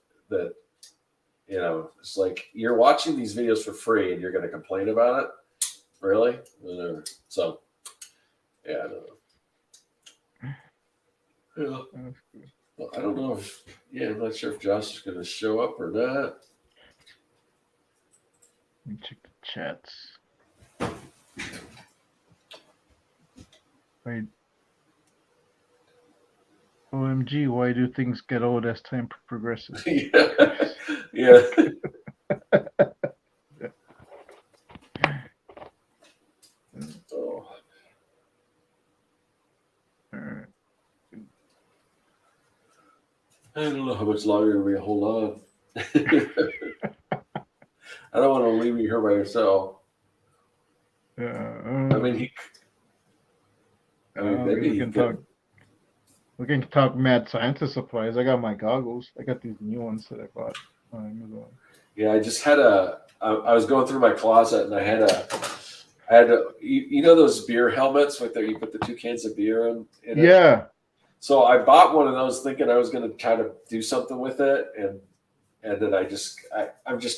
it's like, you're watching these videos for free and you're going to complain about it. Really? Whatever. So, yeah, I don't know. Yeah. Well, I don't know I'm not sure if Josh is going to show up or not. Let me check the chats. Wait. OMG, why do things get old as time progresses? Yeah. Oh. All right. I don't know how much longer we hold on. I don't want to leave you here by yourself. I mean, maybe we can talk. We can talk mad scientist supplies. I got my goggles. I got these new ones that I bought on Amazon. Yeah, I just had I was going through my closet, and I had those beer helmets with you put the 2 cans of beer in it? Yeah. So I bought one of those thinking I was going to try to do something with it, and then I'm just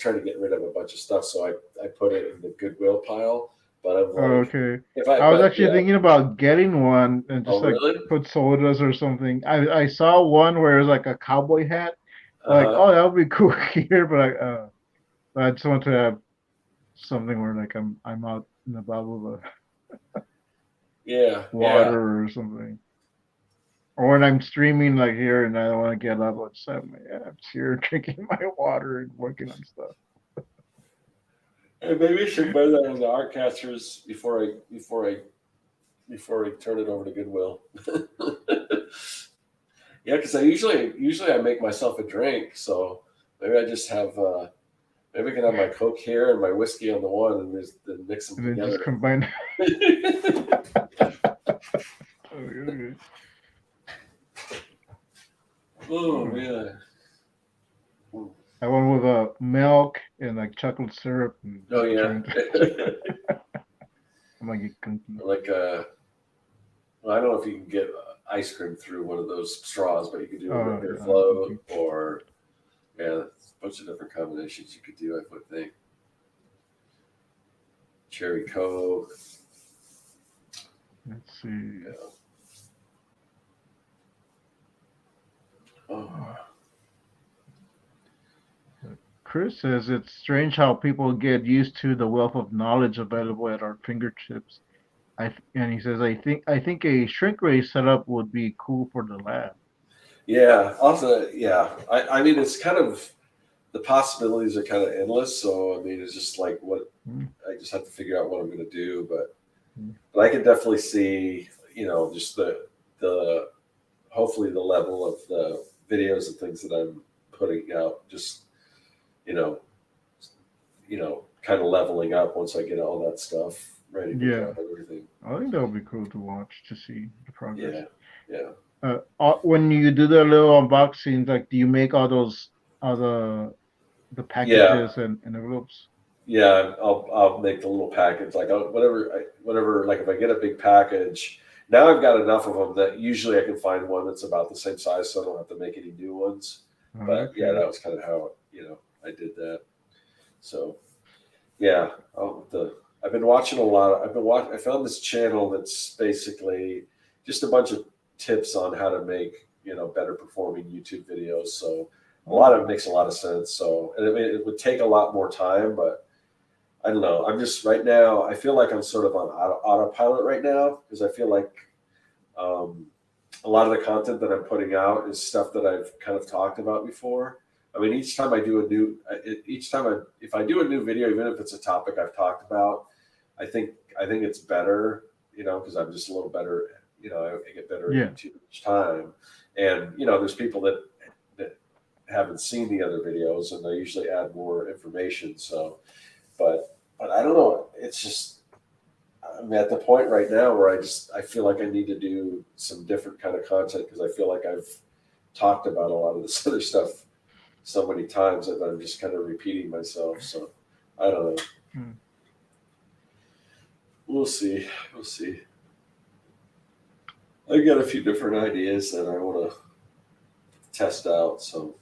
trying to get rid of a bunch of stuff, so I put it in the Goodwill pile. But I'm like, okay. I was actually thinking about getting one and just really? put sodas or something. I saw one where it was like a cowboy hat. Like, oh, that would be cool here, but I just want to have something where like I'm out and about with water or something. Or when I'm streaming like here and I don't want to get up, I'll just have I'm here drinking my water and working on stuff. Hey, maybe I should buy that in the art casters before I turn it over to Goodwill. Yeah, because I usually make myself a drink, so maybe I just have maybe I can have my Coke here and my whiskey on the one, and then mix them together. Just combine. Oh man. I went with milk and like chocolate syrup. And oh yeah. I might get cookie. Like well, I don't know if you can get ice cream through one of those straws, but you could do a root beer float, or a bunch of different combinations you could do, I would think. Cherry Coke. Let's see. Yeah. Oh. Chris says it's strange how people get used to the wealth of knowledge available at our fingertips. And he says, I think a shrink ray setup would be cool for the lab. Yeah. Also, yeah. I mean, it's kind of, the possibilities are kind of endless. So I mean, it's just like I just have to figure out what I'm going to do. But I can definitely see, just the hopefully the level of the videos and things that I'm putting out just, you know, kind of leveling up once I get all that stuff ready to Yeah. go and everything. I think that would be cool to watch to see the progress. Yeah. When you do the little unboxings, like, do you make all the packages and envelopes? Yeah, I'll make the little package like whatever. Like if I get a big package, now I've got enough of them that usually I can find one that's about the same size, so I don't have to make any new ones. But yeah, that was kind of how I did that. So yeah, I've been watching a lot. I found this channel that's basically just a bunch of tips on how to make better performing YouTube videos. So a lot of it makes a lot of sense. So and it would take a lot more time, but I don't know. I'm just right now. I feel like I'm sort of on autopilot right now because I feel like a lot of the content that I'm putting out is stuff that I've kind of talked about before. I mean, if I do a new video, even if it's a topic I've talked about, I think it's better, because I'm just a little better. I get better at YouTube each time, and there's people that haven't seen the other videos, and they usually add more information. So, but I don't know. It's just I'm at the point right now where I feel like I need to do some different kind of content because I feel like I've talked about a lot of this other stuff so many times that I'm just kind of repeating myself. So I don't know. We'll see. I've got a few different ideas that I want to test out. So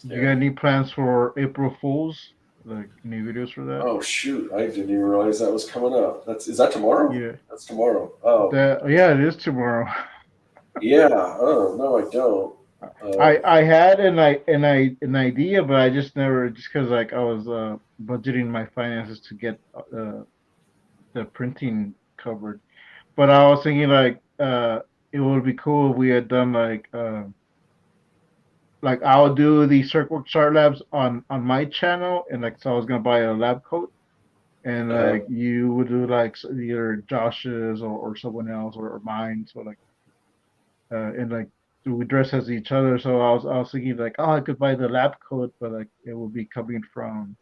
you got any plans for April Fools? Like any videos for that? Oh shoot! I didn't even realize that was coming up. Is that tomorrow? Yeah, that's tomorrow. Oh, yeah, it is tomorrow. Yeah. Oh no, I don't. I had an idea, but I just never because like I was budgeting my finances to get the printing covered. But I was thinking like it would be cool if we had done like I'll do the Circworks Art Labs on my channel, and like so I was gonna buy a lab coat, and like you would do like either Josh's or someone else or mine, so like and like we dress as each other. So I was thinking like, oh, I could buy the lab coat, but like it will be coming from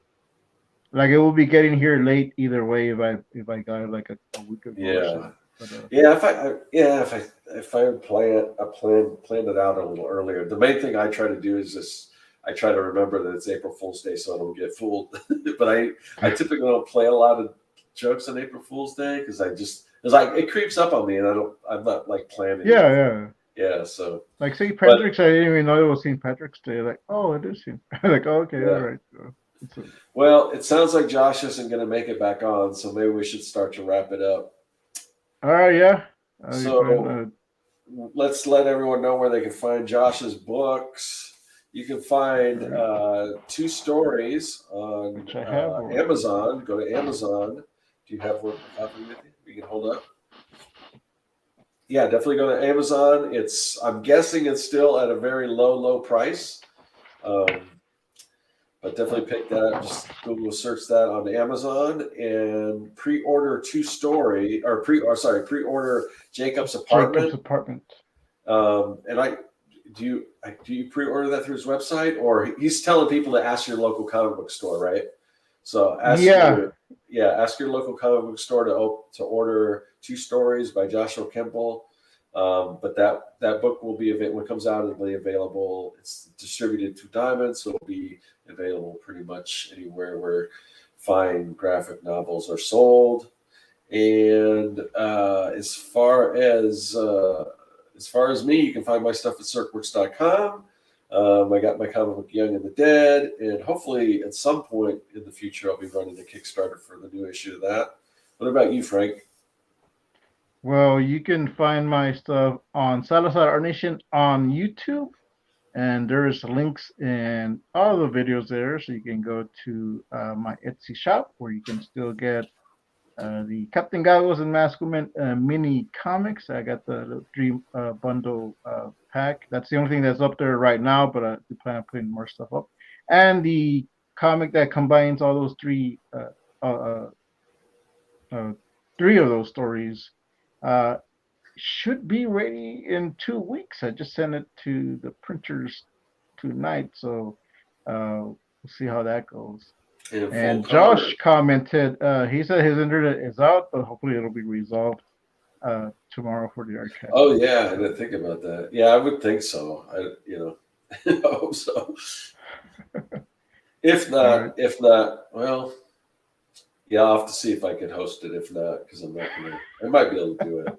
like it will be getting here late either way if I got it like a week ago or so. But, if I planned it out a little earlier. The main thing I try to do is just I try to remember that it's April Fool's Day so I don't get fooled. But I typically don't play a lot of jokes on April Fool's Day because it's like it creeps up on me and I'm not like planning. Yeah. So like St. Patrick's, I didn't even know it was St. Patrick's Day. Like, oh, it is St. Like, oh, okay, all right. Well, it sounds like Josh isn't going to make it back on, so maybe we should start to wrap it up. All right, yeah. So let's let everyone know where they can find Josh's books. You can find 2 stories on Amazon. Go to Amazon. Do you have one copy with you? You can hold up. Yeah, definitely go to Amazon. I'm guessing it's still at a very low price. But definitely pick that up. Just Google search that on Amazon and pre-order pre-order Jacob's Apartment. And do you pre-order that through his website, or he's telling people to ask your local comic book store, right? So ask your local comic book store to order 2 stories by Joshua Kemble. But that book will be available when it comes out. It'll be available. It's distributed through Diamond, so it'll be available pretty much anywhere where fine graphic novels are sold. And as far as me, you can find my stuff at circworks.com. I got my comic book Young and the Dead, and hopefully at some point in the future I'll be running a Kickstarter for the new issue of that. What about you, Frank? Well, you can find my stuff on Salazar Art Nation on YouTube, and there's links in all the videos there, so you can go to my Etsy shop where you can still get the Captain Goggles and Mask Woman mini comics. I got the 3 bundle pack. That's the only thing that's up there right now, but I plan on putting more stuff up. And the comic that combines all those 3 of those stories should be ready in 2 weeks. I just sent it to the printers tonight, so we'll see how that goes. In full And color. Josh commented, he said his internet is out, but hopefully it'll be resolved tomorrow for the archive. Oh yeah, I didn't think about that. Yeah, I would think so. I hope so. If not, well, yeah, I'll have to see if I can host it. If not, because I might be able to do it.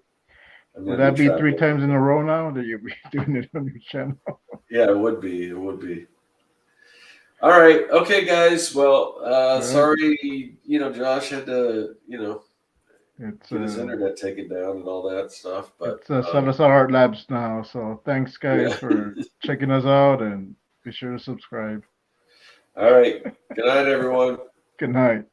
Would that be 3 times in a row now that you'll be doing it on your channel? Yeah, it would be. It would be. All right. Okay, guys. Well, sorry, Josh had to, get his internet taken down and all that stuff. But it's Salazar Art Labs now. So thanks, guys, for checking us out, and be sure to subscribe. All right. Good night, everyone. Good night.